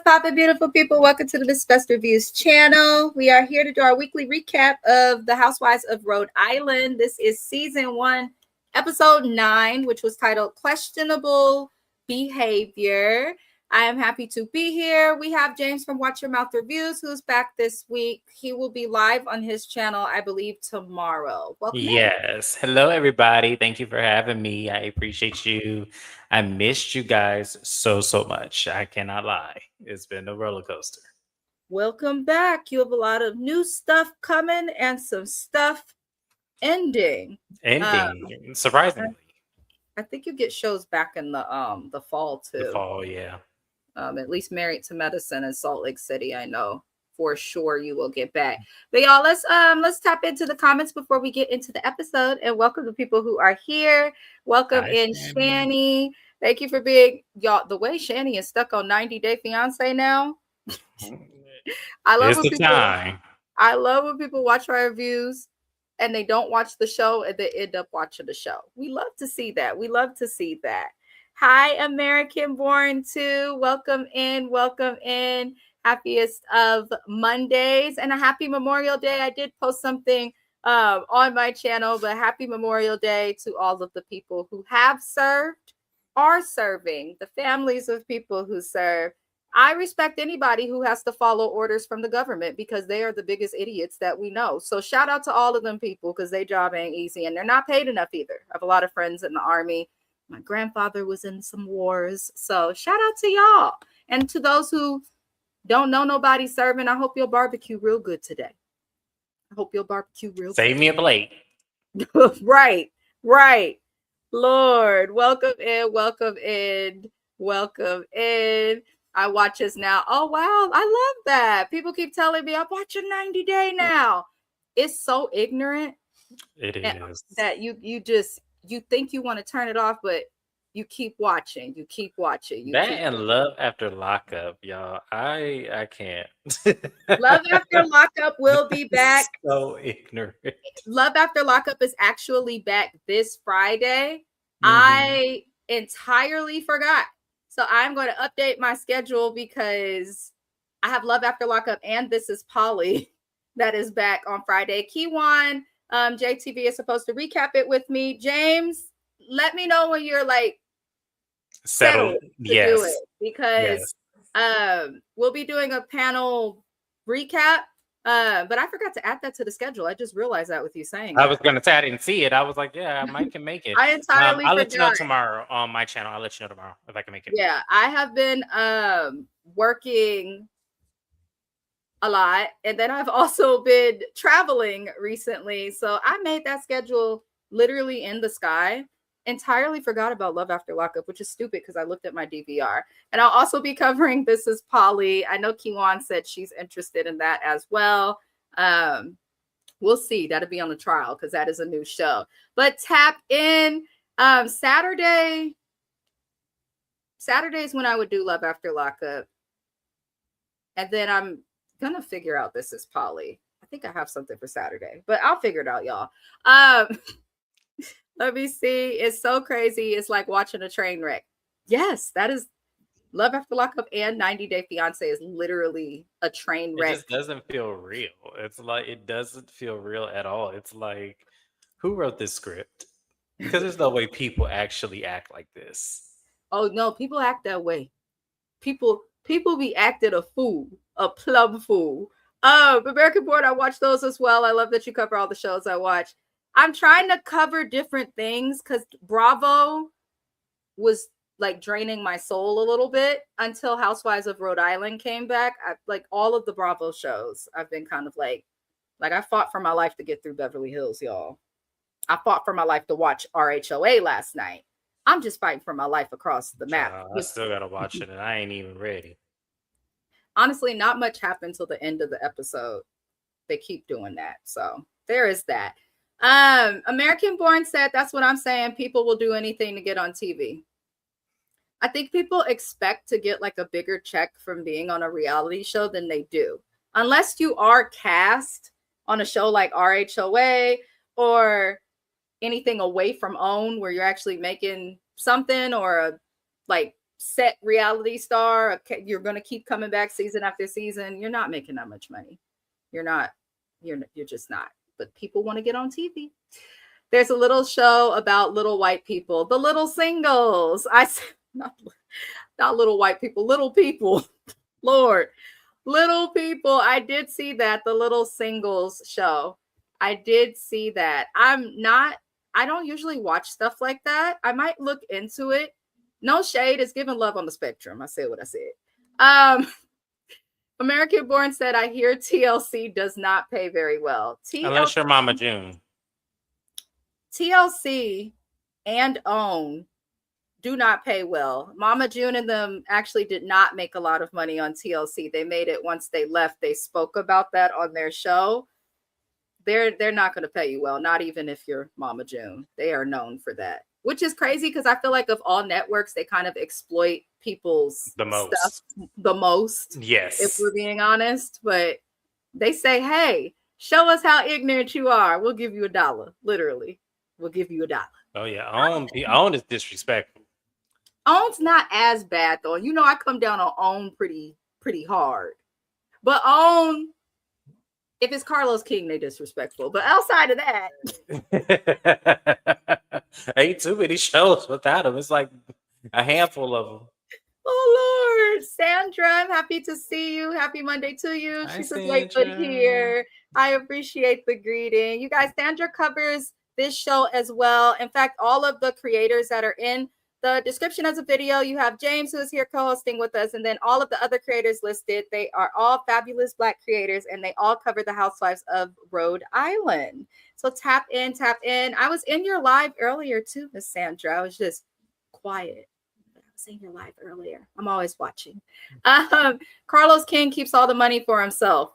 What's poppin', beautiful people? Welcome to the Miss Best Reviews channel. We are here to do our weekly recap of the Housewives of Rhode Island. This is season 1, episode 9, which was titled Questionable Behavior. I am happy to be here. We have James from Watch Your Mouth Reviews, who's back this week. He will be live on his channel, I believe, tomorrow. Welcome. Yes. Hello, everybody. Thank you for having me. I appreciate you. I missed you guys so much. I cannot lie. It's been a roller coaster. Welcome back. You have a lot of new stuff coming and some stuff ending. Surprisingly. I think you get shows back in the fall too. The fall, yeah. At least Married to Medicine in Salt Lake City, I know for sure you will get back. But y'all, let's tap into the comments before we get into the episode, and welcome the people who are here. Welcome in Shani. Thank you for being y'all. The way Shani is stuck on 90 Day Fiance now. I love when people watch our reviews and they don't watch the show and they end up watching the show. We love to see that. We love to see that. Hi, American Born too. Welcome in. Welcome in. Happiest of Mondays and a happy Memorial Day. I did post something on my channel, but happy Memorial Day to all of the people who have served, are serving, the families of people who serve. I respect anybody who has to follow orders from the government because they are the biggest idiots that we know. So shout out to all of them people because their job ain't easy and they're not paid enough either. I have a lot of friends in the Army. My grandfather was in some wars. So shout out to y'all. And to those who don't know nobody serving, I hope you'll barbecue real good today. I hope you'll barbecue real good. Save me a plate. Right. Lord, welcome in, welcome in, welcome in. I watch us now. Oh, wow. I love that. People keep telling me I'm watching 90 Day now. It's so ignorant. It is. That you think you want to turn it off, but you keep watching. You keep watching. And Love After Lockup, y'all. I can't. Love After Lockup will be back. So ignorant. Love After Lockup is actually back this Friday. I entirely forgot. So I'm going to update my schedule because I have Love After Lockup and This Is Polly that is back on Friday. Kiwan, JTV is supposed to recap it with me. James, let me know when you're like settled to do it because we'll be doing a panel recap. But I forgot to add that to the schedule. I just realized that with you saying I was going to say I didn't see it. I was like, yeah, I can make it. I entirely I'll let you know tomorrow on my channel. I'll let you know tomorrow if I can make it. Yeah, I have been working a lot. And then I've also been traveling recently. So I made that schedule literally in the sky. Entirely forgot about Love After Lockup, which is stupid because I looked at my DVR. And I'll also be covering This Is Polly. I know Kiwan said she's interested in that as well. We'll see. That'll be on the trial because that is a new show. But tap in. Saturday is when I would do Love After Lockup. And then I'm going to figure out This Is Polly. I think I have something for Saturday, but I'll figure it out, y'all. Let me see. It's so crazy. It's like watching a train wreck. Yes, that is Love After Lockup and 90 Day Fiance is literally a train wreck. It just doesn't feel real. It's like, it doesn't feel real at all. It's like, who wrote this script? Because there's no way people actually act like this. Oh, no, people act that way. People be acting a fool, a plum fool. American Born, I watch those as well. I love that you cover all the shows I watch. I'm trying to cover different things because Bravo was like draining my soul a little bit until Housewives of Rhode Island came back. Like all of the Bravo shows, I've been kind of like I fought for my life to get through Beverly Hills, y'all. I fought for my life to watch RHOA last night. I'm just fighting for my life across the map. I still got to watch it and I ain't even ready. Honestly, not much happened till the end of the episode. They keep doing that. So there is that. American Born said, that's what I'm saying. People will do anything to get on TV. I think people expect to get like a bigger check from being on a reality show than they do. Unless you are cast on a show like RHOA or anything away from OWN where you're actually making something or like set reality star, okay, you're going to keep coming back season after season, you're not making that much money. You're not. You're just not. But people want to get on TV. There's a little show about little white people, the little singles. Not not little white people, little people. Lord, little people. I did see that, the little singles show. I did see that. I don't usually watch stuff like that. I might look into it. No shade, is giving love on the spectrum. I said what I said. American Born said, I hear TLC does not pay very well. Unless you're Mama June. TLC and OWN do not pay well. Mama June and them actually did not make a lot of money on TLC. They made it once they left. They spoke about that on their show. They're not going to pay you well, not even if you're Mama June. They are known for that, which is crazy because I feel like of all networks, they kind of exploit people's stuff the most. Yes. If we're being honest. But they say, hey, show us how ignorant you are. We'll give you $1. Literally. We'll give you $1. Oh, yeah. OWN is disrespectful. OWN's not as bad, though. You know, I come down on OWN pretty hard. But OWN, if it's Carlos King, they disrespectful. But outside of that, ain't too many shows without him. It's like a handful of them. Oh Lord, Sandra, I'm happy to see you. Happy Monday to you. She says, "Wait, good here." I appreciate the greeting, you guys. Sandra covers this show as well. In fact, all of the creators that are in the description of the video, you have James, who is here co-hosting with us, and then all of the other creators listed. They are all fabulous Black creators, and they all cover the Housewives of Rhode Island. So tap in, tap in. I was in your live earlier too, Miss Sandra. I was just quiet. I was in your live earlier. I'm always watching. Carlos King keeps all the money for himself.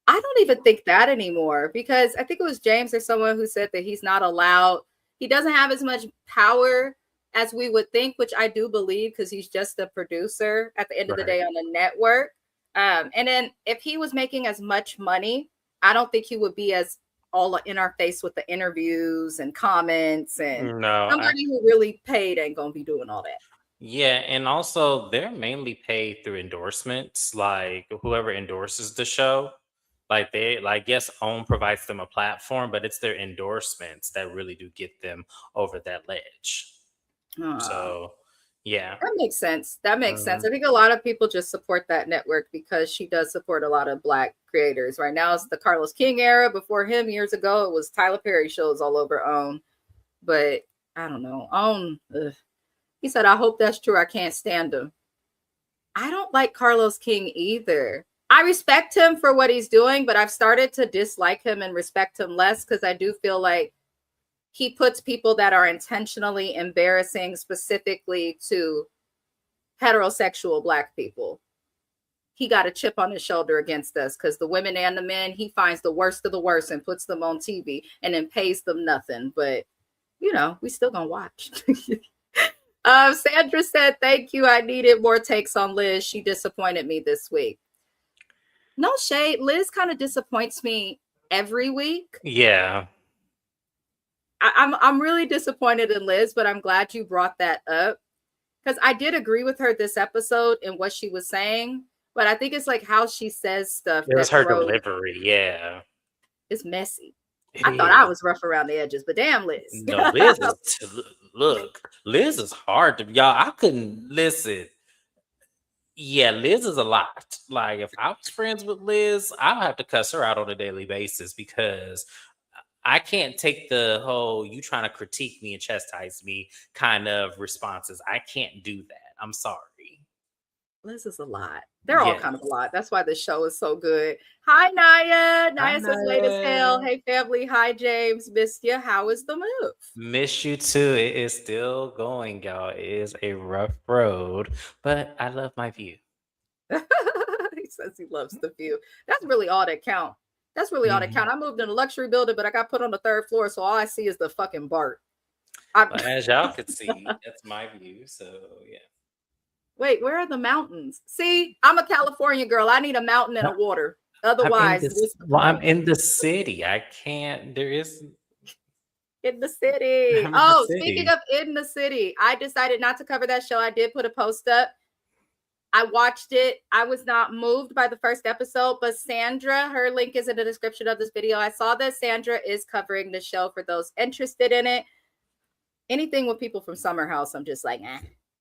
I don't even think that anymore, because I think it was James or someone who said that he's not allowed. He doesn't have as much power as we would think, which I do believe, because he's just a producer at the end of the day on the network. And then if he was making as much money, I don't think he would be as all in our face with the interviews and comments. And somebody who really paid ain't going to be doing all that. Yeah, and also they're mainly paid through endorsements, like whoever endorses the show. Like yes, OWN provides them a platform, but it's their endorsements that really do get them over that ledge. So, yeah. That makes sense. That makes sense. I think a lot of people just support that network because she does support a lot of Black creators. Right now, it's the Carlos King era. Before him, years ago, it was Tyler Perry shows all over OWN. But I don't know. OWN, he said, I hope that's true. I can't stand him. I don't like Carlos King either. I respect him for what he's doing, but I've started to dislike him and respect him less, because I do feel like he puts people that are intentionally embarrassing specifically to heterosexual Black people. He got a chip on his shoulder against us, because the women and the men, he finds the worst of the worst and puts them on TV and then pays them nothing. But, you know, we still gonna watch. Sandra said, thank you. I needed more takes on Liz. She disappointed me this week. No shade. Liz kind of disappoints me every week. Yeah. I'm really disappointed in Liz, but I'm glad you brought that up, because I did agree with her this episode and what she was saying, but I think it's like how she says stuff. It was her delivery. Yeah. It's messy. I thought I was rough around the edges, but damn, Liz. No, Liz is Liz is hard to y'all. I couldn't listen. Yeah, Liz is a lot. Like, if I was friends with Liz, I would have to cuss her out on a daily basis, because I can't take the whole you trying to critique me and chastise me kind of responses. I can't do that. I'm sorry. Liz is a lot. They're all kind of a lot. That's why the show is so good. Hi, Naya. Naya says late as hell. Hey, family. Hi, James. Missed you. How is the move? Miss you too. It is still going, y'all. It is a rough road, but I love my view. He says he loves the view. That's really all that count. That's really all that count. I moved in a luxury building, but I got put on the 3rd floor, so all I see is the fucking BART. As y'all could see, that's my view. So yeah. Wait, where are the mountains? See, I'm a California girl. I need a mountain and a water. Otherwise, I'm in the city. I can't. There is. In the City. I'm in the Oh, speaking city. of In the City, I decided not to cover that show. I did put a post up. I watched it. I was not moved by the first episode, but Sandra, her link is in the description of this video. I saw that Sandra is covering the show for those interested in it. Anything with people from Summer House, I'm just like,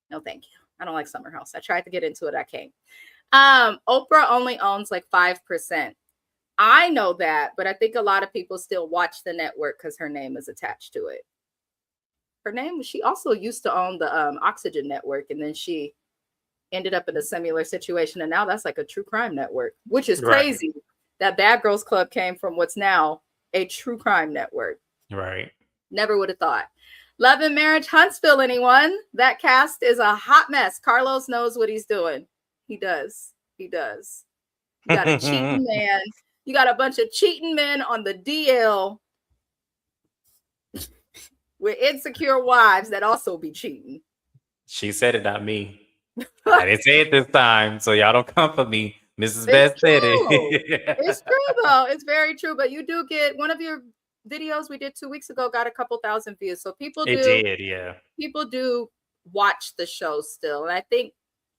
no, thank you. I don't like Summer House. I tried to get into it. I can't. Oprah only owns like 5%. I know that, but I think a lot of people still watch the network because her name is attached to it. Her name, she also used to own the Oxygen Network, and then she ended up in a similar situation, and now that's like a true crime network, which is crazy. Right. That Bad Girls Club came from what's now a true crime network. Right. Never would have thought. Love and Marriage Huntsville, anyone? That cast is a hot mess. Carlos knows what he's doing. He does. He does. You got a cheating man. You got a bunch of cheating men on the DL with insecure wives that also be cheating. She said it, not me. I didn't say it this time, so y'all don't come for me. Mrs. Best said it. It's true, though. It's very true. But you do get one of your videos we did 2 weeks ago got a couple thousand views. So people do. It did, yeah. People do watch the show still. And I think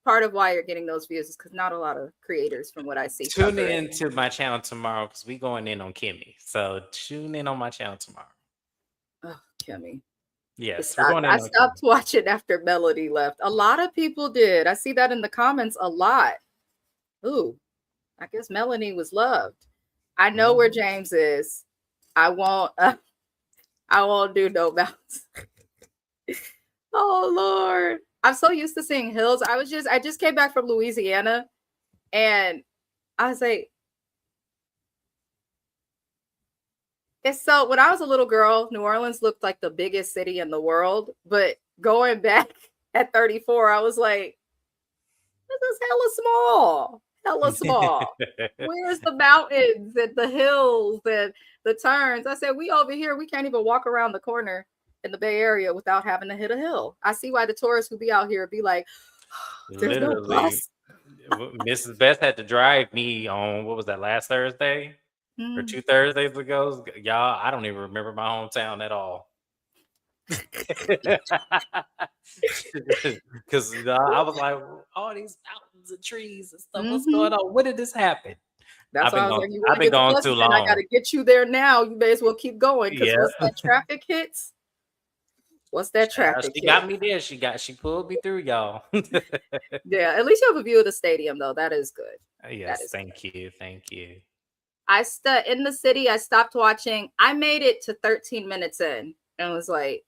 part of why you're getting those views is because not a lot of creators, from what I see. Tune in to my channel tomorrow because we going in on Kimmy. So tune in on my channel tomorrow. Oh, Kimmy. Yes, I stopped watching after Melody left. A lot of people did. I see that in the comments a lot. Ooh, I guess Melanie was loved. I know where James is. I won't do no mountains. Oh Lord. I'm so used to seeing hills. I just came back from Louisiana and I was like, it's so when I was a little girl, New Orleans looked like the biggest city in the world. But going back at 34, I was like, this is hella small. Hella small. Where's the mountains and the hills and the turns? I said, we over here, we can't even walk around the corner in the Bay Area without having to hit a hill. I see why the tourists who be out here be like, there's no bus. Mrs. Best had to drive me on, what was that, last Thursday? Or 2 Thursdays ago? Y'all, I don't even remember my hometown at all. Because I was like, all these mountains and trees and stuff, what's going on? When did this happen? That's why I was like, I've been gone too long. I got to get you there now. You may as well keep going because once that traffic hits, she got me there. She pulled me through, y'all. Yeah, at least you have a view of the stadium, though. That is good. Yes, thank you. In the city, I stopped watching. I made it to 13 minutes in and was like,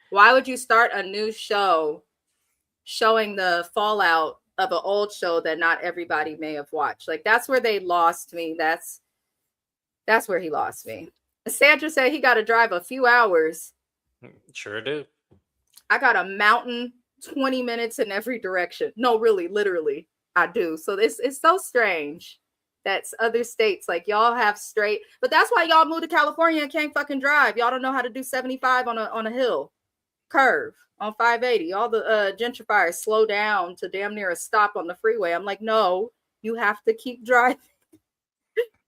why would you start a new show showing the fallout of an old show that not everybody may have watched? Like, that's where they lost me. That's where he lost me. Sandra said he got to drive a few hours. Sure do. I got a mountain 20 minutes in every direction. No, really, literally, I do. So it's so strange. That's other states, like y'all have straight, but that's why y'all moved to California and can't fucking drive. Y'all don't know how to do 75 on a hill curve on 580. All the gentrifiers slow down to damn near a stop on the freeway. I'm like, no, you have to keep driving.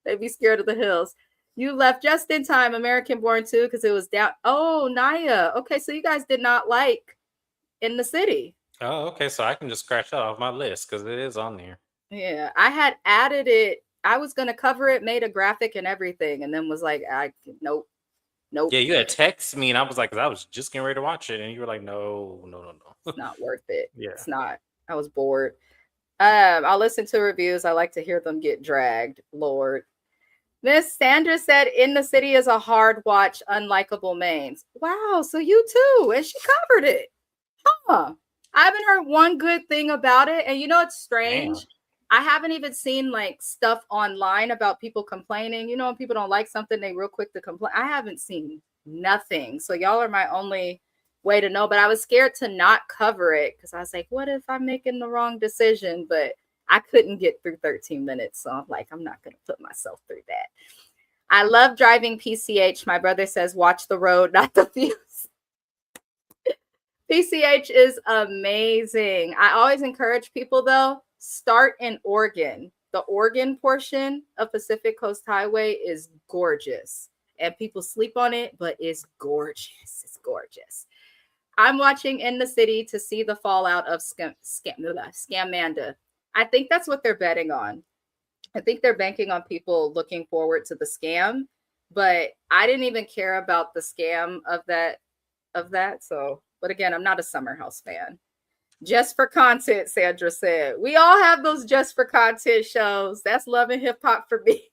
They be scared of the hills. You left just in time, American Born too, because it was down. Oh, Naya. Okay, so you guys did not like In the City. Oh, okay. So I can just scratch that off my list because it is on there. Yeah, I had added it. I was going to cover it, made a graphic and everything, and then was like, nope. Yeah, you had texted me, and I was like, I was just getting ready to watch it, and you were like, no. It's not worth it. Yeah. It's not. I was bored. I'll listen to reviews. I like to hear them get dragged, Lord. Miss Sandra said In the City is a hard watch, unlikable mains. Wow, so you too. And she covered it. Huh. I haven't heard one good thing about it. And you know, it's strange. Damn. I haven't even seen like stuff online about people complaining. You know, when people don't like something, they real quick to complain. I haven't seen nothing. So y'all are my only way to know. But I was scared to not cover it because I was like, what if I'm making the wrong decision? But I couldn't get through 13 minutes. So I'm like, I'm not going to put myself through that. I love driving PCH. My brother says, watch the road, not the views. PCH is amazing. I always encourage people, though, start in Oregon. The Oregon portion of Pacific Coast Highway is gorgeous. and people sleep on it, but it's gorgeous. It's gorgeous. I'm watching In the City to see the fallout of Scamanda. I think that's what they're betting on. I think they're banking on people looking forward to the scam, but I didn't even care about the scam of that. So, but again, I'm not a Summer House fan. Just for content, Sandra said. We all have those just for content shows. That's Love and Hip Hop for me.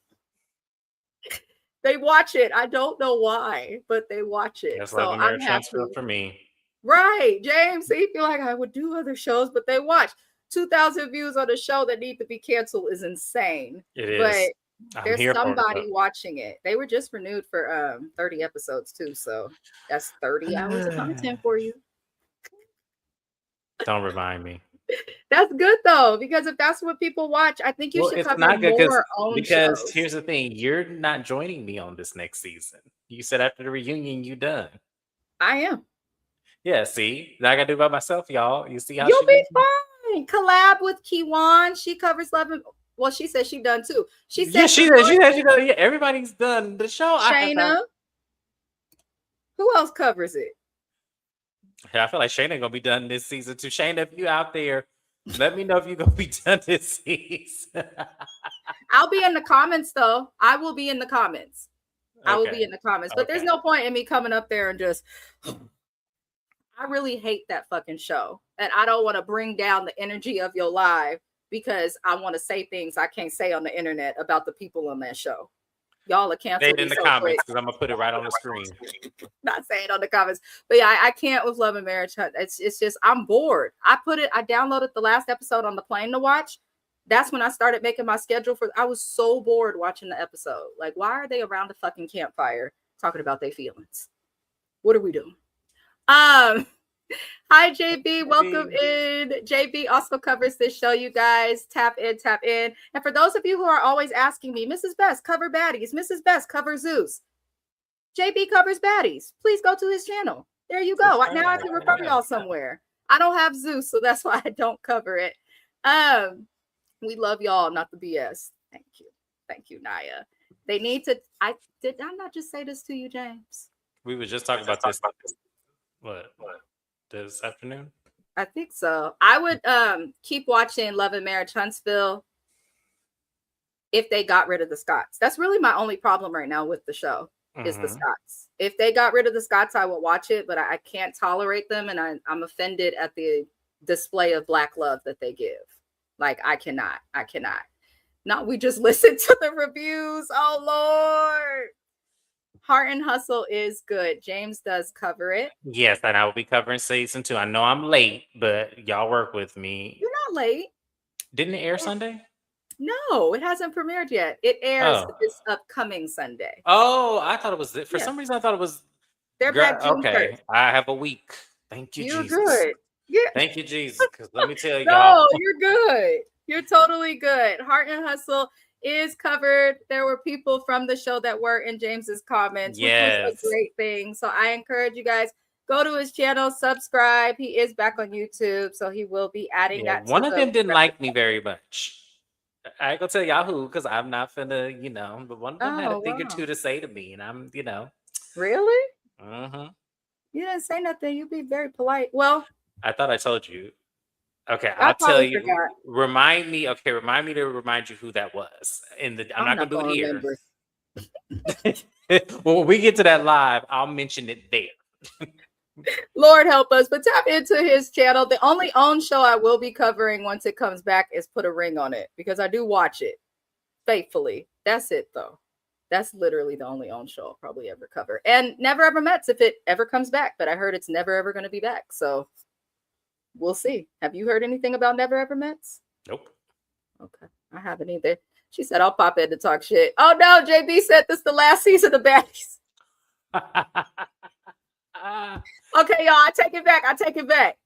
They watch it. I don't know why, but they watch it. That's So Love and I'm Marriage happy. for me. Right, James. So you feel like I would do other shows, but they watch. 2,000 views on a show that need to be canceled is insane. It is. But there's somebody watching it. They were just renewed for 30 episodes too. So that's 30 hours of content for you. Don't remind me. That's good though, because if that's what people watch, I think you should cover more own because shows. Here's the thing: you're not joining me on this next season. You said after the reunion, you done. I am. Yeah, see, I gotta do it by myself, y'all. You see how you'll be fine. Collab with Kiwan. She covers Love and well, she said she done too. She said she said she done. Yeah, everybody's done the show. Shayna. Who else covers it? I feel like Shayna gonna be done this season too. Shayna, if you out there, let me know if you're gonna be done this season. I'll be in the comments though. I will be in the comments. I will be in the comments. But there's no point in me coming up there and just I really hate that fucking show. And I don't want to bring down the energy of your live because I want to say things I can't say on the internet about the people on that show. Y'all are canceled. Say it in the comments because I'm gonna put it right on the screen. Not saying on the comments, but yeah, I can't with Love and Marriage. It's just I'm bored. I downloaded the last episode on the plane to watch. That's when I started making my schedule for. I was so bored watching the episode. Like, why are they around the fucking campfire talking about their feelings? What are we doing? Hi JB, welcome in. JB also covers this show, you guys. Tap in. And for those of you who are always asking me, Mrs. Best, cover baddies. Mrs. Best, cover Zeus. JB covers baddies. Please go to his channel. There you go. Now I can refer y'all somewhere. I don't have Zeus, so that's why I don't cover it. We love y'all, not the BS. Thank you, Naya. They need to. Did I not just say this to you, James? We were just talking about this. What? This afternoon? I think so. I would keep watching Love and Marriage Huntsville if they got rid of the Scots. That's really my only problem right now with the show is the Scots. If they got rid of the Scots, I would watch it, but I can't tolerate them, and I'm offended at the display of Black love that they give. Like, I cannot. Not we just listen to the reviews. Oh, Lord. Heart and Hustle is good. James does cover it. Yes, and I will be covering season 2. I know I'm late, but y'all work with me. You're not late. Didn't it air Sunday? No, it hasn't premiered yet. It airs this upcoming Sunday. Oh, I thought it was for some reason. I thought it was. They're back June 1st. I have a week. Thank you, You're Jesus. Good. Yeah. Thank you, Jesus. Because let me tell y'all. No, you're good. You're totally good. Heart and Hustle is covered. There were people from the show that were in James's comments, which was a great thing. So I encourage you guys, go to his channel, subscribe. He is back on YouTube, so he will be adding that. One of them didn't like me very much. I ain't gonna tell y'all who, because I'm not finna, but one of them had a thing or two to say to me, and I'm, Really? Mm-hmm. You didn't say nothing. You be very polite. Well, I thought I told you. Okay, I'll tell you. Forgot. Remind me to remind you who that was. I'm not gonna do it here. Well, when we get to that live, I'll mention it there. Lord help us, but tap into his channel. The only own show I will be covering once it comes back is Put a Ring on It, because I do watch it faithfully. That's it though. That's literally the only own show I'll probably ever cover. And Never Ever Mets if it ever comes back, but I heard it's never ever going to be back. So we'll see. Have you heard anything about Never Ever Mets? Nope. Okay. I haven't either. She said, I'll pop in to talk shit. Oh no, JB said this is the last season of Baddies. Okay, y'all, I take it back.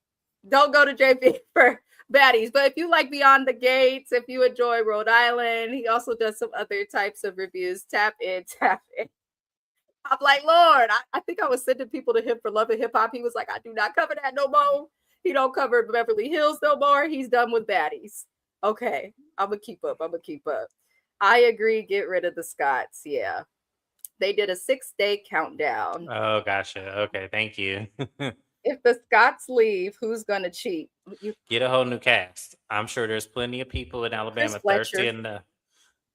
Don't go to JB for Baddies. But if you like Beyond the Gates, if you enjoy Rhode Island, he also does some other types of reviews. Tap in. I'm like, Lord, I think I was sending people to him for Love and Hip Hop. He was like, I do not cover that no more. He don't cover Beverly Hills no more. He's done with Baddies. Okay, I'm gonna keep up. I agree. Get rid of the Scots. Yeah. They did a 6-day countdown. Oh, gotcha. Okay, thank you. If the Scots leave, who's gonna cheat? You, Get a whole new cast. I'm sure there's plenty of people in Chris Alabama thirsty Fletcher. and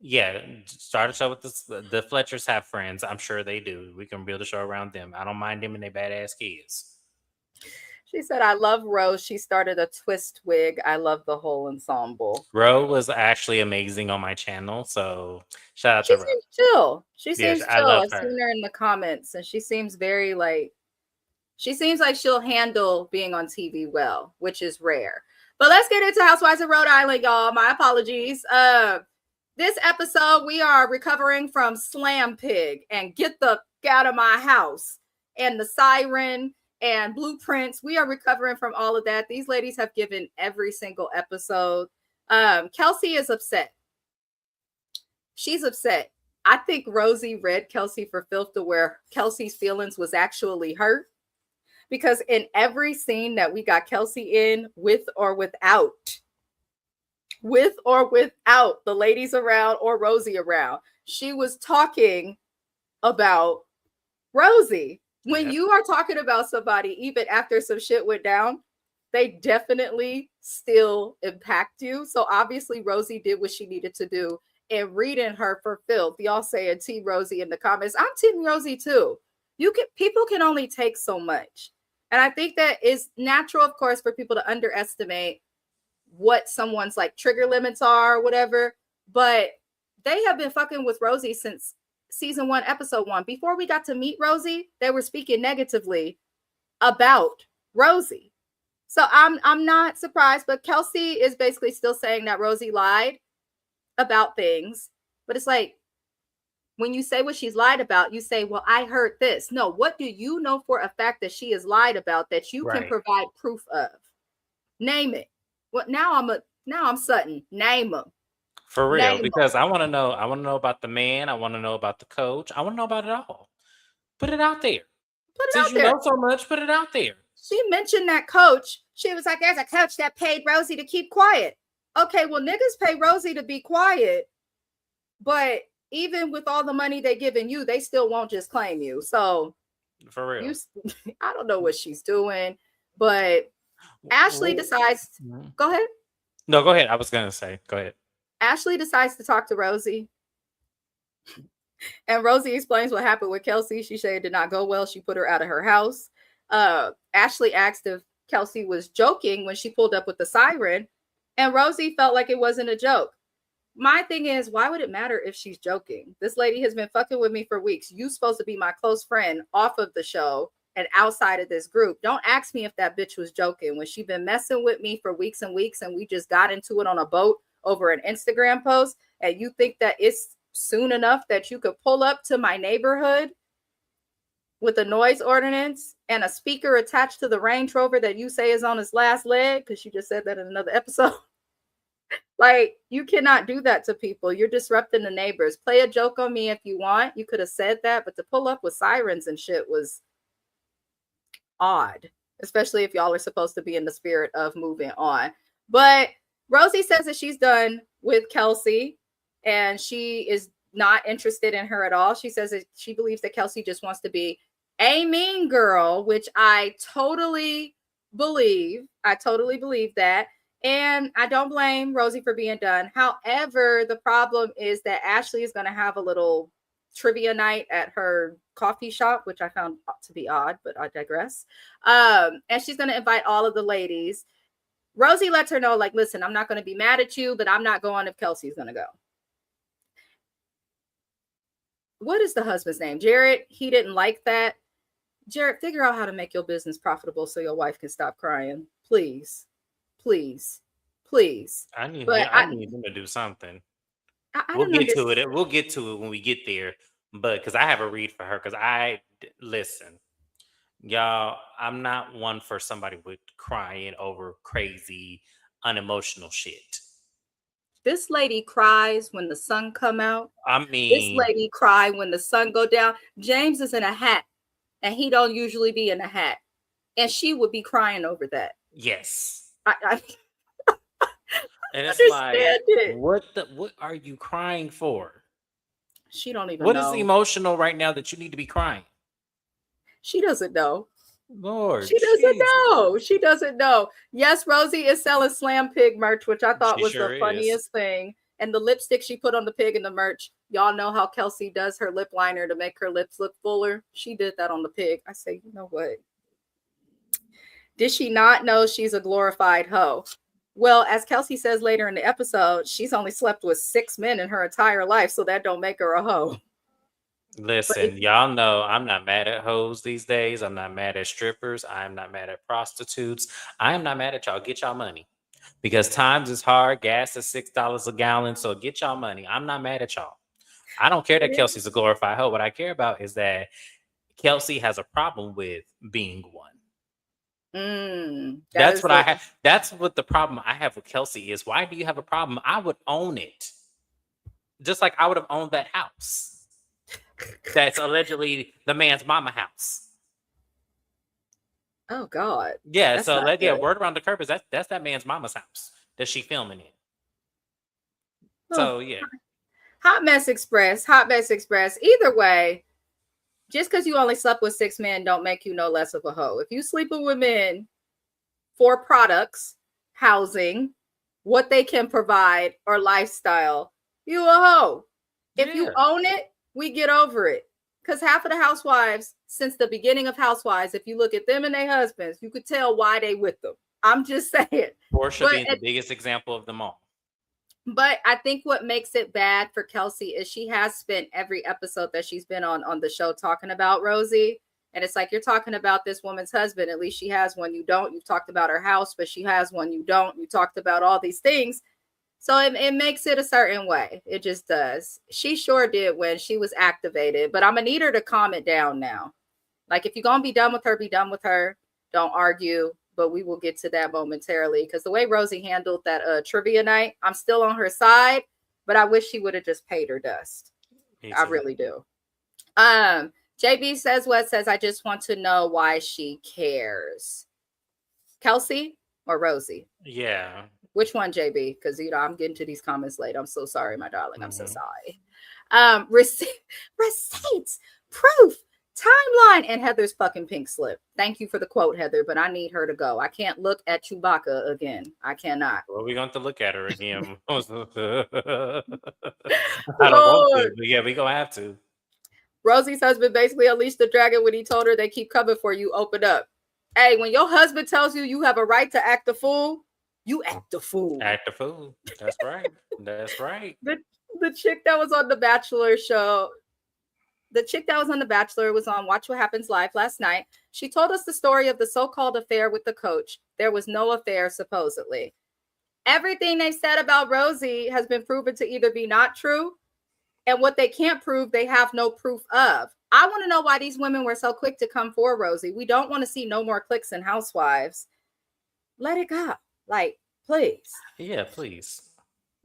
yeah, start a show with the Fletchers have friends. I'm sure they do. We can build a show around them. I don't mind them and their badass kids. She said, "I love Rose. She started a twist wig. I love the whole ensemble." Ro was actually amazing on my channel, so shout out She to Ro. seems chill. She Yes, seems I chill. love I've her. seen her in the comments, and she seems very like she seems like she'll handle being on TV well, which is rare. But let's get into Housewives of Rhode Island, y'all. My apologies. This episode, we are recovering from Slam Pig and Get the Out of My House and the Siren and Blueprints. We are recovering from all of that. These ladies have given every single episode. Kelsey is upset. She's upset. I think Rosie read Kelsey for filth to where Kelsey's feelings was actually hurt. Because in every scene that we got Kelsey in, with or without the ladies around or Rosie around, she was talking about Rosie. When Yep. you are talking about somebody, even after some shit went down, they definitely still impact you. So obviously Rosie did what she needed to do and reading her for filth. Y'all saying Team Rosie in the comments. I'm Team Rosie too. People can only take so much. And I think that is natural, of course, for people to underestimate what someone's like trigger limits are or whatever. But they have been fucking with Rosie since season 1, episode 1. Before we got to meet Rosie, they were speaking negatively about Rosie. So I'm not surprised, but Kelsey is basically still saying that Rosie lied about things. But it's like, when you say what she's lied about, you say, well, I heard this. No, what do you know for a fact that she has lied about that you can Right. provide proof of? Name it. Well, now I'm Sutton. Name them. For real, Name them. because I want to know. I want to know about the man. I want to know about the coach. I want to know about it all. Put it out there. Put it Since out you there. know so much, put it out there. She mentioned that coach. She was like, there's a coach that paid Rosie to keep quiet. Okay, well, niggas pay Rosie to be quiet, but even with all the money they giving you, they still won't just claim you. So For real. I don't know what she's doing, but Ashley decides. Go ahead. No, go ahead. I was gonna say, go ahead. Ashley decides to talk to Rosie. And Rosie explains what happened with Kelsey. She said it did not go well. She put her out of her house. Ashley asked if Kelsey was joking when she pulled up with the siren. And Rosie felt like it wasn't a joke. My thing is, why would it matter if she's joking? This lady has been fucking with me for weeks. You supposed to be my close friend off of the show and outside of this group. Don't ask me if that bitch was joking when she been messing with me for weeks and weeks and we just got into it on a boat over an Instagram post. And you think that it's soon enough that you could pull up to my neighborhood with a noise ordinance and a speaker attached to the Range Rover that you say is on its last leg, because you just said that in another episode. Like, you cannot do that to people. You're disrupting the neighbors. Play a joke on me if you want. You could have said that, but to pull up with sirens and shit was odd, especially if y'all are supposed to be in the spirit of moving on. But Rosie says that she's done with Kelsey and she is not interested in her at all. She says that she believes that Kelsey just wants to be a mean girl, which I totally believe. I totally believe that. And I don't blame Rosie for being done. However, the problem is that Ashley is going to have a little trivia night at her coffee shop, which I found to be odd, but I digress. And she's going to invite all of the ladies. Rosie lets her know, like, listen, I'm not going to be mad at you, but I'm not going if Kelsey's going to go. What is the husband's name? Jared. He didn't like that. Jared, figure out how to make your business profitable so your wife can stop crying. Please. Please. Please. I need them to do something. We'll get to it. We'll get to it when we get there. But because I have a read for her, because listen, y'all, I'm not one for somebody with crying over crazy, unemotional shit. This lady cries when the sun come out. I mean, this lady cry when the sun go down. James is in a hat, and he don't usually be in a hat, and she would be crying over that. Yes. And it's like, what are you crying for? She don't even What is know. emotional right now that you need to be crying? She doesn't know. Lord She doesn't Jesus. know. She doesn't know. Yes, Rosie is selling Slam Pig merch, which I thought She was the sure is. funniest thing. And the lipstick she put on the pig in the merch. Y'all know how Kelsey does her lip liner to make her lips look fuller. She did that on the pig. I say, you know what? Did she not know she's a glorified hoe? Well, as Kelsey says later in the episode, she's only slept with 6 men in her entire life, so that don't make her a hoe. But if Listen, y'all know I'm not mad at hoes these days. I'm not mad at strippers. I'm not mad at prostitutes. I am not mad at y'all. Get y'all money. Because times is hard. Gas is $6 a gallon. So get y'all money. I'm not mad at y'all. I don't care that Kelsey's a glorified hoe. What I care about is that Kelsey has a problem with being one. That's what I have. That's what the problem I have with Kelsey is. Why do you have a problem? I would own it. Just like I would have owned that house. That's allegedly the man's mama house. Oh God. Yeah, That's so not yeah, good. word around the curb is that's that man's mama's house that she filming in. Oh, So yeah. Hot Mess Express. Hot Mess Express. Either way, just because you only slept with 6 men don't make you no less of a hoe. If you sleeping with men for products, housing, what they can provide, or lifestyle, you a hoe. If you Yeah. own it, we get over it. Because half of the housewives, since the beginning of Housewives, if you look at them and their husbands, you could tell why they with them. I'm just saying. Portia But being the biggest example of them all. But I think what makes it bad for Kelsey is she has spent every episode that she's been on the show talking about Rosie. And it's like, you're talking about this woman's husband. At least she has one. You don't. You've talked about her house, but she has one. You don't. You talked about all these things. So it makes it a certain way. It just does. She sure did when she was activated. But I'm going to need her to calm it down now. Like, if you're going to be done with her, be done with her. Don't argue. But we will get to that momentarily. Because the way Rosie handled that trivia night, I'm still on her side. But I wish she would have just paid her dust. I really do. JB says I just want to know why she cares. Kelsey or Rosie? Yeah. Which one, JB? Because I'm getting to these comments late. I'm so sorry, my darling. I'm so sorry. Receipts, proof, timeline, and Heather's fucking pink slip. Thank you for the quote, Heather, but I need her to go. I can't look at Chewbacca again. I cannot. Well, we're going to look at her again. I don't want to, but yeah, we're going to have to. Rosie's husband basically unleashed the dragon when he told her they keep coming for you. Open up. Hey, when your husband tells you you have a right to act a fool, you act a fool. Act a fool. That's right. That's right. The chick that was on the Bachelor show, the chick that was on The Bachelor was on Watch What Happens Live last night. She told us the story of the so-called affair with the coach. There was no affair, supposedly. Everything they said about Rosie has been proven to either be not true, and what they can't prove, they have no proof of. I want to know why these women were so quick to come for Rosie. We don't want to see no more clicks in Housewives. Let it go. Like, please. Yeah, please.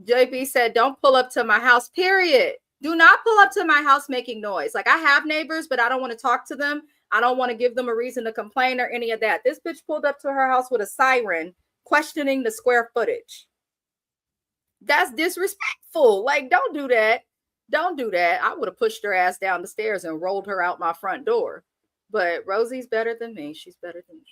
JB said, don't pull up to my house, period. Do not pull up to my house making noise. Like, I have neighbors, but I don't want to talk to them. I don't want to give them a reason to complain or any of that. This bitch pulled up to her house with a siren, questioning the square footage. That's disrespectful. Like, don't do that. Don't do that. I would have pushed her ass down the stairs and rolled her out my front door. But Rosie's better than me. She's better than me.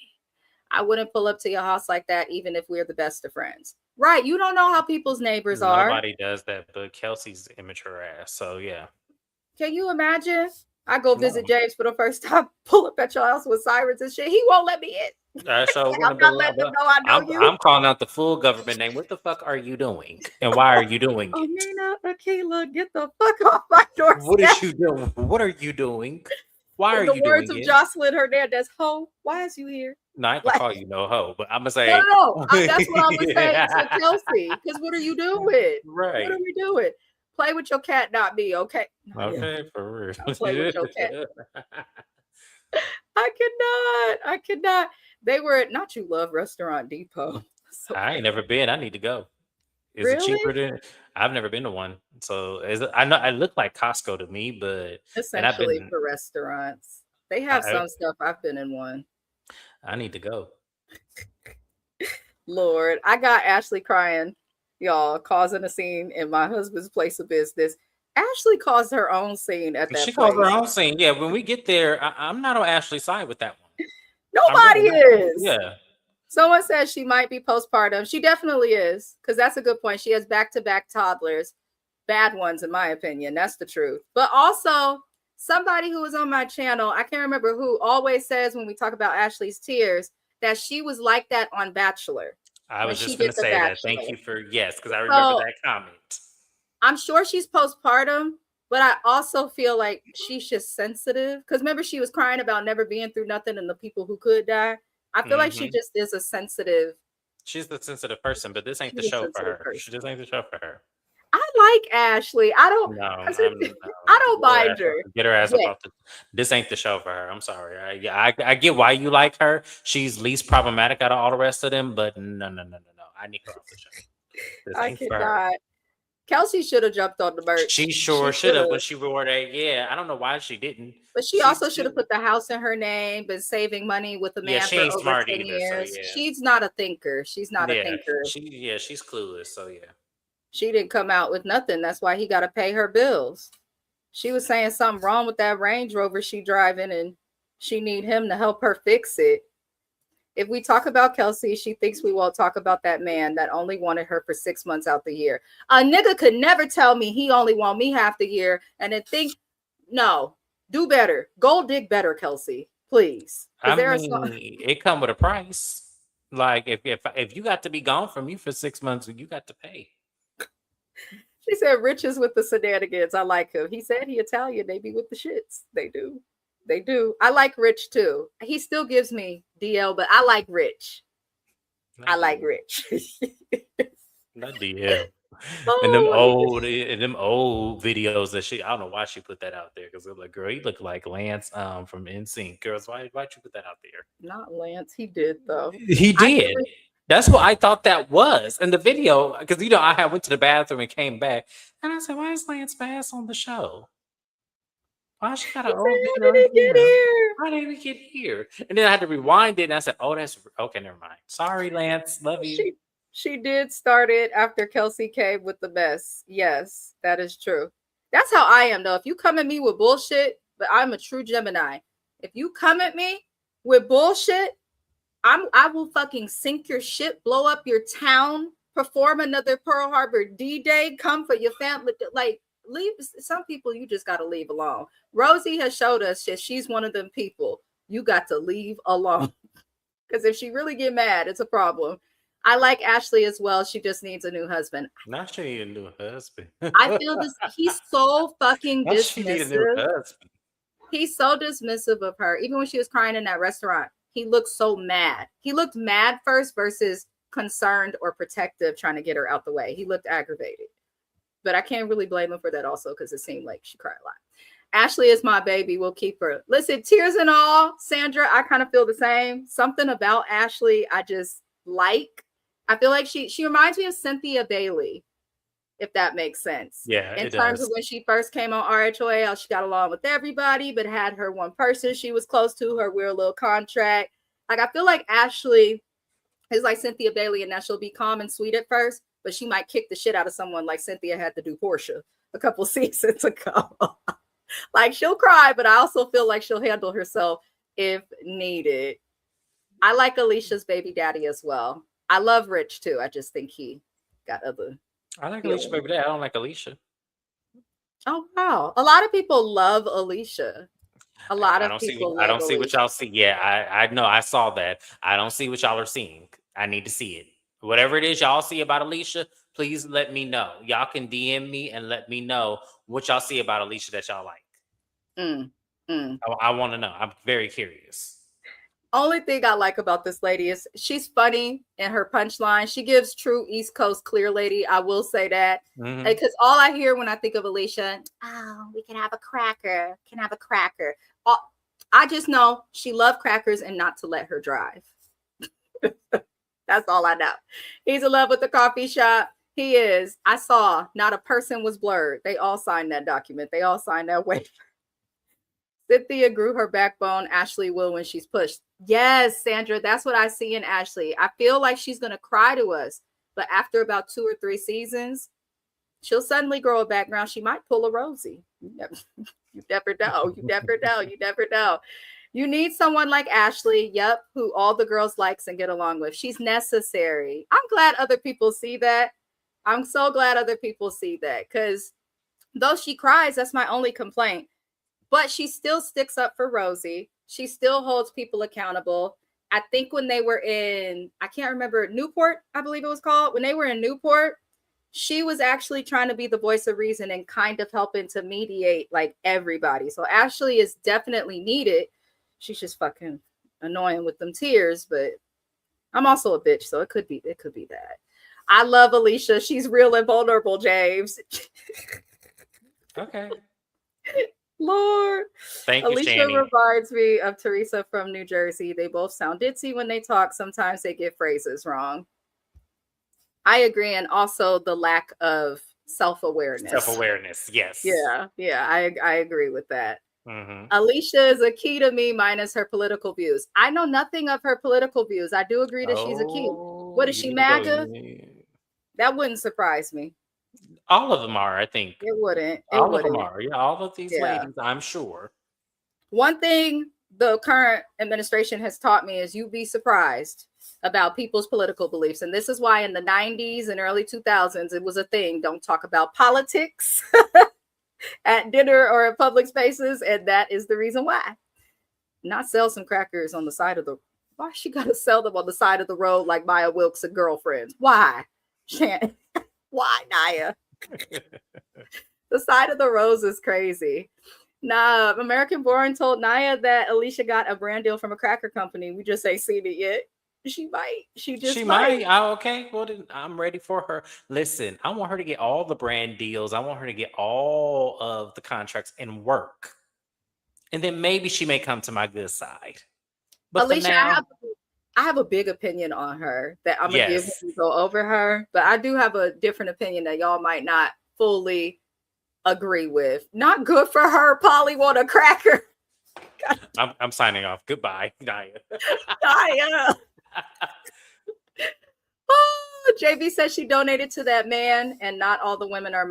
I wouldn't pull up to your house like that, even if we're the best of friends. Right. You don't know how people's neighbors are. Nobody does that, but Kelsey's immature ass. So yeah. Can you imagine? I go visit James for the first time, pull up at your house with sirens and shit. He won't let me in. So I'm not letting them know I know you. I'm calling out the full government name. What the fuck are you doing? And why are you doing it? Nina, Akila, get the fuck off my doorstep. What is you doing? What are you doing? Why are you doing it? The words of Jocelyn Hernandez, ho, why is you here? No, I ain't gonna call you no ho, but I'm gonna say no. That's what I'm gonna say to Kelsey. Because what are you doing? Right. What are we doing? Play with your cat, not me, okay? Okay, for real. I'll play with your cat. I cannot. They were at Not You Love Restaurant Depot. So I ain't never been. I need to go. Is it cheaper than? I've never been to one. So I know I look like Costco to me, but essentially for restaurants. They have some stuff. I've been in one. I need to go. Lord, I got Ashley crying, y'all, causing a scene in my husband's place of business. Ashley caused her own scene at She that calls her place. own scene. Yeah, when we get there, I'm not on Ashley's side with that one. I'm Nobody really not. is. Yeah. Someone says she might be postpartum. She definitely is, because that's a good point. She has back-to-back toddlers, bad ones, in my opinion. That's the truth. But also, somebody who was on my channel, I can't remember who, always says when we talk about Ashley's tears that she was like that on Bachelor I when was she just did gonna The say that. Thank Bachelor. you for yes, because I remember So that comment. I'm sure she's postpartum, but I also feel like she's just sensitive. Because remember, she was crying about never being through nothing and the people who could die. I feel like she Hmm. just is a sensitive. She's the sensitive person, but this ain't the She's a show for sensitive her. She person. just ain't the show for her. I like Ashley. I don't. No, I I'm said, I no. don't mind her. Get her ass up Yeah, off the. This ain't the show for her. I'm sorry. I get why you like her. She's least problematic out of all the rest of them, but no. I need her off the show. This I ain't for her. cannot. Kelsey should have jumped on the merch. She She sure should should have when have. she wore that. Yeah, I don't know why she didn't. But she She also should have still. put the house in her name, been saving money with a Yeah, man she for ain't over smart 10 either. So years. yeah, She's not a thinker. She's not a yeah, thinker. she's clueless. So yeah. She didn't come out with nothing. That's why he got to pay her bills. She was saying something wrong with that Range Rover she driving, and she need him to help her fix it. If we talk about Kelsey, she thinks we won't talk about that man that only wanted her for 6 months out the year. A nigga could never tell me he only want me half the year and then think, no, do better. Gold dig better, Kelsey, please. I Because there are some. mean, it come with a price. Like if you got to be gone from you for 6 months, you got to pay. She said, Rich is with the shenanigans. I like him. He said he Italian. They be with the shits. They do. They do. I like Rich too. He still gives me DL, but I like Rich. I Not like DL. Rich. Not DL. Oh, And them old videos that she I don't know why she put that out there because they're like, girl, you look like Lance from NSYNC. Girls, why'd you put that out there? not Lance. He did though. He I did. really, That's what I thought that was. And the video, because I had went to the bathroom and came back, and I said, "Why is Lance Bass on the show? Why she got he an said, old how video did in it get here? here? How did we get here?" And then I had to rewind it, and I said, "Oh, that's okay. Never mind. Sorry, Lance. Love you." She she did start it after Kelsey came with the mess. Yes, that is true. That's how I am though. If you come at me with bullshit, but I'm a true Gemini. If you come at me with bullshit, I will fucking sink your ship, blow up your town, perform another Pearl Harbor D-Day, come for your family. Like, leave some people you just gotta leave alone. Rosie has showed us that she's one of them people you got to leave alone. Because if she really get mad, it's a problem. I like Ashley as well. She just needs a new husband. Now she need a new husband. I feel this. He's so fucking Now she need a new dismissive. husband. He's so dismissive of her. Even when she was crying in that restaurant, he looked so mad. He looked mad first versus concerned or protective, trying to get her out the way. He looked aggravated. But I can't really blame him for that also because it seemed like she cried a lot. Ashley is my baby. We'll keep her. Listen, tears and all, Sandra, I kind of feel the same. Something about Ashley I just like. I feel like she reminds me of Cynthia Bailey, if that makes sense. Yeah, In it terms of does. when she first came on RHOA, how she got along with everybody, but had her one person she was close to, her weird little contract. Like, I feel like Ashley is like Cynthia Bailey, and that she'll be calm and sweet at first, but she might kick the shit out of someone like Cynthia had to do Portia a couple seasons ago. Like, she'll cry, but I also feel like she'll handle herself if needed. I like Alicia's baby daddy as well. I love Rich too. I just think he got other I like Alicia feelings. Baby Dad. I don't like Alicia. Oh wow. A lot of people love Alicia. A lot I of don't see. people I love don't see what Alicia. y'all see. Yeah, I know. I saw that. I don't see what y'all are seeing. I need to see it. Whatever it is y'all see about Alicia, please let me know. Y'all can DM me and let me know what y'all see about Alicia that y'all like. Mm, mm. I want to know. I'm very curious. Only thing I like about this lady is she's funny in her punchline. She gives true East Coast clear lady. I will say that. Mhm. Because all I hear when I think of Alicia, oh, we can have a cracker. Can have a cracker. I just know she loved crackers and not to let her drive. That's all I know. He's in love with the coffee shop. He is. I saw not a person was blurred. They all signed that document. They all signed that waiver. Cynthia grew her backbone. Ashley will when she's pushed. Yes, Sandra, that's what I see in Ashley. I feel like she's going to cry to us. But after about 2 or 3 seasons, She'll suddenly grow a background. She might pull a Rosie. You never know. You never know. You never know. You need someone like Ashley, yep, who all the girls likes and get along with. She's necessary. I'm glad other people see that. I'm so glad other people see that, because though she cries, that's my only complaint. But she still sticks up for Rosie. She still holds people accountable. I think when they were in, I can't remember, Newport, I believe it was called. When they were in Newport, she was actually trying to be the voice of reason and kind of helping to mediate like everybody. So Ashley is definitely needed. She's just fucking annoying with them tears, but I'm also a bitch, so it could be that. I love Alicia. She's real and vulnerable, James. Okay. Lord. Thank you, Alicia Shady. reminds me of Teresa from New Jersey. They both sound ditzy when they talk. Sometimes they get phrases wrong. I agree. And also the lack of self-awareness. Self-awareness, yes. Yeah, I agree with that. Mm-hmm. Alicia is a key to me minus her political views. I know nothing of her political views. I do agree that she's a key. What is she, MAGA? That wouldn't surprise me. All of them are, I think. It wouldn't. All of them are. Yeah, all of these Yeah. ladies, I'm sure. One thing the current administration has taught me is you'd be surprised about people's political beliefs. And this is why in the 90s and early 2000s, it was a thing. Don't talk about politics at dinner or in public spaces. And that is the reason why. Not sell some crackers on the side of the, why she got to sell them on the side of the road like Maya Wilkes and girlfriends? Why? Why, Naya? The side of the rose is crazy. Nah, American Born told Naya that Alicia got a brand deal from a cracker company. We just ain't seen it yet. She might. She might. Oh, okay. Well, then I'm ready for her. Listen, I want her to get all the brand deals. I want her to get all of the contracts and work. And then maybe she may come to my good side. But Alicia, for now, I have a big opinion on her that I'm going to give you go over her. But I do have a different opinion that y'all might not fully agree with. Not good for her. Polly want a cracker. I'm signing off. Goodbye, Naya. Naya. Oh, JB says she donated to that man, and not all the women are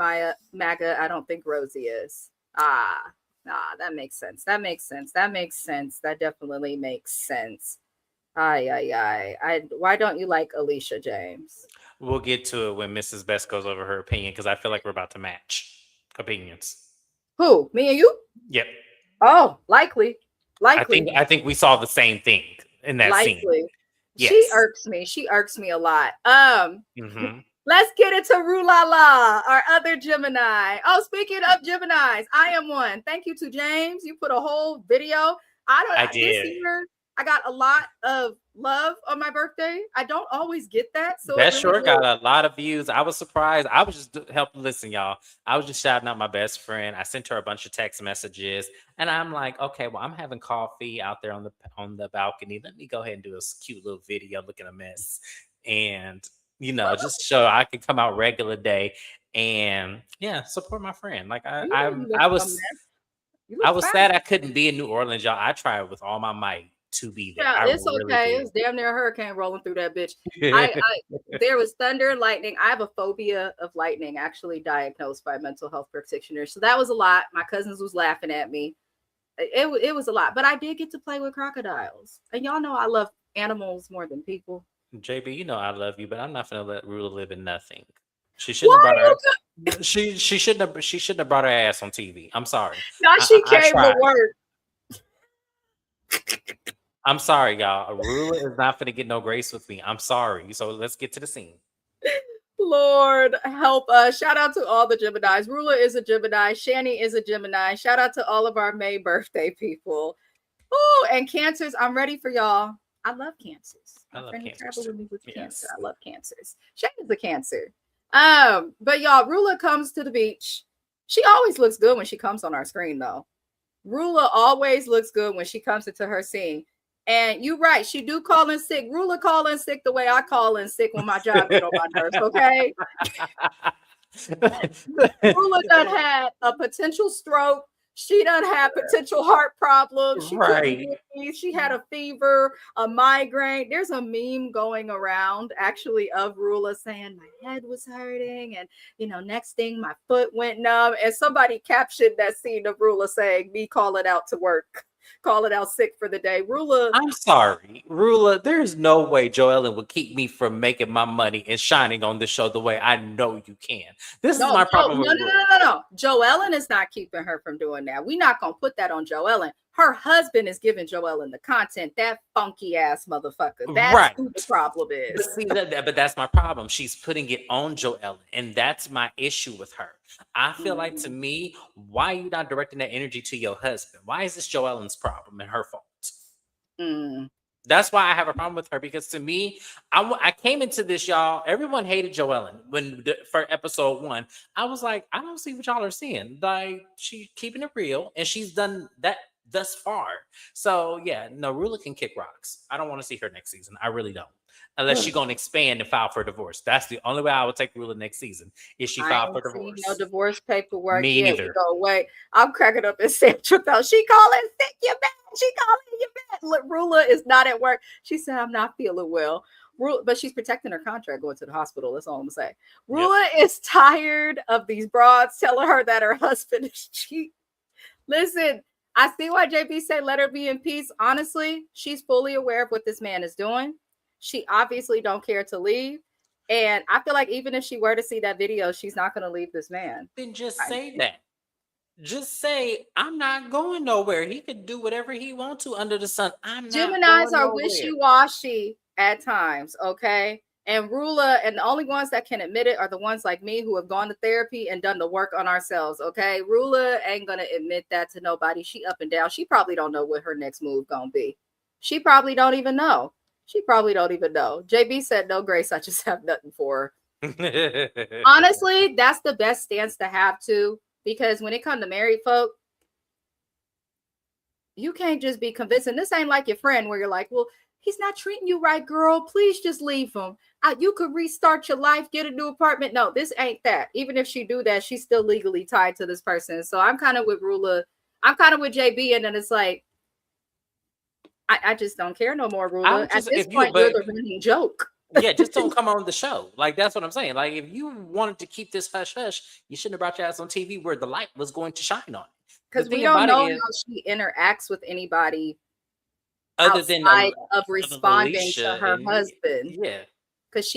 MAGA. I don't think Rosie is. That makes sense. That definitely makes sense. Why don't you like Alicia, James? We'll get to it when Mrs. Best goes over her opinion, because I feel like we're about to match opinions. Who? Me and you? Yep. Oh, likely. I think we saw the same thing in that scene. Yes. She irks me a lot. Let's get into Rulala, our other Gemini. Oh, speaking of Geminis, I am one. Thank you to James. You put a whole video. I did. This year, I got a lot of love on my birthday. I don't always get that. So that sure got a lot of views. I was surprised. I was just helping. Listen, y'all. I was just shouting out my best friend. I sent her a bunch of text messages, and I'm like, okay, well, I'm having coffee out there on the balcony. Let me go ahead and do a cute little video looking a mess, and just show I can come out regular day and support my friend. Like I was sad I couldn't be in New Orleans, y'all. I tried with all my might to be there. Yeah, it's really okay. It was damn near a hurricane rolling through that bitch. There was thunder and lightning. I have a phobia of lightning, actually diagnosed by a mental health practitioner. So that was a lot. My cousins was laughing at me. It was a lot, but I did get to play with crocodiles. And y'all know I love animals more than people. JB, I love you, but I'm not gonna let Rula live in nothing. She shouldn't have brought her. She shouldn't have brought her ass on TV. I'm sorry. No, she came to work. I'm sorry, y'all. Rula is not gonna get no grace with me. I'm sorry. So let's get to the scene. Lord help us. Shout out to all the Geminis. Rula is a Gemini. Shani is a Gemini. Shout out to all of our May birthday people. Oh, and Cancers. I'm ready for y'all. I love Cancers. I love Cancers. Cancer. I love Cancers. Shane is a Cancer. But y'all, Rula comes to the beach. She always looks good when she comes on our screen, though. Rula always looks good when she comes into her scene. And you're right, she do call in sick. Rula call in sick the way I call in sick when my job get on my nerves, okay? Rula done had a potential stroke. She done had potential heart problems. She couldn't Right. breathe. She had a fever, a migraine. There's a meme going around actually of Rula saying my head was hurting, and next thing my foot went numb. And somebody captioned that scene of Rula saying, "Me calling out to work, calling out sick for the day." Rula, I'm sorry, Rula. There's no way Joellen would keep me from making my money and shining on the show the way I know you can. This is no, my no, problem no, with no, Rula. no, no, no. Joellen is not keeping her from doing that. We're not gonna put that on Joellen. Her husband is giving Joellen the content. That funky ass motherfucker. That's Right. who the problem But is. see but that's my problem. She's putting it on Joellen, and that's my issue with her. I feel like to me, why are you not directing that energy to your husband? Why is this Joellen's problem and her fault? Mm. That's why I have a problem with her, because to me, I came into this, y'all. Everyone hated Joellen for episode 1. I was like, I don't see what y'all are seeing. Like, she's keeping it real, and she's done that thus far. So yeah, no, Rula can kick rocks. I don't want to see her next season. I really don't. Unless she's gonna expand and file for divorce. That's the only way I would take Rula next season. Is she I filed for ain't seen no divorce? divorce paperwork Me yet. We either. go wait. I'm cracking up at Sandra though. She calling sick. You bad. She calling you bad. Look, Rula is not at work. She said, "I'm not feeling well." But she's protecting her contract going to the hospital. That's all I'm gonna say. Yep. Rula is tired of these broads telling her that her husband is cheap. Listen, I see why JB said let her be in peace. Honestly, she's fully aware of what this man is doing. She obviously don't care to leave. And I feel like even if she were to see that video, she's not going to leave this man. Then just say that. Just say, I'm not going nowhere. He could do whatever he wants to under the sun. I'm not Geminis going are nowhere. wishy-washy at times, okay? And Rula, and the only ones that can admit it are the ones like me who have gone to therapy and done the work on ourselves, okay? Rula ain't gonna admit that to nobody. She up and down. She probably don't know what her next move gonna be. She probably don't even know. She probably don't even know. JB said, "No, Grace, I just have nothing for her." Honestly, that's the best stance to have too, because when it comes to married folk, you can't just be convincing. This ain't like your friend where you're like, "Well, he's not treating you right, girl. Please just leave him. You could restart your life, get a new apartment." No, this ain't that. Even if she do that, she's still legally tied to this person. So I'm kind of with Rula. I'm kind of with JB, and then it's like, I just don't care no more, Rula. At this point, you're the running joke. Yeah, just don't come on the show. Like, that's what I'm saying. Like, if you wanted to keep this hush hush, you shouldn't have brought your ass on TV where the light was going to shine on it. Because we don't know how she interacts with anybody other than of responding to her husband. Yeah. Because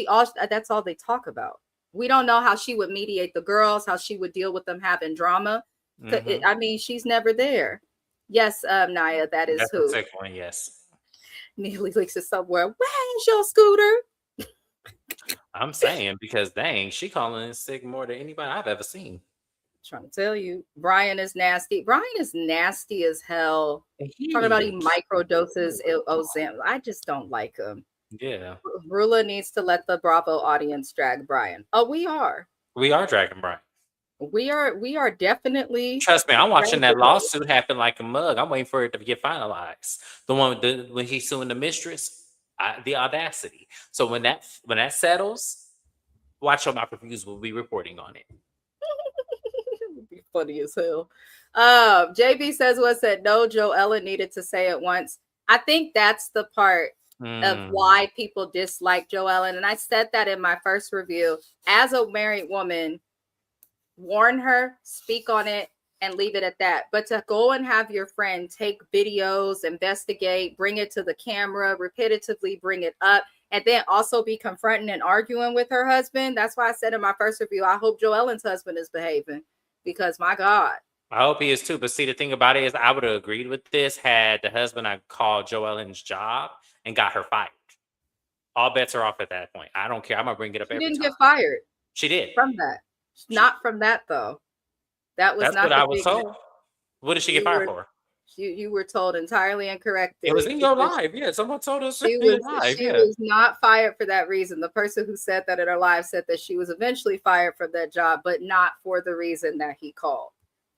that's all they talk about. We don't know how she would mediate the girls, how she would deal with them having drama. I mean, she's never there. Yes, Naya, that's who. The second one, yes. Neely leaks it somewhere. Where's your scooter? I'm saying, because dang, she calling in sick more than anybody I've ever seen. Trying to tell you, Brian is nasty. Brian is nasty as hell. Talking about he microdoses Ozempic. I just don't like him. Yeah. Rula needs to let the Bravo audience drag Brian. Oh, we are. We are dragging Brian. We are definitely. Trust me, I'm watching that lawsuit happen like a mug. I'm waiting for it to get finalized. The one when he's suing the mistress, the audacity. So when that settles, watch on my reviews. We'll be reporting on it. It would be funny as hell. JB says what said no. Joellen needed to say it once. I think that's the part of why people dislike Joellen, and I said that in my first review. As a married woman, warn her, speak on it, and leave it at that. But to go and have your friend take videos, investigate, bring it to the camera, repetitively bring it up, and then also be confronting and arguing with her husband. That's why I said in my first review, I hope Joellen's husband is behaving, because my God. I hope he is too. But see, the thing about it is I would have agreed with this had the husband I called Joellen's job and got her fired. All bets are off at that point. I don't care. I'm going to bring it up every time. She didn't get fired. She did. From that. Not from that, though. That's not what I was told. What did she get fired for? You were told entirely incorrectly. It was in your live. Yeah, someone told us she was not fired for that reason. The person who said that in her live said that she was eventually fired from that job, but not for the reason that he called.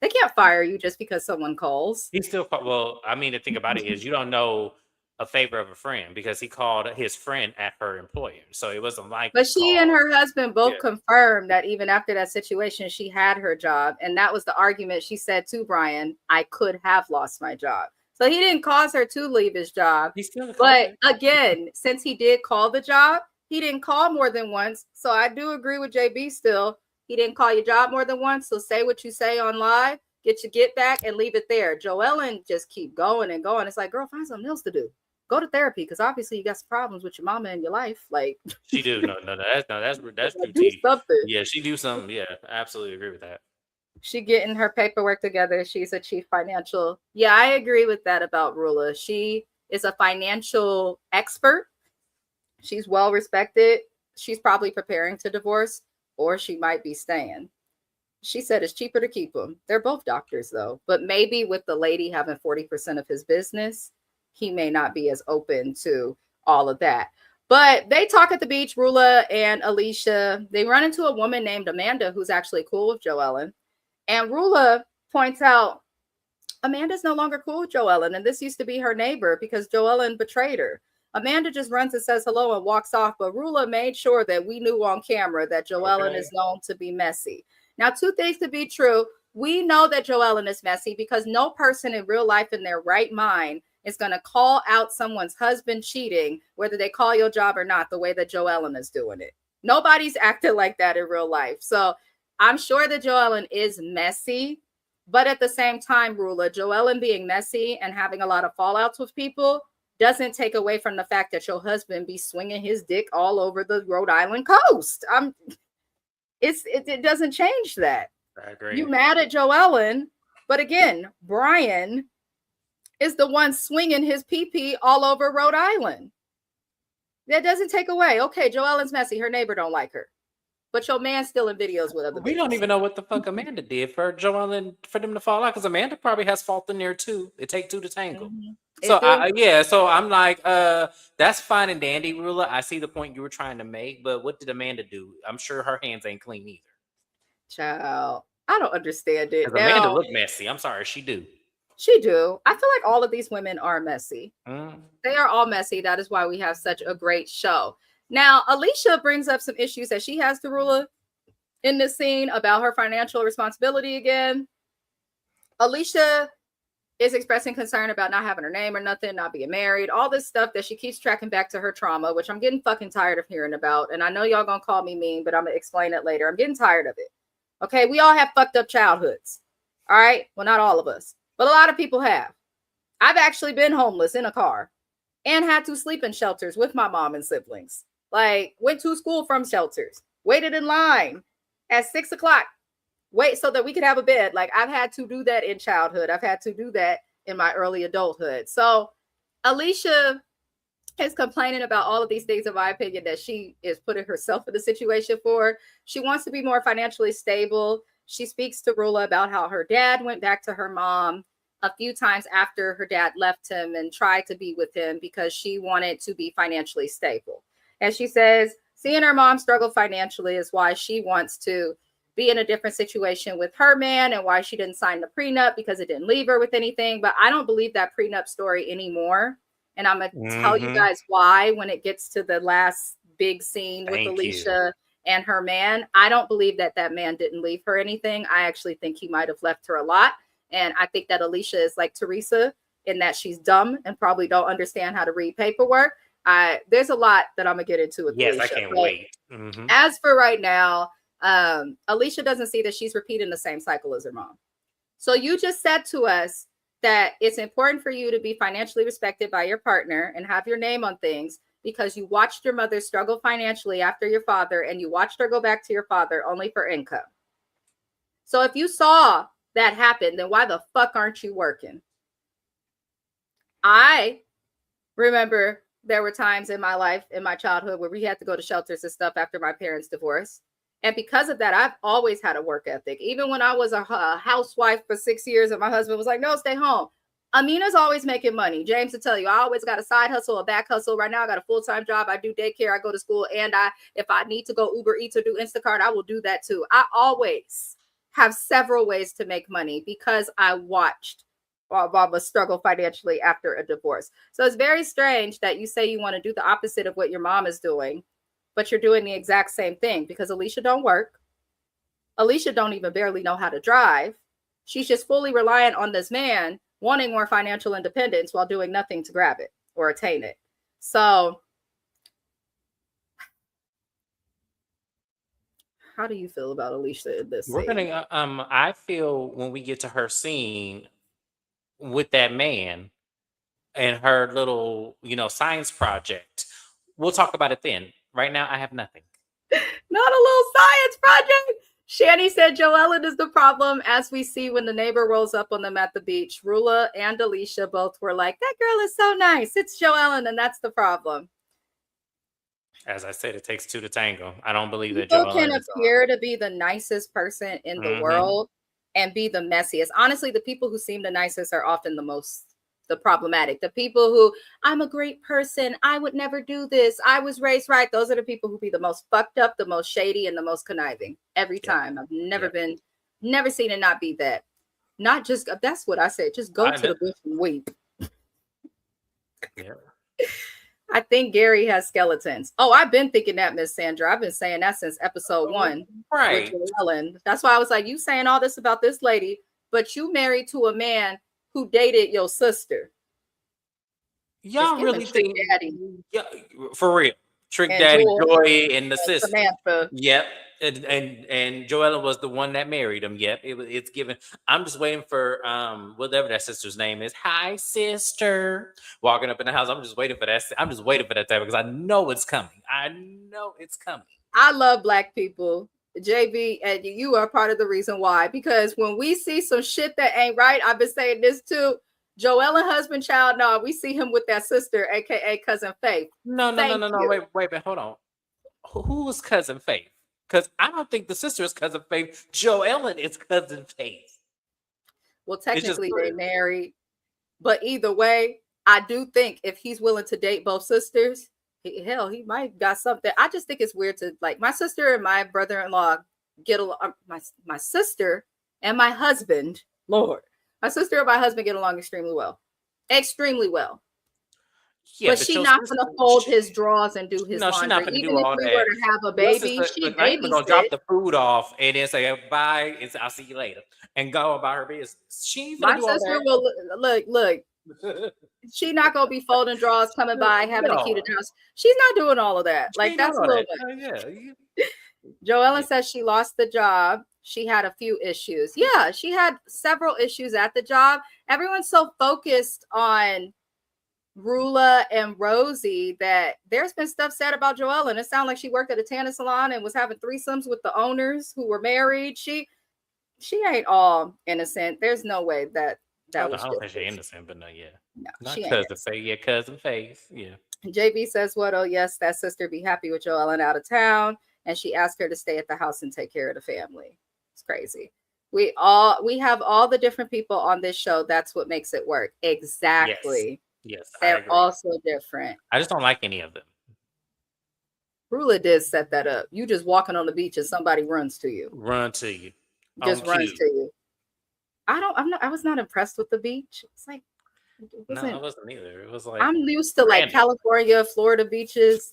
They can't fire you just because someone calls. He still, well, I mean, the thing about it is you don't know a favor of a friend because he called his friend at her employer. So it wasn't like But he she and called. her husband Yeah. both confirmed that even after that situation, she had her job. And that was the argument she said to Brian, I could have lost my job. So he didn't cause her to leave his job. He still called But her. again, since he did call the job, he didn't call more than once. So I do agree with JB still. He didn't call your job more than once. So say what you say on live, get your get back and leave it there. Joellen just keep going and going. It's like, girl, find something else to do. Go to therapy because obviously you got some problems with your mama in your life. Like She do. That's true do tea. something. Yeah, she do something. Yeah, I absolutely agree with that. She getting her paperwork together. She's a chief financial. Yeah, I agree with that about Rula. She is a financial expert. She's well respected. She's probably preparing to divorce, or she might be staying. She said it's cheaper to keep them. They're both doctors, though. But maybe with the lady having 40% of his business, he may not be as open to all of that. But they talk at the beach, Rula and Alicia. They run into a woman named Amanda who's actually cool with Joellen. And Rula points out Amanda's no longer cool with Joellen, and this used to be her neighbor because Joellen betrayed her. Amanda just runs and says hello and walks off, but Rula made sure that we knew on camera that Joellen is known to be messy. Now, two things to be true. We know that Joellen is messy because no person in real life in their right mind is going to call out someone's husband cheating, whether they call your job or not, the way that Joellen is doing it. Nobody's acted like that in real life. So I'm sure that Joellen is messy, but at the same time, Rula, Joellen being messy and having a lot of fallouts with people doesn't take away from the fact that your husband be swinging his dick all over the Rhode Island coast. It doesn't change that. I agree. You mad at Joellen, but again, Brian is the one swinging his pee-pee all over Rhode Island. That doesn't take away. Okay, Joellen's messy. Her neighbor don't like her. But your man's still in videos with other We don't even know what the fuck Amanda did for Joellen for them to fall out because Amanda probably has fault in there too. It take two to tangle. So so I'm like, that's fine and dandy, Rula. I see the point you were trying to make, but what did Amanda do? I'm sure her hands ain't clean either. Child, I don't understand it. Because Amanda look messy. I'm sorry, she do. She do. I feel like all of these women are messy. They are all messy. That is why we have such a great show. Now, Alicia brings up some issues that she has to Rula in this scene about her financial responsibility again. Alicia is expressing concern about not having her name or nothing, not being married, all this stuff that she keeps tracking back to her trauma, which I'm getting fucking tired of hearing about. And I know y'all gonna call me mean, but I'm gonna explain it later. I'm getting tired of it. Okay, we all have fucked up childhoods. All right, well, not all of us, but a lot of people have. I've actually been homeless in a car and had to sleep in shelters with my mom and siblings. Like, went to school from shelters, waited in line at 6 o'clock, wait so that we could have a bed. Like, I've had to do that in childhood. I've had to do that in my early adulthood. So Alicia is complaining about all of these things, in my opinion, that she is putting herself in the situation for. She wants to be more financially stable. She speaks to Rula about how her dad went back to her mom a few times after her dad left him and tried to be with him because she wanted to be financially stable. And she says, seeing her mom struggle financially is why she wants to be in a different situation with her man and why she didn't sign the prenup because it didn't leave her with anything. But I don't believe that prenup story anymore. And I'm going to tell you guys why when it gets to the last big scene with Alicia and her man. I don't believe that that man didn't leave her anything. I actually think he might have left her a lot. And I think that Alicia is like Teresa in that she's dumb and probably don't understand how to read paperwork. There's a lot that I'm gonna get into with Alicia. I can't wait. As for right now, Alicia doesn't see that she's repeating the same cycle as her mom. So you just said to us that it's important for you to be financially respected by your partner and have your name on things because you watched your mother struggle financially after your father and you watched her go back to your father only for income. So if you saw that happen, then why the fuck aren't you working? I remember there were times in my life, in my childhood, where we had to go to shelters and stuff after my parents' divorce. And because of that, I've always had a work ethic. Even when I was a housewife for 6 years and my husband was like, no, stay home. Amina's always making money. James will tell you, I always got a side hustle, a back hustle. Right now, I got a full-time job. I do daycare. I go to school. And if I need to go Uber Eats or do Instacart, I will do that too. I always have several ways to make money because I watched while mama struggle financially after a divorce. So it's very strange that you say you want to do the opposite of what your mom is doing, but you're doing the exact same thing because Alicia don't work. Alicia don't even barely know how to drive. She's just fully reliant on this man wanting more financial independence while doing nothing to grab it or attain it. So how do you feel about Alicia in this We're scene? gonna. I feel when we get to her scene with that man and her little, science project, we'll talk about it then. Right now, I have nothing. Not a little science project. Shani said Joellen is the problem, as we see when the neighbor rolls up on them at the beach. Rula and Alicia both were like, that girl is so nice. It's Joellen, and that's the problem. As I said, it takes two to tango. I don't believe that People can Joellen is appear to be the nicest person in the world and be the messiest. Honestly, the people who seem the nicest are often the problematic. The people who, I'm a great person, I would never do this, I was raised right, those are the people who be the most fucked up, the most shady, and the most conniving every time. I've never seen it not be that. Not just, that's what I said, just go to the bush and weep. Yeah. I think Gary has skeletons. Oh, I've been thinking that, Miss Sandra. I've been saying that since episode 1. Right. With Joellen. That's why I was like, you saying all this about this lady, but you married to a man who dated your sister. Y'all really Trick think, Daddy. Yeah, for real. Trick And Daddy, Joy Joy, and the and sister. Samantha. Yep. And Joella was the one that married him. Yep. It's given. I'm just waiting for whatever that sister's name is. Hi, sister. Walking up in the house. I'm just waiting for that. I'm just waiting for that time because I know it's coming. I know it's coming. I love Black people. JB, and you are part of the reason why. Because when we see some shit that ain't right, I've been saying this too. Joel and husband child, no, we see him with that sister, aka cousin Faith. No. Wait, hold on. Who was cousin Faith? Because I don't think the sister is cousin Faith. Joellen is cousin Faith. Well, technically they married, but either way, I do think if he's willing to date both sisters, he might got something. I just think it's weird to, like, my sister and my brother-in-law get along. My sister and my husband, Lord, my sister and my husband get along extremely well. Yeah, but she's not going to fold his drawers and do his laundry. She's not going to Even do if all we that. were to have a baby, she not even going to babysit. drop the food off and then say bye. I'll see you later and go about her business. She ain't My do all sister that. will look. She's not gonna be folding drawers, coming by, having a key to the house. She's not doing all of that. Like, that's a little bit. Joellen says she lost the job. She had a few issues. Yeah, she had several issues at the job. Everyone's so focused on Rula and Rosie that there's been stuff said about Joellen. It sounded like she worked at a tanning salon and was having threesomes with the owners who were married. She ain't all innocent. There's no way that was. I don't think she's innocent, but no, not she cousin Faith. Yeah, cousin Faith. Yeah. JB says, "What? Oh, yes, that sister be happy with Joellen out of town, and she asked her to stay at the house and take care of the family." It's crazy. We have all the different people on this show. That's what makes it work. Exactly. Yes, they're all so different. I just don't like any of them. Rula did set that up. You just walking on the beach and somebody runs to you. Just runs to you. I was not impressed with the beach. It's like, I wasn't either. It was like, I'm used to like California, Florida beaches.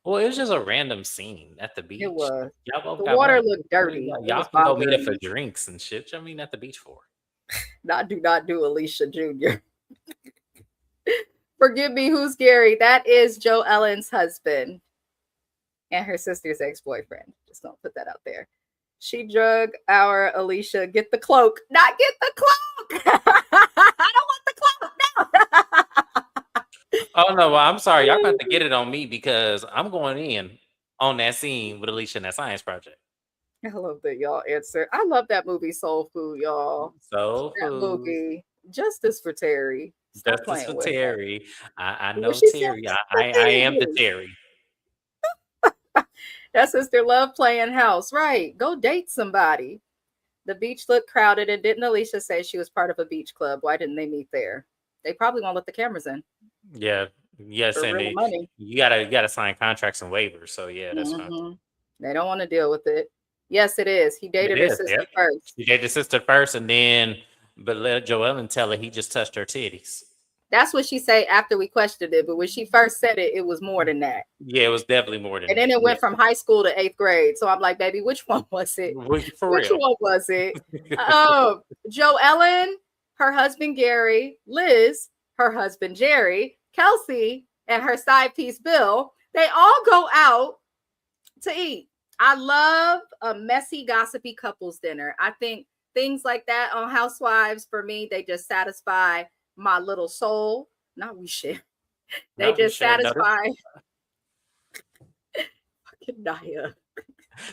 Well, it was just a random scene at the beach. It was. The water looked dirty. Y'all can go meet up for drinks and shit. I mean, at the beach for. Do not do Alicia Jr. Forgive me, who's Gary? That is Joellen's husband and her sister's ex-boyfriend. Just don't put that out there. She drug our Alicia. Get the cloak. Not get the cloak. I don't want the cloak. No. Oh, no. Well, I'm sorry. Y'all got to get it on me because I'm going in on that scene with Alicia in that science project. I love that y'all answer. I love that movie Soul Food, y'all. Soul Food. Movie. Justice for Terry. Justice for Terry. I know Terry. I am the Terry. That sister loved playing house. Right. Go date somebody. The beach looked crowded, and didn't Alicia say she was part of a beach club? Why didn't they meet there? They probably won't let the cameras in. Yeah. Yes, and money. You gotta sign contracts and waivers. So yeah, that's fine. They don't want to deal with it. Yes, it is. He dated her sister first. He dated his sister first, and then But let Joellen tell her he just touched her titties. That's what she say after we questioned it. But when she first said it, it was more than that. Yeah, it was definitely more than And then that. it Yeah, went from high school to 8th grade. So I'm like, baby, which one was it? for Which real. one was it? Joe Ellen, her husband Gary, Liz, her husband Jerry, Kelsey, and her side piece Bill, they all go out to eat. I love a messy, gossipy couples dinner. I think things like that on Housewives, for me, they just satisfy my little soul. Not we share. They No, we just should. satisfy fucking Naya.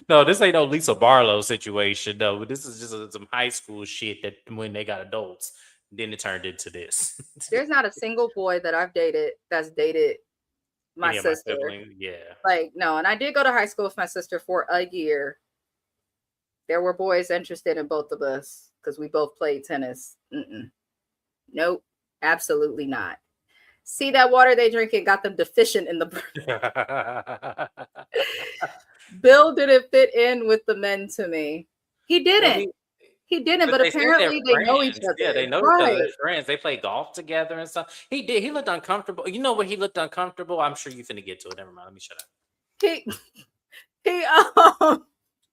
No, this ain't no Lisa Barlow situation. No, this is just some high school shit that when they got adults, then it turned into this. There's not a single boy that I've dated that's dated my Any of my sister. siblings, yeah. Like, no. And I did go to high school with my sister for a year. There were boys interested in both of us because we both played tennis. Nope, absolutely not. See that water they drink, it got them deficient in the Bill didn't fit in with the men to me. He Well, didn't. He didn't, but but they said they're apparently they know each friends. Yeah, they other. know each other. Right. They're friends. They play golf together and stuff. He did. He looked uncomfortable. You know what? He looked uncomfortable. I'm sure you finna get to it. Never mind. Let me shut up. He he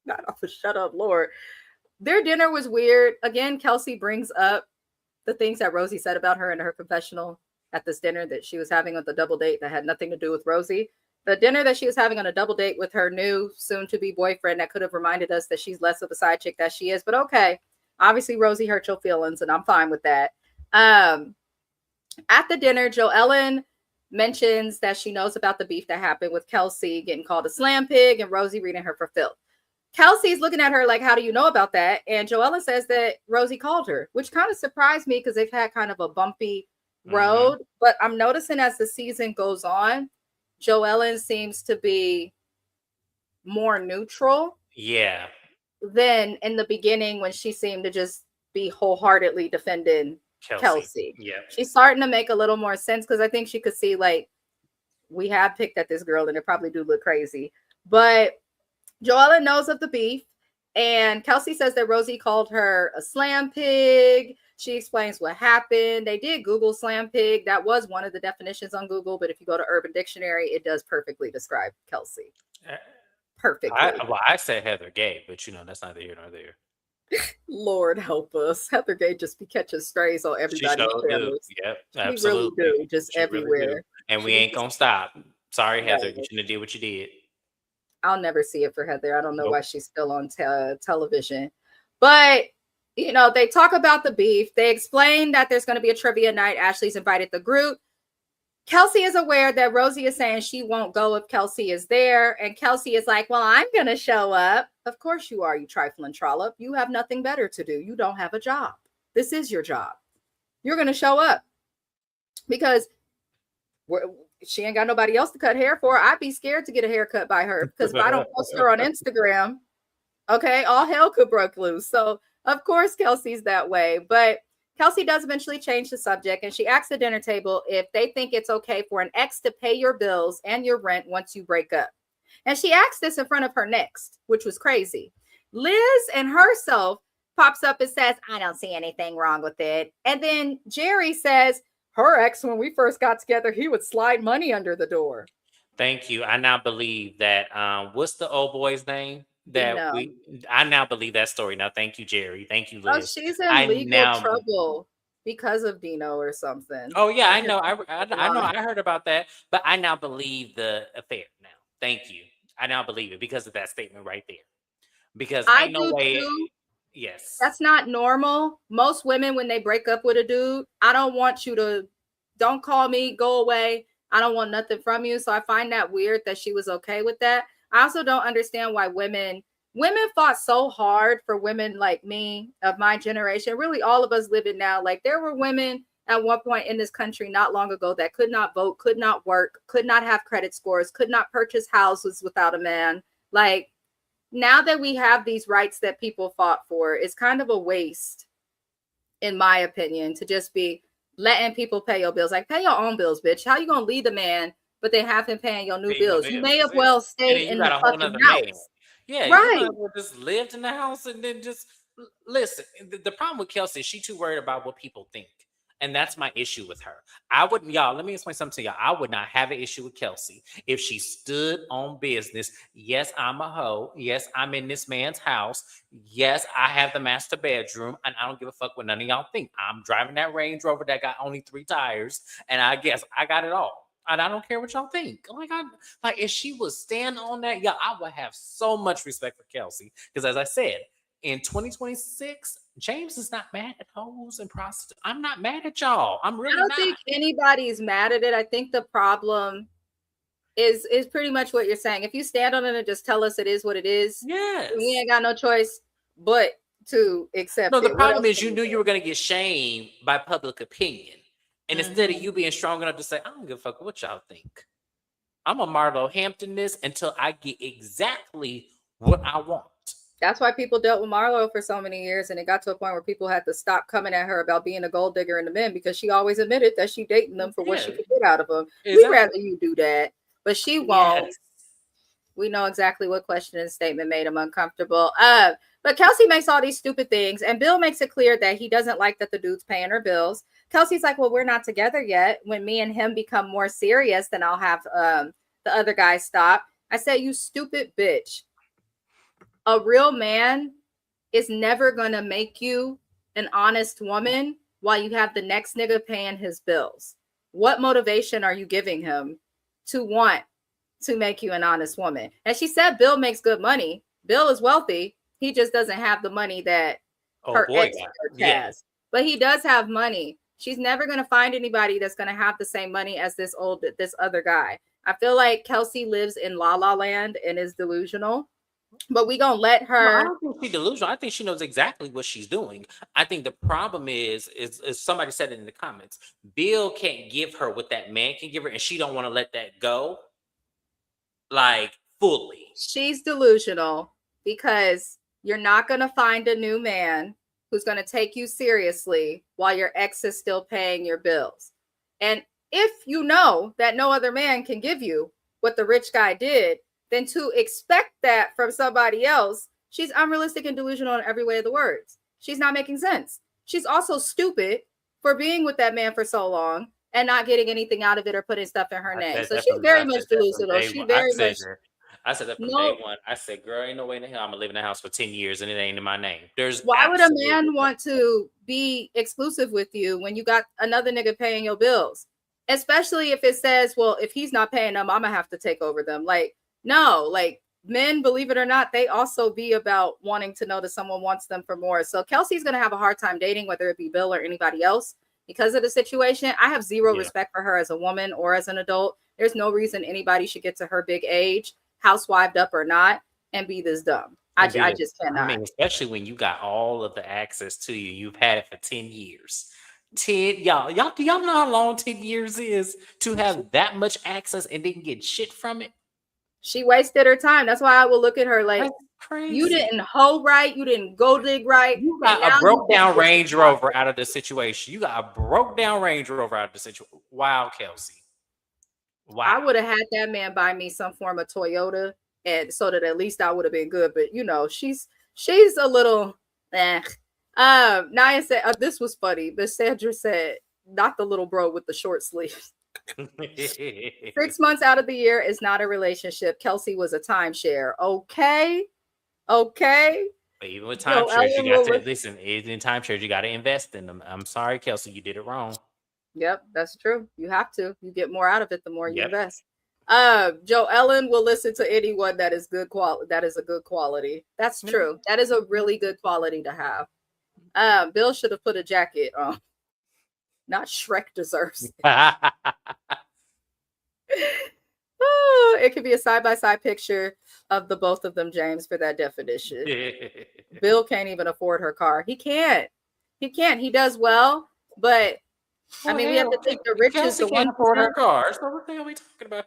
not off a shut up, Lord. Their dinner was weird. Again, Kelsey brings up the things that Rosie said about her in her confessional at this dinner that she was having with the double date that had nothing to do with Rosie. The dinner that she was having on a double date with her new soon-to-be boyfriend that could have reminded us that she's less of a side chick that she is. But okay, obviously Rosie hurt your feelings, and I'm fine with that. At the dinner, Joellen mentions that she knows about the beef that happened with Kelsey getting called a slam pig and Rosie reading her for filth. Kelsey's looking at her like, how do you know about that? And Joellen says that Rosie called her, which kind of surprised me because they've had kind of a bumpy road. But I'm noticing as the season goes on, Joellen seems to be more neutral. Yeah. Than in the beginning when she seemed to just be wholeheartedly defending Kelsey. Yeah. She's starting to make a little more sense because I think she could see, like, we have picked at this girl and it probably do look crazy. But Joella knows of the beef, and Kelsey says that Rosie called her a slam pig. She explains what happened. They did Google slam pig. That was one of the definitions on Google, but if you go to Urban Dictionary, it does perfectly describe Kelsey. Perfectly. I said Heather Gay, but that's neither here nor there. Lord help us. Heather Gay just be catching strays on everybody's channels. Yep, absolutely. We really do, just she everywhere. Really do. And we ain't gonna stop. Sorry, Heather, you shouldn't have did what you did. I'll never see it for Heather. I don't know why she's still on television. But, they talk about the beef. They explain that there's going to be a trivia night. Ashley's invited the group. Kelsey is aware that Rosie is saying she won't go if Kelsey is there. And Kelsey is like, well, I'm going to show up. Of course you are, you trifling trollop. You have nothing better to do. You don't have a job. This is your job. You're going to show up. Because she ain't got nobody else to cut hair for. I'd be scared to get a haircut by her. Because if I don't post her on Instagram, okay, all hell could break loose. So, of course, Kelsey's that way. But Kelsey does eventually change the subject, and she asks the dinner table if they think it's okay for an ex to pay your bills and your rent once you break up. And she asked this in front of her next, which was crazy. Liz and herself pops up and says, I don't see anything wrong with it. And then Jerry says, her ex, when we first got together, he would slide money under the door. Thank you. I now believe that, what's the old boy's name? I now believe that story. Now, thank you, Jerry. Thank you, Liz. Oh, she's in legal trouble because of Dino or something. Oh, yeah, I know. I know. I heard about that. But I now believe the affair now. Thank you. I now believe it because of that statement right there. Because ain't no way. Too. Yes. That's not normal. Most women, when they break up with a dude, I don't want you to, don't call me, go away. I don't want nothing from you. So I find that weird that she was okay with that. I also don't understand why women fought so hard for women like me of my generation. Really, all of us living now. Like, there were women at one point in this country not long ago that could not vote, could not work, could not have credit scores, could not purchase houses without a man. Like, now that we have these rights that people fought for, it's kind of a waste, in my opinion, to just be letting people pay your bills. Like, pay your own bills, bitch. How you gonna leave the man, but they have him paying your new bills? You may have well stayed in the fucking house. Yeah, right. You just lived in the house and then just Listen, the problem with Kelsey is she too worried about what people think. And that's my issue with her. I wouldn't, y'all, let me explain something to y'all. I would not have an issue with Kelsey if she stood on business. Yes, I'm a hoe. Yes, I'm in this man's house. Yes, I have the master bedroom, and I don't give a fuck what none of y'all think. I'm driving that Range Rover that got only 3 tires, and I guess I got it all. And I don't care what y'all think. Like if she would stand on that, yeah, I would have so much respect for Kelsey. Because as I said, in 2026, James is not mad at hoes and prostitutes. I'm not mad at y'all. I'm I really don't not. think anybody's mad at it. I think the problem is pretty much what you're saying. If you stand on it and just tell us it is what it is, Yes. we ain't got no choice but to accept No, the it. What problem else is can you you knew do? you were going to get shamed by public opinion. And instead of you being strong enough to say, I don't give a fuck what y'all think. I'm a Marlo Hampton this until I get exactly what I want. That's why people dealt with Marlo for so many years, and it got to a point where people had to stop coming at her about being a gold digger in the men because she always admitted that she dating them for what she Yeah, could get out of them. We'd exactly. rather you do that, but she won't. Yes. We know exactly what question and statement made him uncomfortable. But Kelsey makes all these stupid things, and Bill makes it clear that he doesn't like that the dude's paying her bills. Kelsey's like, "Well, we're not together yet. When me and him become more serious, then I'll have the other guy stop." I said, "You stupid bitch. A real man is never going to make you an honest woman while you have the next nigga paying his bills. What motivation are you giving him to want to make you an honest woman?" And she said Bill makes good money. Bill is wealthy. He just doesn't have the money that Oh her boy, ex yeah. Yeah. has. But he does have money. She's never going to find anybody that's going to have the same money as this other guy. I feel like Kelsey lives in La La Land and is delusional. But we gonna let No, I her. don't think she's delusional. I think she knows exactly what she's doing. I think the problem is somebody said it in the comments. Bill can't give her what that man can give her, and she don't want to let that go, like fully. She's delusional because you're not gonna find a new man who's gonna take you seriously while your ex is still paying your bills. And if you know that no other man can give you what the rich guy did, then to expect that from somebody else, she's unrealistic and delusional in every way of the words. She's not making sense. She's also stupid for being with that man for so long and not getting anything out of it or putting stuff in her name. So she's very I much said that from delusional. day She one. very much I said that from day no. one. I said, girl, ain't no way in the hell I'm gonna live in the house for 10 years and it ain't in my name. There's Why would a absolutely man want to be exclusive with you when you got another nigga paying your bills? Especially if it says, well, if he's not paying them, I'm gonna have to take over them. Like, no, like men, believe it or not, they also be about wanting to know that someone wants them for more. So Kelsey's gonna have a hard time dating, whether it be Bill or anybody else, because of the situation. I have zero yeah. respect for her as a woman or as an adult. There's no reason anybody should get to her big age, housewived up or not, and be this dumb. And be I this. just I cannot. mean, especially when you got all of the access to you. You've had it for 10 years. 10 y'all do y'all know how long 10 years is to have that much access and didn't get shit from it? She wasted her time. That's why I will look at her like, That's you crazy. didn't hoe right, you didn't go dig right, You and got a now you broke think down this is Range Rover positive. out of the situation. You got a broke down Range Rover out of the situation. Wow, Kelsey. I Wow. would have had that man buy me some form of Toyota, and so that at least I would have been good. But you know, she's a little eh. Naya said this was funny, but Sandra said, not the little bro with the short sleeves. 6 months out of the year is not a relationship. Kelsey was a timeshare. Okay. Okay. But even with Joe timeshares, you Ellen got will to listen. listen. In timeshares, you got to invest in them. I'm sorry, Kelsey, you did it wrong. Yep, that's true. You have to. You get more out of it the more you Yep. invest. Joe Ellen will listen to anyone that is good quality. That is a good quality. That's true. That is a really good quality to have. Bill should have put a jacket on. Not Shrek deserves. Oh, it could be a side by side picture of the both of them, James, for that definition. Bill can't even afford her car. He can't. He can't. He does well, but I Well, mean, we have to hell, think the rich is Kelsey the can't one afford her percent. car. So what the hell are we talking about?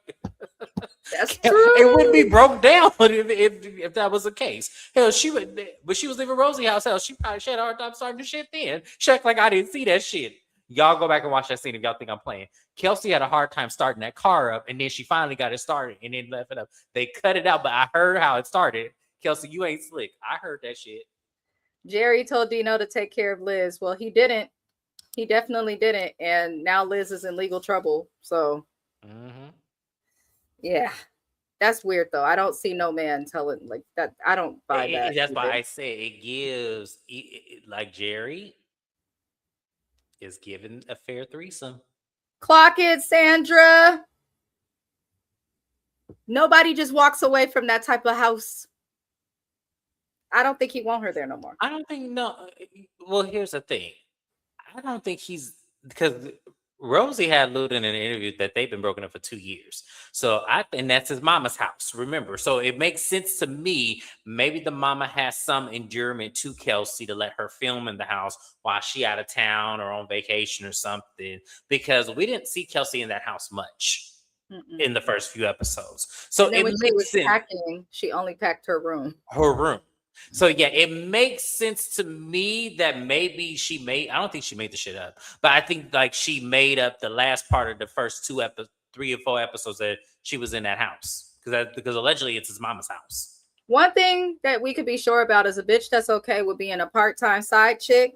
That's It wouldn't be true. broke down if that was the case. Hell, she would, but she was leaving Rosie house. Hell, she had a hard time starting the shit then. She act like I didn't see that shit. Y'all go back and watch that scene if y'all think I'm playing. Kelsey had a hard time starting that car up, and then she finally got it started and then left it up. They cut it out, but I heard how it started. Kelsey, you ain't slick. I heard that shit. Jerry told Dino to take care of Liz. Well, he didn't. He definitely didn't. And now Liz is in legal trouble. So, Mm-hmm. yeah. That's weird though. I don't see no man telling like that. I don't buy that That's why either. I say it gives, like Jerry is giving a fair threesome. Clock it, Sandra. Nobody just walks away from that type of house. I don't think he want her there no more. I don't think no. Well, here's the thing. I don't think he's because Rosie had alluded in an interview that they've been broken up for 2 years. So and that's his mama's house. Remember, so it makes sense to me. Maybe the mama has some endearment to Kelsey to let her film in the house while she out of town or on vacation or something. Because we didn't see Kelsey in that house much Mm-mm. in the first few episodes. So And then it when she makes was sense. packing, she only packed her room. Her room. So yeah, it makes sense to me that maybe I don't think she made the shit up, but I think like she made up the last part of the first 3 or 4 episodes that she was in that house because allegedly it's his mama's house. One thing that we could be sure about is a bitch that's okay with being a part-time side chick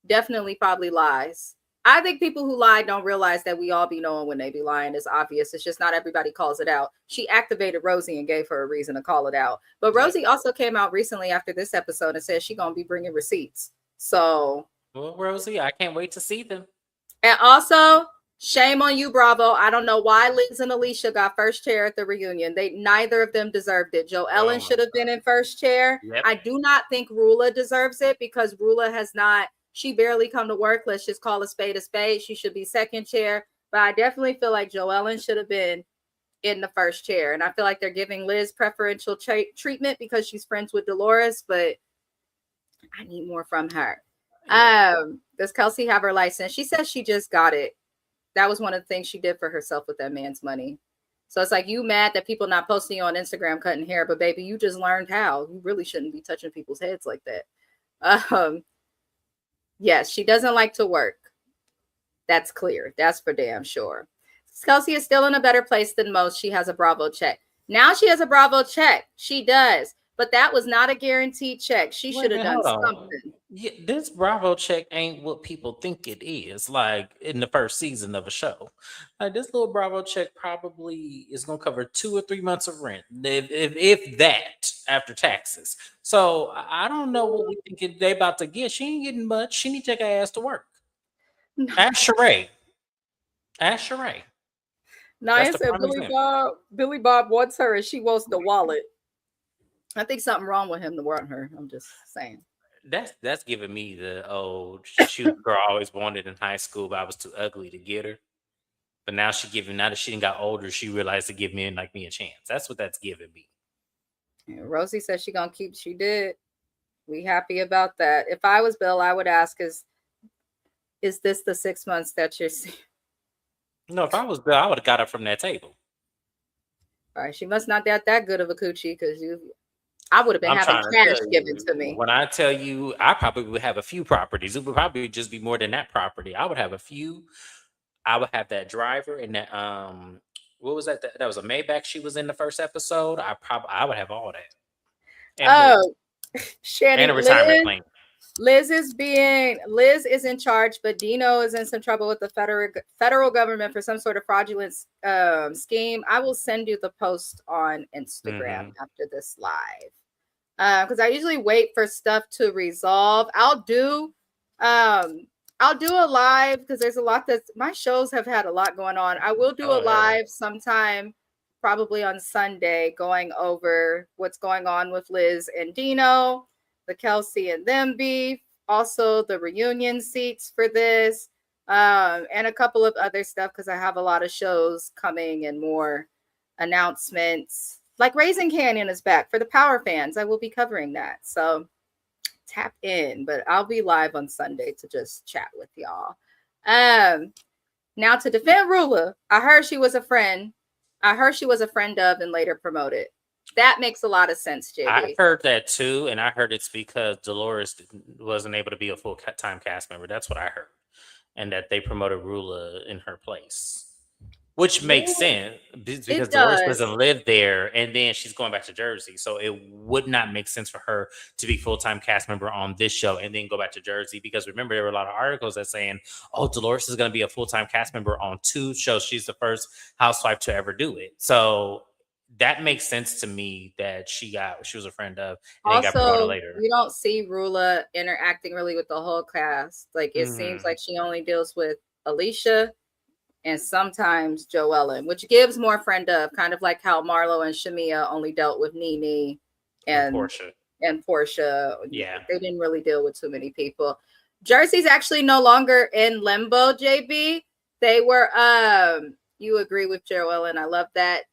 definitely probably lies. I think people who lie don't realize that we all be knowing when they be lying. It's obvious. It's just not everybody calls it out. She activated Rosie and gave her a reason to call it out. But Rosie also came out recently after this episode and said she gonna be bringing receipts. So, Well, Rosie, I can't wait to see them. and also shame on you, Bravo. I don't know why Liz and Alicia got first chair at the reunion. Neither of them deserved it. Joe Ellen should have been in first chair. Yep. I do not think Rula deserves it because Rula has not. She barely come to work. Let's just call a spade a spade. She should be second chair. But I definitely feel like Joe Ellen should have been in the first chair. And I feel like they're giving Liz preferential treatment because she's friends with Dolores. But I need more from her. Yeah. Does Kelsey have her license? She says she just got it. That was one of the things she did for herself with that man's money. So it's like you mad that people not posting you on Instagram cutting hair, but baby, you just learned how. You really shouldn't be touching people's heads like that. Yes, she doesn't like to work. That's clear. That's for damn sure. Kelsey is still in a better place than most. She has a Bravo check. Now she has a Bravo check. She does. But that was not a guaranteed check. She should have done something. Yeah, this Bravo check ain't what people think it is. Like in the first season of a show, like this little Bravo check probably is gonna cover 2 or 3 months of rent, if that, after taxes. So I don't know what we think they about to get. She ain't getting much. She need to take her ass to work. Ask Sheree. Ask Sheree. Naya That's the said prime example. Billy Bob wants her and she wants the wallet. I think something wrong with him to want her. I'm just saying. That's giving me the old shoot girl I always wanted in high school, but I was too ugly to get her. But now now that she got older, she realized to give men like me a chance. That's what that's giving me. Yeah, Rosie says she gonna keep. She did. We happy about that. If I was Bill, I would ask: Is this the 6 months that you're seeing? No, if I was Bill, I would have got up from that table. All right, she must not that good of a coochie because I would have been I'm having trying to cash tell given you. to me. When I tell you, I probably would have a few properties. It would probably just be more than that property. I would have a few. I would have that driver and that what was that? That was a Maybach she was in the first episode. I would have all that. And more. Oh, And Shannon, a retirement plan. Liz is in charge, but Dino is in some trouble with the federal government for some sort of fraudulent scheme. I will send you the post on Instagram after this live because I usually wait for stuff to resolve. I'll do a live because there's a lot that my shows have had a lot going on. I will do a live sometime, probably on Sunday, going over what's going on with Liz and Dino, the Kelsey and them beef, also the reunion seats for this, and a couple of other stuff because I have a lot of shows coming and more announcements. Like Raising Canyon is back for the Power fans. I will be covering that. So tap in, but I'll be live on Sunday to just chat with y'all. Now to defend Rula, I heard she was a friend of and later promoted. That makes a lot of sense, JB. I heard that too, and I heard it's because Dolores wasn't able to be a full-time cast member. That's what I heard, and that they promoted Rula in her place. Which makes Yeah, sense because it Dolores does. doesn't live there, and then she's going back to Jersey, so it would not make sense for her to be full time cast member on this show and then go back to Jersey. Because remember, there were a lot of articles that saying, "Oh, Dolores is going to be a full time cast member on 2 shows. She's the first housewife to ever do it." So that makes sense to me that she was a friend of, and then got promoted Also, later. you don't see Rula interacting really with the whole cast. Like it seems Hmm. like she only deals with Alicia and sometimes Joellen, which gives more friend of, kind of like how Marlo and Shamia only dealt with Nene And and Portia, Portia. yeah. They didn't really deal with too many people. Jersey's actually no longer in limbo, JB. They were you agree with Joellen. I love that.